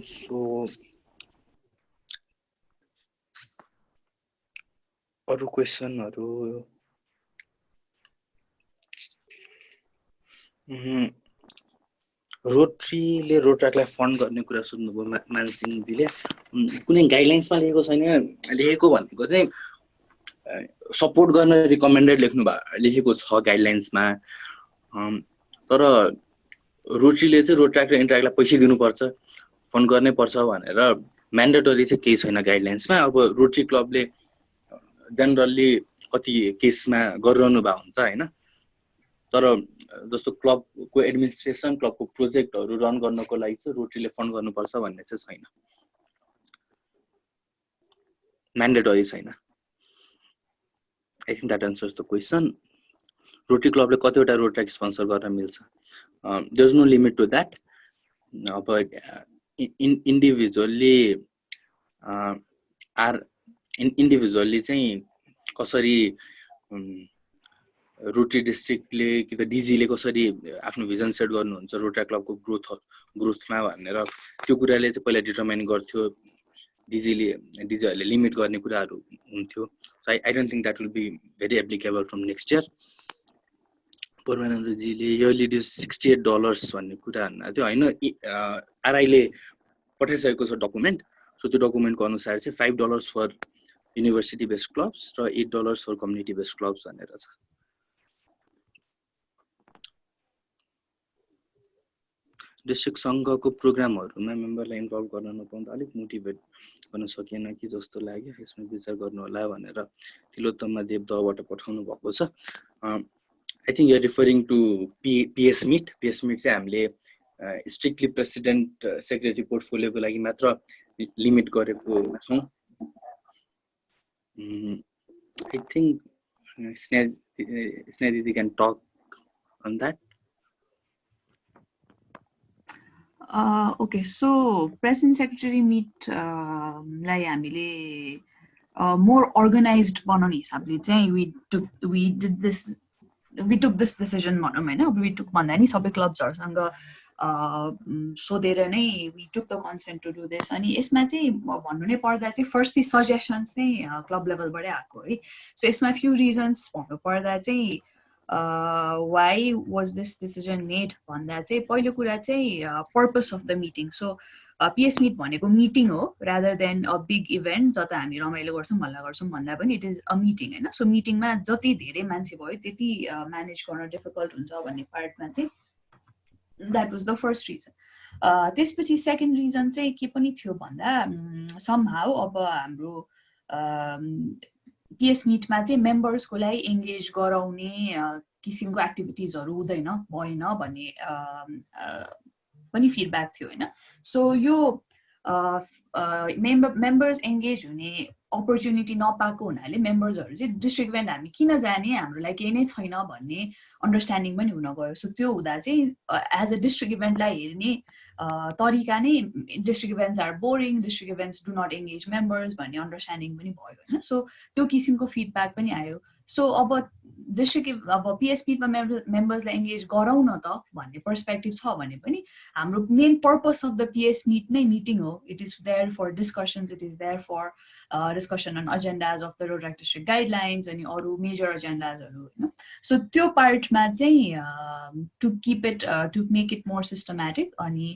So अरु क्वेशनहरु रोटरीले रोट्र्याकलाई फन्ड गर्ने कुरा सोध्नुभयो मानसिंहजीले कुनै गाइडलाइन्समा लेखेको भनेको चाहिँ सपोर्ट गर्न रिकमेन्डेड लेखेको छ गाइडलाइन्समा तर रोटरीले चाहिँ रोट्र्याक र इन्टरट्र्याकलाई पैसा दिनुपर्छ फन्ड गर्नै पर्छ भनेर म्यान्डेटरी चाहिँ केही छैन गाइडलाइन्समा। अब रोटरी क्लबले जेनरली कति केसमा गरिरहनु भएको हुन्छ होइन, तर जस्तो क्लबको एडमिनिस्ट्रेसन क्लबको प्रोजेक्टहरू रन गर्नको लागि चाहिँ रोटरीले फन्ड गर्नुपर्छ भन्ने चाहिँ छैन, म्यान्डेटरी छैन। I think that answers the question. Rotary क्लबले कतिवटा रोटरी स्पोन्सर गर्न मिल्छ, there is no limit to that. अब इन्डिभिजुअल्ली चाहिँ कसरी रोटरी डिस्ट्रिक्टले कि त डिजीले कसरी आफ्नो भिजन सेट गर्नुहुन्छ रोटरी क्लबको ग्रोथमा भनेर त्यो कुराले चाहिँ पहिला डिटर्माइन गर्थ्यो, डिजीहरूले लिमिट गर्ने कुराहरू हुन्थ्यो। So I don't think that will be very applicable from next year. परमानन्दजीले इयरली ड्युज $68 भन्ने कुरा भन्नु थियो होइन, आरआईले पठाइसकेको छ डकुमेन्ट। सो त्यो डकुमेन्टको अनुसार चाहिँ $5 फर युनिभर्सिटी बेस्ड क्लब्स र $8 फर कम्युनिटी बेस्ड क्लब्स भनेर छ। डिस्ट्रिक्ट सङ्घको प्रोग्रामहरूमा मेम्बरलाई इन्भल्भ गर्न नपाउँदा अलिक मोटिभेट गर्न सकिएन कि जस्तो लाग्यो, यसमा विचार गर्नु होला भनेर तिलोत्तमा देवदहबाट पठाउनु भएको छ। I think you're referring to PS meet. PS meet चाहिँ हामीले स्ट्रिक्टली प्रेसिडेन्ट सेक्रेटरी पोर्टफोलियोको लागि मात्र लिमिट गरेको छौँ। आई थिङ्क स्नेहा दिदी can talk on that.
Okay, so President Secretary meet लाई हामीले more organized बनाउने हिसाबले चाहिँ we took this decision भनौँ होइन। we took भन्दा नि सबै क्लब्सहरूसँग सोधेर नै we took the consent to do this। अनि यसमा चाहिँ भन्नु नै पर्दा चाहिँ फर्स्टली सजेसन्स चाहिँ क्लब लेभलबाटै आएको है। सो यसमा फ्यु रिजन्स भन्नु पर्दा चाहिँ why was this decision made भन्दा चाहिँ पहिलो कुरा चाहिँ purpose of the meeting। So PS meet भनेको मिटिङ हो rather than a big event जता हामी रमाइलो गर्छौँ हल्ला गर्छौँ भन्दा पनि it is a meeting होइन। सो मिटिङमा जति धेरै मान्छे भयो त्यति म्यानेज गर्न डिफिकल्ट हुन्छ भन्ने पार्टमा चाहिँ that was the first reason। त्यसपछि सेकेन्ड रिजन चाहिँ के पनि थियो भन्दा somehow अब हाम्रो PS मिटमा चाहिँ मेम्बर्सको लागि एङ्गेज गराउने किसिमको एक्टिभिटिजहरू हुँदैन भएन भन्ने पनि फिडब्याक थियो होइन। सो यो मेम्बर्स एङ्गेज हुने अपर्च्युनिटी नपाएको हुनाले मेम्बर्सहरू चाहिँ डिस्ट्रिक्ट इभेन्ट हामी किन जाने, हाम्रो लागि केही नै छैन भन्ने अन्डरस्ट्यान्डिङ पनि हुन गयो। सो त्यो हुँदा चाहिँ एज अ डिस्ट्रिक्ट इभेन्टलाई हेर्ने तरिका नै district events are boring, district events do not engage members भन्ने अन्डरस्ट्यान्डिङ पनि भयो होइन। सो त्यो किसिमको फिडब्याक पनि आयो। सो अब डिस्ट्रिक्ट अब पिएसपीमा मेम्बर्सलाई एङ्गेज गराउन त भन्ने पर्सपेक्टिभ छ भने पनि हाम्रो main purpose of the PS meet नै मिटिङ हो। It is there for discussions, it is there for discussion on agendas of the Rotary district guidelines अनि अरू मेजर एजेन्डाजहरू होइन। सो त्यो पार्टमा चाहिँ to keep it to make it more systematic अनि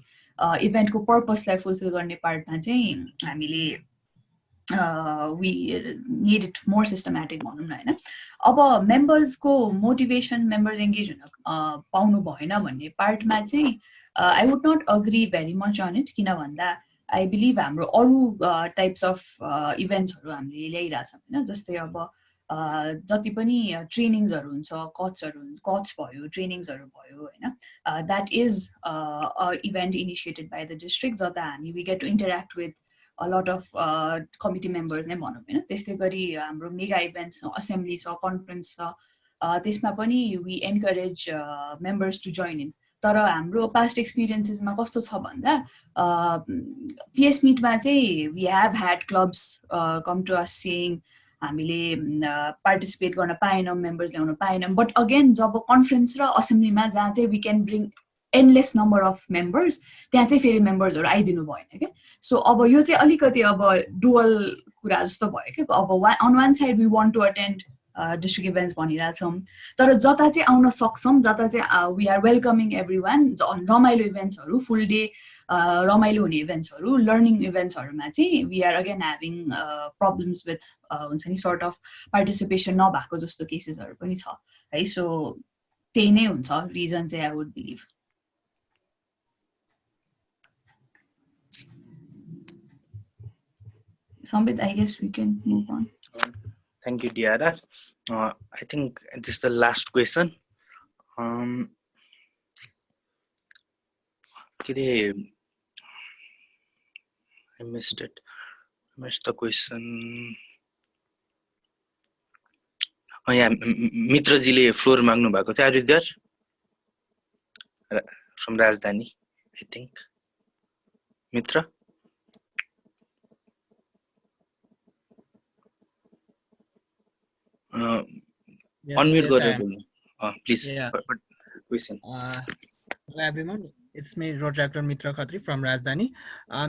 इभेन्टको पर्पसलाई फुलफिल गर्ने पार्टमा चाहिँ हामीले we need it more systematic भनौँ न होइन। अब मेम्बर्सको मोटिभेसन मेम्बर्स एङ्गेज हुन पाउनु भएन भन्ने पार्टमा चाहिँ I would not agree very much on it. किन भन्दा आई बिलिभ हाम्रो अरू टाइप्स अफ इभेन्ट्सहरू हामीले ल्याइरहेछौँ होइन। जस्तै अब जति पनि ट्रेनिङ्सहरू हुन्छ, कट्स भयो, ट्रेनिङ्सहरू भयो होइन, that is event initiated by the district जता हामी we get to interact with a lot of committee members नै भनौँ होइन। त्यस्तै गरी हाम्रो मेगा इभेन्ट्स असेम्ब्ली छ, कन्फरेन्स छ, त्यसमा पनि we encourage members to join in. तर हाम्रो पास्ट एक्सपिरियन्सेसमा कस्तो छ भन्दा पिएस मिटमा चाहिँ we have had clubs come to us saying हामीले पार्टिसिपेट गर्न पाएनौँ, मेम्बर्स ल्याउन पाएनौँ। बट अगेन जब कन्फरेन्स र असेम्ब्लीमा जहाँ चाहिँ we can bring endless number of members त्यहाँ चाहिँ फेरि मेम्बर्सहरू आइदिनु भएन क्या। सो अब यो चाहिँ अलिकति अब डुअल कुरा जस्तो भयो क्या। अब on one side we want to attend district events भनिरहेछौँ, तर जता चाहिँ आउन सक्छौँ, जता चाहिँ we are welcoming everyone, रमाइलो इभेन्ट्सहरू फुल डे रमाइलो हुने इभेन्ट्सहरू लर्निङ इभेन्ट्सहरूमा चाहिँ we are again having problems with हुन्छ नि सर्ट अफ पार्टिसिपेसन नभएको जस्तो केसेसहरू पनि छ है। सो त्यही नै हुन्छ रिजन चाहिँ I would believe. Sambit, I guess we can move on.
Thank you, DRR. I think this is the last question. I missed it. Missed the question. Yeah, मित्रजीले फ्लोर माग्नु भएको थियो. Are you there? From Rajdhani, I think. Mitra?
Yes,
Unmute
yes, I
गरेर
am.
बोल्नु. Please.
Yeah.
What question?
Hello everyone, it's me Road Mitra Khatri from Rajdhani.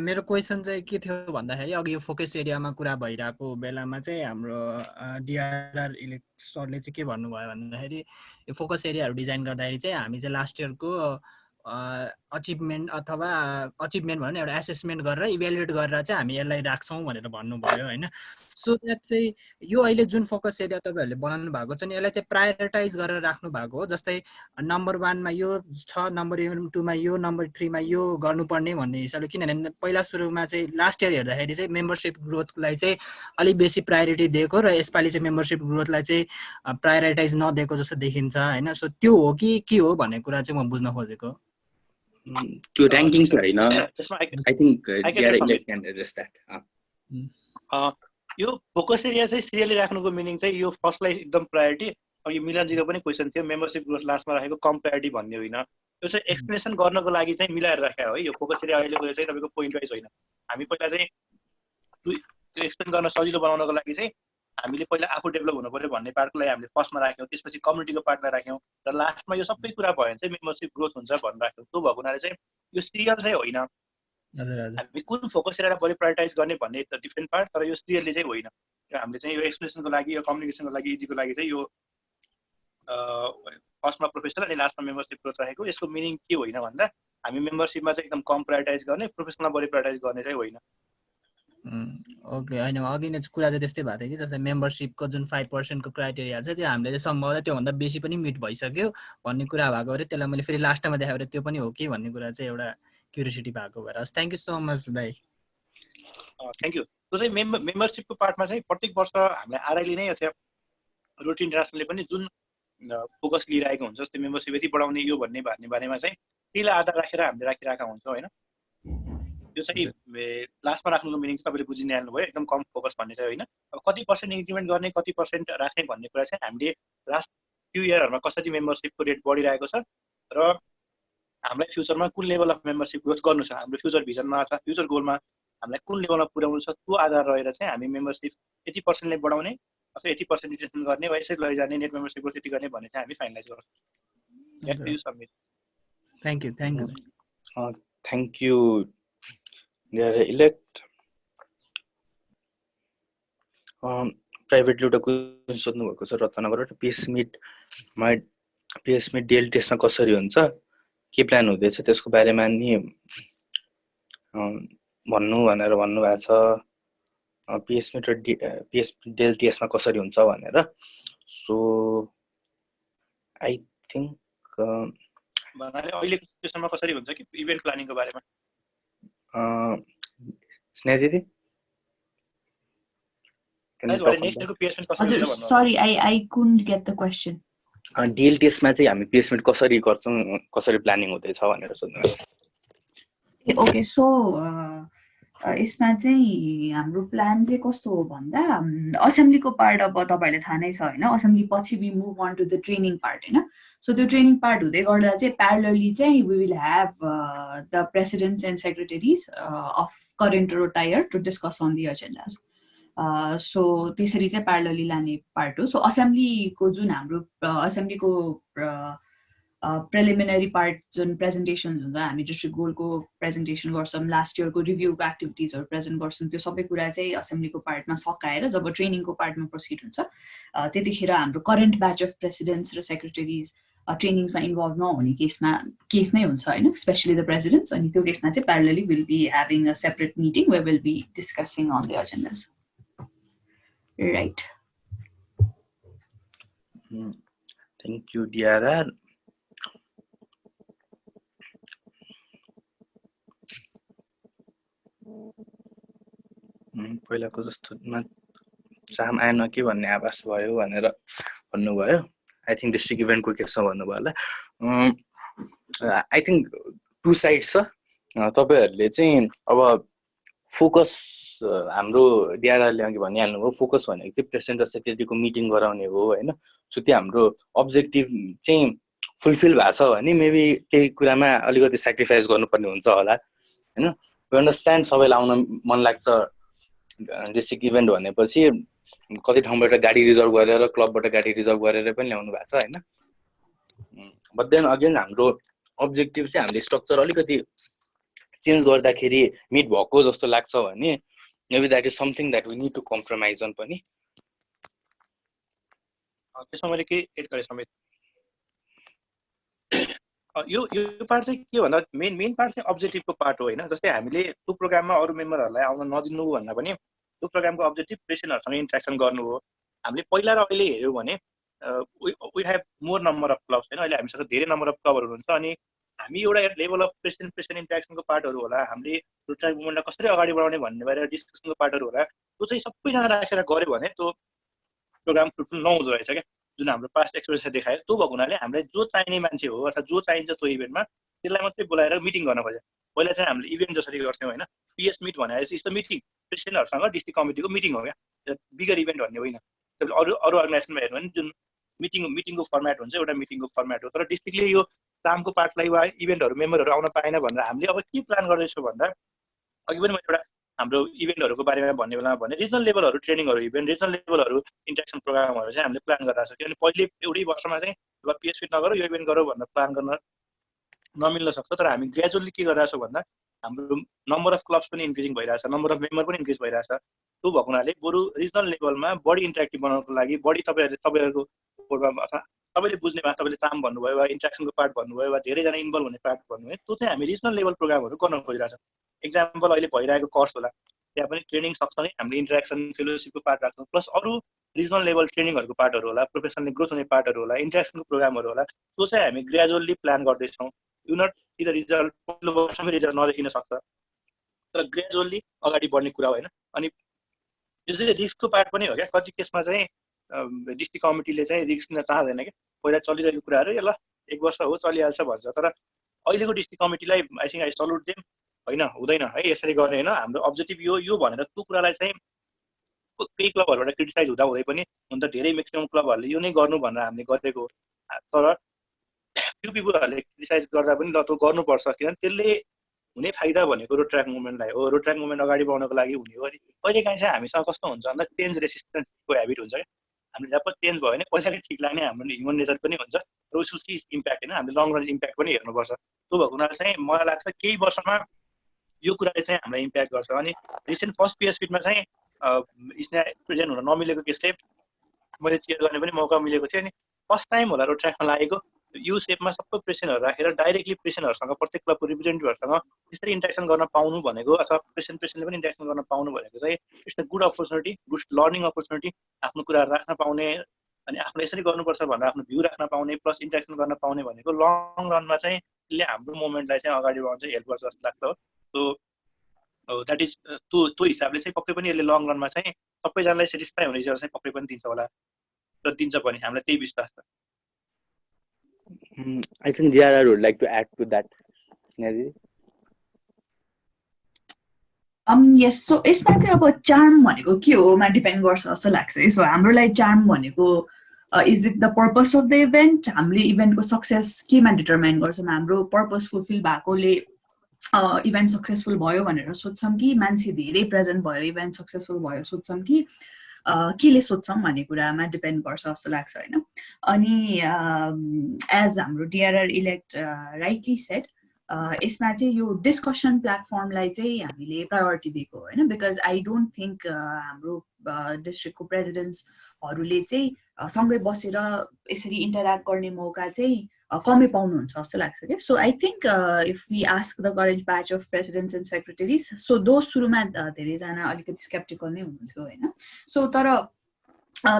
मेरो question चाहिँ के थियो भन्दाखेरि अघि यो फोकस एरियामा कुरा भइरहेको बेलामा चाहिँ हाम्रो डिआरआर सरले चाहिँ के भन्नुभयो भन्दाखेरि यो फोकस एरियाहरू डिजाइन गर्दाखेरि चाहिँ हामी चाहिँ लास्ट इयरको अचिभमेन्ट अथवा अचिभमेन्ट भन्ने एउटा एसेसमेन्ट गरेर इभ्यालुएट गरेर चाहिँ हामी यसलाई राख्छौँ भनेर भन्नुभयो होइन. सो द्याट चाहिँ यो अहिले जुन फोकस एरिया तपाईँहरूले बनाउनु भएको छ नि यसलाई चाहिँ प्रायोरिटाइज गरेर राख्नु भएको हो. जस्तै नम्बर 1 मा यो छ, नम्बर 2 मा यो, नम्बर 3 मा यो गर्नुपर्ने भन्ने हिसाबले. किनभने पहिला सुरुमा चाहिँ लास्ट इयर हेर्दाखेरि चाहिँ मेम्बरसिप ग्रोथलाई चाहिँ अलिक बेसी प्रायोरिटी दिएको र यसपालि चाहिँ मेम्बरसिप ग्रोथलाई चाहिँ प्रायोरिटाइज नदिएको जस्तो देखिन्छ होइन. सो त्यो हो कि के हो भन्ने कुरा चाहिँ म बुझ्न खोजेको.
त्यो र्याङ्किङ चाहिँ होइन. I think DRR can address that.
यो फोकस एरिया चाहिँ सिरियली राख्नुको मिनिङ चाहिँ यो फर्स्टलाई एकदम प्रायोरिटी. अब यो मिलनजीको पनि क्वेसन थियो मेम्बरसिप ग्रोथ लास्टमा राखेको कम प्रायोरिटी भन्ने होइन. यो चाहिँ एक्सप्लेनेसन गर्नको लागि चाहिँ मिलाएर राखेको हो. यो फोकस एरिया अहिलेको चाहिँ तपाईँको पोइन्ट वाइज होइन. हामी पहिला चाहिँ त्यो एक्सप्लेन गर्न सजिलो बनाउनको लागि चाहिँ हामीले पहिला आफू डेभलप हुनु पर्यो भन्ने पार्टलाई हामीले फर्स्टमा राख्यौँ. त्यसपछि कम्युनिटीको पार्टलाई राख्यौँ र लास्टमा यो सबै कुरा भयो भने चाहिँ मेम्बरसिप ग्रोथ हुन्छ भनेर राख्यौँ. त्यो भएको हुनाले चाहिँ यो सिरियल चाहिँ होइन. हामी कुन फोकस एरियालाई बढी प्रायोरिटाइज गर्ने भन्ने त डिफ्रेन्ट पार्ट, तर यो सिरियलले चाहिँ होइन. हामीले चाहिँ यो एक्सप्लेनेसनको लागि यो कम्युनिकेसनको लागि इजीको लागि चाहिँ यो फर्स्टमा प्रोफेसनल अनि लास्टमा मेम्बरसिप ग्रोथ राखेको. यसको मिनिङ के होइन भन्दा हामी मेम्बरसिपमा चाहिँ एकदम कम प्रायोरिटाइज गर्ने, प्रोफेसनलमा बढी प्रायोरिटाइज गर्ने चाहिँ होइन.
ओके, होइन अघि नै कुरा चाहिँ त्यस्तै भएको थियो कि जस्तै मेम्बरसिपको जुन 5% को क्राइटेरिया छ त्यो हामीले चाहिँ सम्भवतः त्योभन्दा बेसी पनि मिट भइसक्यो भन्ने कुरा भएको अरे. त्यसलाई मैले फेरि लास्टमा देखाएर त्यो पनि हो कि भन्ने कुरा चाहिँ एउटा क्युरियोसिटी भएको भएर. थ्याङ्क यू सो मच दाइ.
Thank you. त्यो चाहिँ मेम्बरसिपको पार्टमा चाहिँ प्रत्येक वर्ष हामीलाई आरआईले नै अथवा रोटरी इन्टरनेसनलले पनि जुन फोकस लिइरहेको हुन्छ जस्तै मेम्बरसिप यति बढाउने यो भन्ने बारेमा चाहिँ त्यसलाई आधार राखेर हामीले राखिरहेका हुन्छौँ होइन. यो चाहिँ लास्टमा राख्नुको मिनिङ चाहिँ तपाईँले बुझि नै हाल्नुभयो. एकदम कम फोकस भन्ने चाहिँ होइन. अब कति पर्सेन्ट इन्क्रिमेन्ट गर्ने कति पर्सेन्ट राख्ने भन्ने कुरा चाहिँ हामीले लास्ट फ्यु इयरहरूमा कसरी मेम्बरसिपको रेट बढिरहेको छ र हामीलाई फ्युचरमा कुन लेभल अफ मेम्बरसिप ग्रोथ गर्नु छ, हाम्रो फ्युचर भिजनमा अथवा फ्युचर गोलमा हामीलाई कुन लेभलमा पुर्याउनु छ त्यो आधार रहेर चाहिँ हामी मेम्बरसिप यति पर्सेन्टले बढाउने अथवा यति पर्सेन्ट रिटेन्सन गर्ने वा यसरी लैजाने नेट मेम्बरसिप ग्रोथ यति गर्ने भन्ने चाहिँ हामी फाइनलाइज गर्छौँ.
Thank you.
Thank you. Elect private एउटा क्वेसन सोध्नु भएको छ रत्नगरबाट. पिएसमिट डिएल टेस्टमा कसरी हुन्छ, के प्लान हुँदैछ त्यसको बारेमा नि भन्नु भनेर भन्नुभएको छ. पिएसमिट र पिएसमिट डिएल टेस्टमा कसरी हुन्छ भनेर. सो आई थिङ्क
अहिलेको सिचुएसनमा कसरी हुन्छ कि इभेन्ट प्लानिङको बारेमा
स्नेहा दिदी
Sorry, I couldn't get the question.
DL टेस्टमा चाहिँ हामी प्लेसमेन्ट कसरी गर्छौँ, कसरी प्लानिङ हुँदैछ भनेर सोध्नुहुन्छ.
ओके, सो यसमा चाहिँ हाम्रो प्लान चाहिँ कस्तो हो भन्दा असेम्ब्लीको पार्ट अब तपाईँहरूले थाहा नै छ होइन. असेम्ब्ली पछि we move on to the training part होइन. सो त्यो ट्रेनिङ पार्ट हुँदै गर्दा चाहिँ प्यारलली चाहिँ we will have the presidents and secretaries of current rotary to discuss on the agendas. So त्यसरी चाहिँ प्यारलली लाने पार्ट हो. सो असेम्ब्लीको जुन हाम्रो असेम्ब्लीको प्रिलिमिनरी पार्ट जुन प्रेजेन्टेसन हुन्छ, हामी डिस्ट्रिक्ट गोलको प्रेजेन्टेसन गर्छौँ, लास्ट इयरको रिभ्यूको एक्टिभिटिजहरू प्रेजेन्ट गर्छौँ, त्यो सबै कुरा चाहिँ असेम्ब्लीको पार्टमा सकाएर जब ट्रेनिङको पार्टमा प्रोसिड हुन्छ त्यतिखेर हाम्रो करेन्ट ब्याच अफ प्रेसिडेन्ट्स र सेक्रेटरिज ट्रेनिङ्समा इन्भल्भ नहुने केस नै हुन्छ होइन, स्पेसली द प्रेसिडेन्ट्स. अनि त्यो केसमा चाहिँ parallelly will be having a separate meeting we will be discussing on the agendas. Right.
Thank you DRR. पहिलाको जस्तोमा चाम आएन कि भन्ने आभास भयो भनेर भन्नुभयो। आई थिङ्क डिस्ट्रिक्ट इभेन्टको केसमा भन्नुभयो होला। आई थिङ्क टु साइड्स छ। तपाईँहरूले चाहिँ अब फोकस हाम्रो डिआरआरले अघि भनिहाल्नुभयो, फोकस भनेको चाहिँ प्रेसिडेन्ट र सेक्रेटरीको मिटिङ गराउने हो होइन। सो त्यो हाम्रो अब्जेक्टिभ चाहिँ फुलफिल भएको छ भने मेबी केही कुरामा अलिकति सेक्रिफाइस गर्नुपर्ने हुन्छ होला होइन। अन्डरस्ट्यान्ड सबैलाई आउन मन लाग्छ डिस्ट्रिक्ट इभेन्ट भनेपछि, कति ठाउँबाट गाडी रिजर्भ गरेर क्लबबाट गाडी रिजर्भ गरेर पनि ल्याउनु भएको छ होइन। बट देन अगेन हाम्रो अब्जेक्टिभ चाहिँ हामीले स्ट्रक्चर अलिकति चेन्ज गर्दाखेरि मिट भएको जस्तो लाग्छ भने maybe that is something that we need to compromise on पनि।
त्यसमा मैले के एड गरेँ समेत यो पार्ट चाहिँ के भन्दा मेन पार्ट चाहिँ अब्जेक्टिभको पार्ट हो होइन। जस्तै हामीले त्यो प्रोग्राममा अरू मेम्बरहरूलाई आउन नदिनु भन्दा पनि त्यो प्रोग्रामको अब्जेक्टिभ प्रेसिडेन्टहरूसँग इन्ट्रेक्सन गर्नु हो। हामीले पहिला र अहिले हेऱ्यौँ भने we have more number of clubs होइन। अहिले हामीसँग धेरै नम्बर अफ क्लबहरू हुन्छ अनि हामी एउटा लेभल अफ प्रेसिडेन्ट इन्ट्रेक्सनको पार्टहरू होला, हामीले रोटरी मुभमेन्टलाई कसरी अगाडि बढाउने भन्ने बारे डिस्कसनको पार्टहरू होला। त्यो चाहिँ सबैजना राखेर गऱ्यो भने त्यो प्रोग्राम फ्रुटफुल नहुँदो रहेछ क्या। जुन हाम्रो पास्ट एक्सपिरियन्सले देखायो त्यो भएको हुनाले हामीलाई जो चाहिने मान्छे हो अथवा जो चाहिन्छ त्यो इभेन्टमा त्यसलाई मात्रै बोलाएर मिटिङ गर्न खोज्यो। पहिला चाहिँ हामीले इभेन्ट जसरी गर्थ्यौँ होइन, पिएस मिट भनेर चाहिँ यस्तो मिटिङ प्रेसिडेन्टहरूसँग डिस्ट्रिक्ट कमिटीको मिटिङ हो क्या, बिगर इभेन्ट भन्ने होइन। अरू अर्गनाइजेसनमा हेर्नु भने जुन मिटिङको फर्मेट हुन्छ एउटा मिटिङको फर्मेट हो। तर डिस्ट्रिक्टले यो कामको पार्टलाई वा इभेन्टहरू मेम्बरहरू आउन पाएन भनेर हामीले अब के प्लान गर्दैछौँ भन्दा अघि पनि मैले एउटा हाम्रो इभेन्टहरूको बारेमा भन्ने बेलामा भने रिजनल लेभलहरू ट्रेनिङहरू इभेन्ट रिजनल लेभलहरू इन्ट्रेक्सन प्रोग्रामहरू चाहिँ हामीले प्लान गरिरहेको छौँ। किनभने पहिले एउटै वर्षमा चाहिँ ल पिएस फिट नगरौँ यो इभेन्ट गरौँ भनेर प्लान गर्न नमिल्न सक्छ। तर हामी ग्रेजुअली के गरिरहेको छौँ भन्दा हाम्रो नम्बर अफ क्लब्स पनि इन्क्रिजिङ भइरहेछ, नम्बर अफ मेम्बर पनि इन्क्रिज भइरहेछ। त्यो भएको हुनाले बरु रिजनल लेभलमा बढी इन्ट्रेक्टिभ बनाउनको लागि बढी तपाईँहरूको प्रोग्राम अथवा तपाईँले बुझ्ने भए तपाईँले चाम भन्नुभयो वा इन्ट्रेक्सनको पार्ट भन्नुभयो वा धेरैजना इन्भल्भ हुने पार्ट भन्नुभयो, त्यो चाहिँ हामी रिजनल लेभल प्रोग्रामहरू गर्न खोजिरहेछौँ। एक्जाम्पल अहिले भइरहेको कोर्स होला, त्यहाँ पनि ट्रेनिङ सँगसँगै हामीले इन्ट्रेक्सन फेलोसिपको पार्ट राख्छौँ, प्लस अरू रिजनल लेभल ट्रेनिङहरूको पार्टहरू होला, प्रोफेसनली ग्रोथ हुने पार्टहरू होला, इन्ट्रेक्सनको प्रोग्रामहरू होला। त्यो चाहिँ हामी ग्रेजुअली प्लान गर्दैछौँ। यु नट कि त रिजल्ट पहिलो वर्षमै रिजल्ट नदेखिन सक्छ, तर ग्रेजुअली अगाडि बढ्ने कुरा होइन। अनि यो चाहिँ रिस्कको पार्ट पनि हो क्या। कति केसमा चाहिँ डिस्ट्रिक्ट कमिटीले चाहिँ रिस्क लिन चाहँदैन क्या। पहिला चलिरहेको कुराहरू ल 1 वर्ष हो चलिहाल्छ भन्छ, तर अहिलेको डिस्ट्रिक्ट कमिटीलाई I think I salute them. होइन हुँदैन है यसरी गर्ने होइन, हाम्रो अब्जेक्टिभ यो भनेर त्यो कुरालाई चाहिँ केही क्लबहरूबाट क्रिटिसाइज हुँदा हुँदै पनि हुन त धेरै म्याक्सिमम क्लबहरूले यो नै गर्नु भनेर हामीले गरेको हो। तर फ्यु पिपलहरूले क्रिटिसाइज गर्दा पनि ल त्यो गर्नुपर्छ, किनभने त्यसले हुने फाइदा भनेको रोड ट्र्याक मुभमेन्टलाई हो। रोड ट्र्याक मुभमेन्ट अगाडि बढ्नको लागि हुने हो। अनि कहिलेकाहीँ चाहिँ हामीसँग कस्तो हुन्छ भन्दा चेन्ज रेसिस्टेन्सको ह्याबिट हुन्छ क्या। हामीले जब चेन्ज भयो भने पहिलाकै ठिक लाग्ने हाम्रो ह्युमन नेचर पनि हुन्छ, र उसको सी इम्प्याक्ट होइन, हामीले लङ रन इम्प्याक्ट पनि हेर्नुपर्छ। त्यो भएको हुनाले चाहिँ मलाई लाग्छ केही वर्षमा यो कुराले चाहिँ हामीलाई इम्प्याक्ट गर्छ। अनि रिसेन्ट फर्स्ट पिएस फिटमा चाहिँ इसमा प्रेजेन्ट हुन नमिलेको केसले मैले चेयर गर्ने पनि मौका मिलेको थियो। अनि फर्स्ट टाइम होला रोड ट्र्याकमा लागेको यु सेपमा सबै प्रेसिडेन्टहरू राखेर डाइरेक्टली प्रेसिडेन्टहरूसँग प्रत्येक क्लबको रिप्रेजेन्टेटिभहरूसँग त्यसरी इन्ट्रेक्सन गर्न पाउनु भनेको अथवा प्रेसिडेन्टले पनि इन्ट्रेक्सन गर्न पाउनु भनेको चाहिँ it's a good opportunity, good learning opportunity. आफ्नो कुराहरू राख्न पाउने अनि आफ्नो यसरी गर्नुपर्छ भनेर आफ्नो भ्यू राख्न पाउने प्लस इन्ट्रेक्सन गर्न पाउने भनेको लङ रनमा चाहिँ यसले हाम्रो मुभमेन्टलाई चाहिँ अगाडि बढाउन चाहिँ हेल्प गर्छ जस्तो लाग्छ हो। सो द्याट इज त्यो हिसाबले चाहिँ पक्कै पनि यसले लङ रनमा चाहिँ सबैजनालाई सेटिस्फाई हुने हिसाबले चाहिँ पक्कै पनि दिन्छ होला र दिन्छ पनि, हामीलाई त्यही विश्वास छ।
I think DRR would like to add to that.
Yes so यसमा चाहिँ अब चार्म भनेको के हो मा डिपेन्ड गर्छ जस्तो लाग्छ है। सो हाम्रो लागि चार्म भनेको is it the purpose of the event, हामीले इभेन्टको सक्सेस केमा डिटरमाइन गर्छौँ, हाम्रो पर्पस फुलफिल भएकोले इभेन्ट सक्सेसफुल भयो भनेर सोध्छौँ कि मान्छे धेरै प्रेजेन्ट भयो इभेन्ट सक्सेसफुल भयो सोध्छौँ कि केले सोध्छौँ भन्ने कुरामा डिपेन्ड गर्छ जस्तो लाग्छ होइन। अनि एज हाम्रो डिआरआर इलेक्ट राइटली सेड यसमा चाहिँ यो डिस्कसन प्लेटफर्मलाई चाहिँ हामीले प्रायोरिटी दिएको होइन। बिकज आई डोन्ट थिङ्क हाम्रो डिस्ट्रिक्टको प्रेसिडेन्ट्सहरूले चाहिँ सँगै बसेर यसरी इन्टरेक्ट गर्ने मौका चाहिँ कमै पाउनुहुन्छ जस्तो लाग्छ क्या। So I think if we ask the current batch of presidents and secretaries, so though सुरुमा धेरैजना अलिकति स्केप्टिकल नै हुनुहुन्थ्यो होइन। सो तर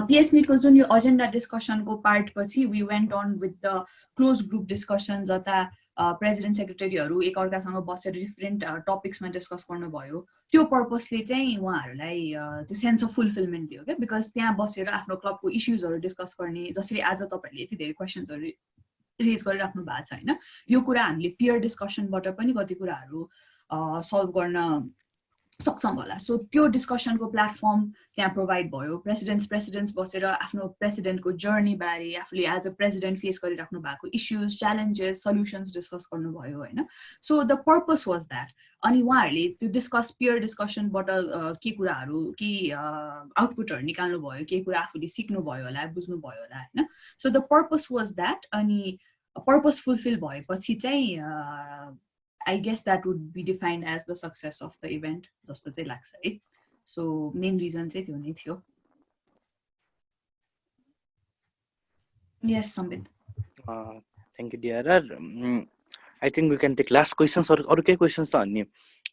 पिएस मिटको जुन यो एजेन्डा डिस्कसनको पार्ट पछि we went on with the close group discussion, जता प्रेसिडेन्ट सेक्रेटरीहरू एकअर्कासँग बसेर डिफ्रेन्ट टपिक्समा डिस्कस गर्नुभयो। त्यो पर्पसले चाहिँ उहाँहरूलाई त्यो सेन्स अफ फुलफिलमेन्ट दियो क्या बिकज त्यहाँ बसेर आफ्नो क्लबको इस्युजहरू डिस्कस गर्ने जसरी आज तपाईँहरूले यति धेरै क्वेसन्सहरू रेज गरिराख्नु भएको छ होइन यो कुरा हामीले पियर डिस्कसनबाट पनि कति कुराहरू सल्भ गर्न सक्छौँ होला सो त्यो डिस्कसनको प्लेटफर्म त्यहाँ प्रोभाइड भयो प्रेसिडेन्ट्स बसेर आफ्नो प्रेसिडेन्टको जर्नी बारे आफूले एज अ प्रेसिडेन्ट फेस गरिराख्नु भएको इस्युज च्यालेन्जेस सल्युसन्स डिस्कस गर्नुभयो होइन so the purpose was that अनि उहाँहरूले त्यो पियर डिस्कसनबाट के कुराहरू के आउटपुटहरू निकाल्नुभयो के कुरा आफूले सिक्नुभयो होला बुझ्नुभयो होला होइन so the purpose was that अनि पर्पस फुलफिल भएपछि चाहिँ I guess that would be defined as the success of the event जस्तो चाहिँ लाग्छ है so main reason चाहिँ त्यो नै थियो yes Sambit
thank you DRR I think we can take last questions अरु के questions त भन्ने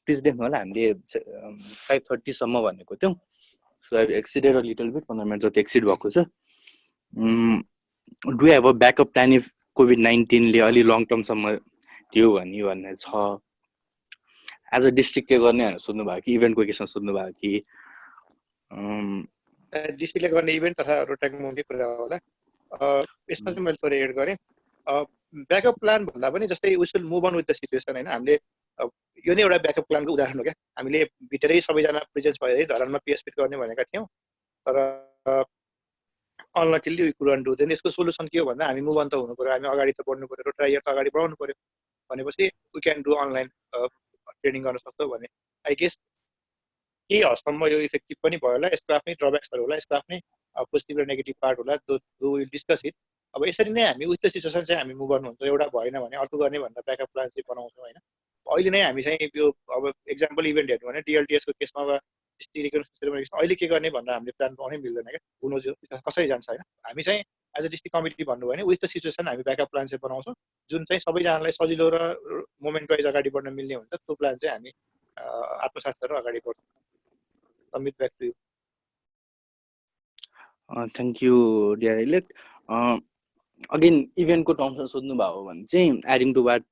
प्लिज देख्नु होला हामीले 5:30 सम्म भनेको थियौ so I exceeded a little bit 15 minute जति एक्सिड भएको छ do you have a backup plan if COVID-19 ले अलि long term सम्म त्यो भन्ने छ एज अ डिस्ट्रिक्ट के गर्ने भनेर सोध्नु भयो कि इभेन्टको केसमा सोध्नु भयो कि
डिस्ट्रिक्टले गर्ने इभेन्ट तथा रोटेक मुभमेन्टकै कुरा होला यसमा चाहिँ मैले थोरै एड गरेँ ब्याकअप प्लान भन्दा पनि जस्तै we should move on with the situation होइन हामीले यो नै एउटा ब्याकअप प्लानको उदाहरण हो क्या हामीले भित्रै सबैजना प्रेजेन्स भएर धरानमा पिएसपिट गर्ने भनेका थियौँ तर अनलकिली वी कुडन्ट डु देन यसको सोल्युसन के हो भन्दा हामी मुभ अन त हुनु पर्यो हामी अगाडि त बढ्नु पर्यो रोटेक त अगाडि बढाउनु पर्यो भनेपछि we can do online training गर्न सक्छौँ भने आई गेस केही हदसम्म यो इफेक्टिभ पनि भयो होला यसको आफ्नै ड्रब्याक्सहरू होला यसको आफ्नै पोजिटिभ र नेगेटिभ पार्ट होला विल डिस्कस इट अब यसरी नै हामी उक्त सिचुएसन चाहिँ हामी मुभ गर्नुहुन्छ एउटा भएन भने अर्को गर्ने भनेर ब्याकअप प्लान चाहिँ बनाउँछौँ होइन अहिले नै हामी चाहिँ यो अब एक्जाम्पल इभेन्ट हेर्नु भने डिएलटिएसको केसमा वा डिस्ट्रिक्ट अहिले के गर्ने भनेर हामीले प्लान बनाउनै मिल्दैन क्या हुनु कसरी जान्छ होइन हामी चाहिँ एज अ डिस्ट्रिक्ट कमिटी भन्नुभयो भने विथ द सिचुएसन हामी ब्याकअप प्लान चाहिँ बनाउँछौँ जुन चाहिँ सबैजनालाई सजिलो र मोमेन्ट वाइज अगाडि बढ्न मिल्ने हुन्छ त्यो प्लान चाहिँ हामी आत्मसात गरेर अगाडि बढ्छौँ Amit, back to you.
Thank you, dear elect. Again, event को टर्म्समा सोध्नु भयो भने चाहिँ एडिङ टु वाट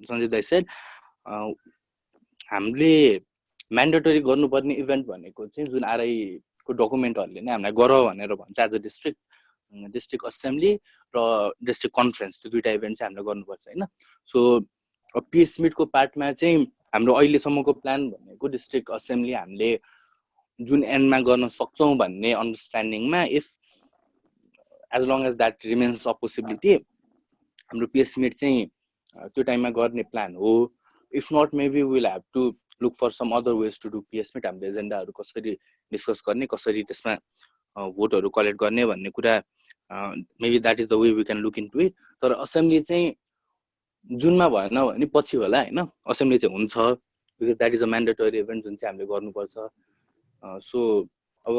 सञ्जय दाइ सेड हामीले म्यान्डेटरी गर्नुपर्ने इभेन्ट भनेको चाहिँ जुन आरआई को डकुमेन्टहरूले नै हामीलाई गर भनेर भन्छ एज अ डिस्ट्रिक्ट असेम्ब्ली र डिस्ट्रिक्ट कन्फरेन्स त्यो दुईटा इभेन्ट चाहिँ हामीले गर्नुपर्छ होइन सो पिएस मिटको पार्टमा चाहिँ हाम्रो अहिलेसम्मको प्लान भनेको डिस्ट्रिक्ट असेम्ब्ली हामीले जुन एन्डमा गर्न सक्छौँ भन्ने अन्डरस्ट्यान्डिङमा if as long as that remains a possibility हाम्रो पिएस मिट चाहिँ त्यो टाइममा गर्ने प्लान हो if not maybe will have to look for some other ways to do PS meet हामीले एजेन्डाहरू कसरी डिस्कस गर्ने कसरी त्यसमा भोटहरू कलेक्ट गर्ने भन्ने कुरा maybe that is the way we can look in to it तर असेम्ब्ली चाहिँ जुनमा भएन भने पछि होला होइन असेम्ब्ली चाहिँ हुन्छ because that is a mandatory event जुन चाहिँ हामीले गर्नुपर्छ सो अब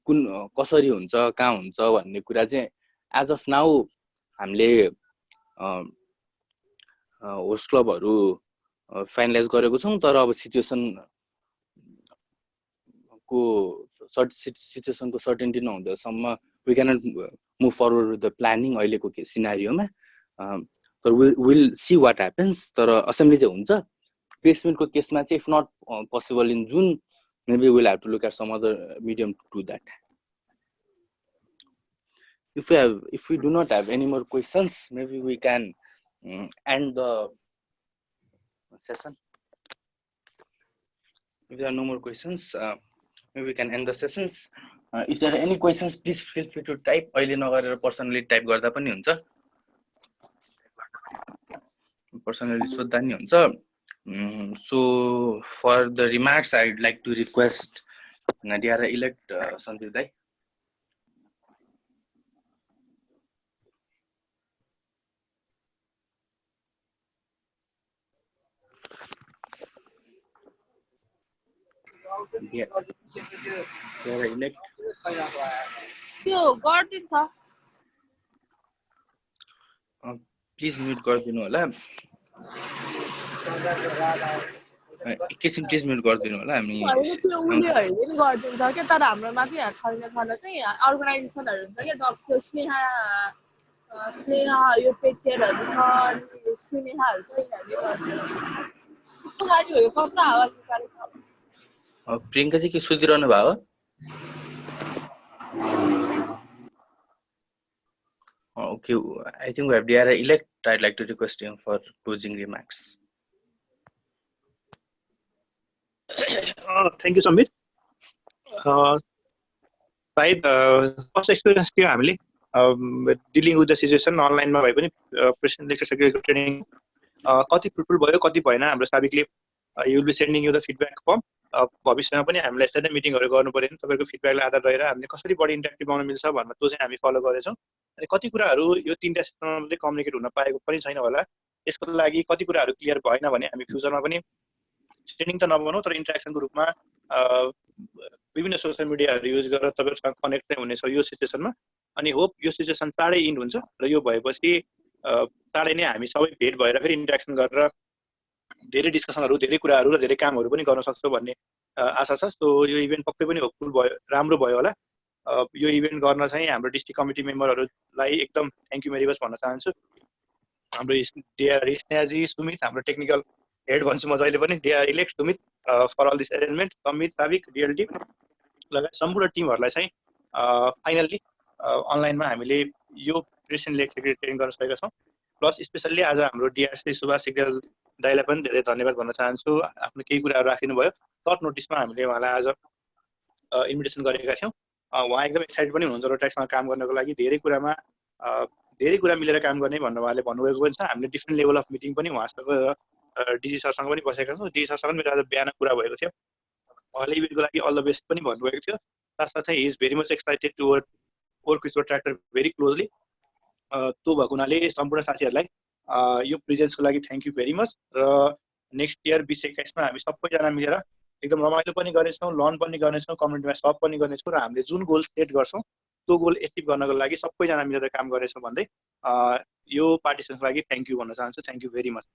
कुन कसरी हुन्छ कहाँ हुन्छ भन्ने कुरा चाहिँ एज अफ नाउ हामीले होस्ट क्लबहरू फाइनलाइज गरेको छौँ तर अब सिचुएसनको सर्टेन्टी नहुँदासम्म we cannot move forward with the planning अहिलेको सिनारियोमा तर विल सी वाट ह्यापन्स तर असेम्ब्ली चाहिँ हुन्छ प्लेसमेन्टको केसमा चाहिँ इफ नट पोसिबल इन जुन maybe we'll have to look at some other medium to do that. If we do not have any more questions, maybe we can end the session. If there are no more questions, maybe we can end the sessions. If there are any questions, please feel free to type. अहिले नगरेर personally type गर्दा पनि हुन्छ. Personally सोध्दा नि हुन्छ. So for the remarks, I'd like to request Nadia elect Sandeep Dai. Nadia elect. Please mute गरिदिनु होला. एकैछिन प्लिज म्युट गरिदिनु होला हामी
उनीहरूले पनि गरिदिन्छ के तर हाम्रोमा चाहिँ यहाँ छैन चाहिँ अर्गनाइजेसनहरू हुन्छ क्या डक्सको स्नेहा यो पेटियरहरू छ अनि स्नेहाहरू छ यिनीहरूले गर्छ गाडी हो यो कत्रो आवाज निकालेको
प्रियङ्काजी के सुतिरहनु भयो? Okay, I think we have DRI elect. I'd like to request him for closing remarks.
Thank you Samir. सायद फर्स्ट एक्सपिरियन्स थियो हामीले डिलिङ विथ द सिचुएसन अनलाइनमा भए पनि प्रेसिडेन्ट लेक्चर सेक्रेटरीको ट्रेनिङ कति फ्रुटफुल भयो कति भएन। हाम्रो साबिकले you will be sending you the feedback form. भविष्यमा पनि हामीलाई यसरी नै मिटिङहरू गर्नु पर्यो। तपाईँको फिडब्याकलाई आधार रहेर हामीले कसरी बढी इन्ट्याक्टिभ बनाउन मिल्छ भन्ने त्यो चाहिँ हामी फलो गरेछौँ। कति कुराहरू यो 3टा सेसनमा मात्रै कम्युनिकेट हुन पाएको पनि छैन होला। यसको लागि कति कुराहरू क्लियर भएन भने हामी फ्युचरमा पनि ट्रेनिङ त नबनाऊ तर इन्ट्रेक्सनको रूपमा विभिन्न सोसियल मिडियाहरू युज गरेर तपाईँहरूसँग कनेक्ट चाहिँ हुनेछ यो सिचुएसनमा। अनि होप यो सिचुएसन चाँडै इन्ड हुन्छ र यो भएपछि चाँडै नै हामी सबै भेट भएर फेरि इन्ट्रेक्सन गरेर धेरै डिस्कसनहरू धेरै कुराहरू र धेरै कामहरू पनि गर्न सक्छौँ भन्ने आशा छ। सो यो इभेन्ट पक्कै पनि होपफुल भयो, राम्रो भयो होला। यो इभेन्ट गर्न चाहिँ हाम्रो डिस्ट्रिक्ट कमिटी मेम्बरहरूलाई एकदम थ्याङ्क यू भेरी मच भन्न चाहन्छु। हाम्रो डिआर स्नेहाजी, सुमित, हाम्रो टेक्निकल हेड भन्छु म जहिले पनि, DR elect Sumit for all this arrangement, Samit, Sabik, DLT लगायत सम्पूर्ण टिमहरूलाई चाहिँ फाइनल्ली अनलाइनमा हामीले यो प्रेसिडेन्ट लेक्चर सेक्रेटरी ट्रेनिङ गर्न सकेका छौँ। प्लस स्पेसल्ली आज हाम्रो डिआरसी सुभाष सिग्देल दाइलाई पनि धेरै धन्यवाद भन्न चाहन्छु। आफ्नो केही कुराहरू राखिदिनु भयो। सर्ट नोटिसमा हामीले उहाँलाई आज इन्भिटेसन गरेका थियौँ। उहाँ एकदम एक्साइटेड पनि हुनुहुन्छ रोट्याक्ससँग काम गर्नको लागि। धेरै कुरा मिलेर काम गर्ने भनेर उहाँले भन्नुभएको पनि छ। हामीले डिफ्रेन्ट लेभल अफ मिटिङ पनि उहाँसँग डिजी सरसँग पनि बसेका छौँ। डिजी सरसँग मेरो आज बिहान कुरा भएको थियो। उहाँले इभेन्टको लागि अल द बेस्ट पनि भन्नुभएको थियो। साथसाथै he is very much excited to work with rotaractor very closely. त्यो भएको हुनाले सम्पूर्ण साथीहरूलाई यो प्रेजेन्सको लागि थ्याङ्क यू भेरी मच। र नेक्स्ट इयर 2021मा हामी सबैजना मिलेर एकदम रमाइलो पनि गर्नेछौँ, लर्न पनि गर्नेछौँ, कम्युनिटीमा सर्भ पनि गर्नेछौँ र हामीले जुन गोल सेट गर्छौँ त्यो गोल एचिभ गर्नको लागि सबैजना मिलेर काम गर्नेछौँ भन्दै यो पार्टिसिपेन्टको लागि थ्याङ्क यू भन्न चाहन्छु। Thank you very much.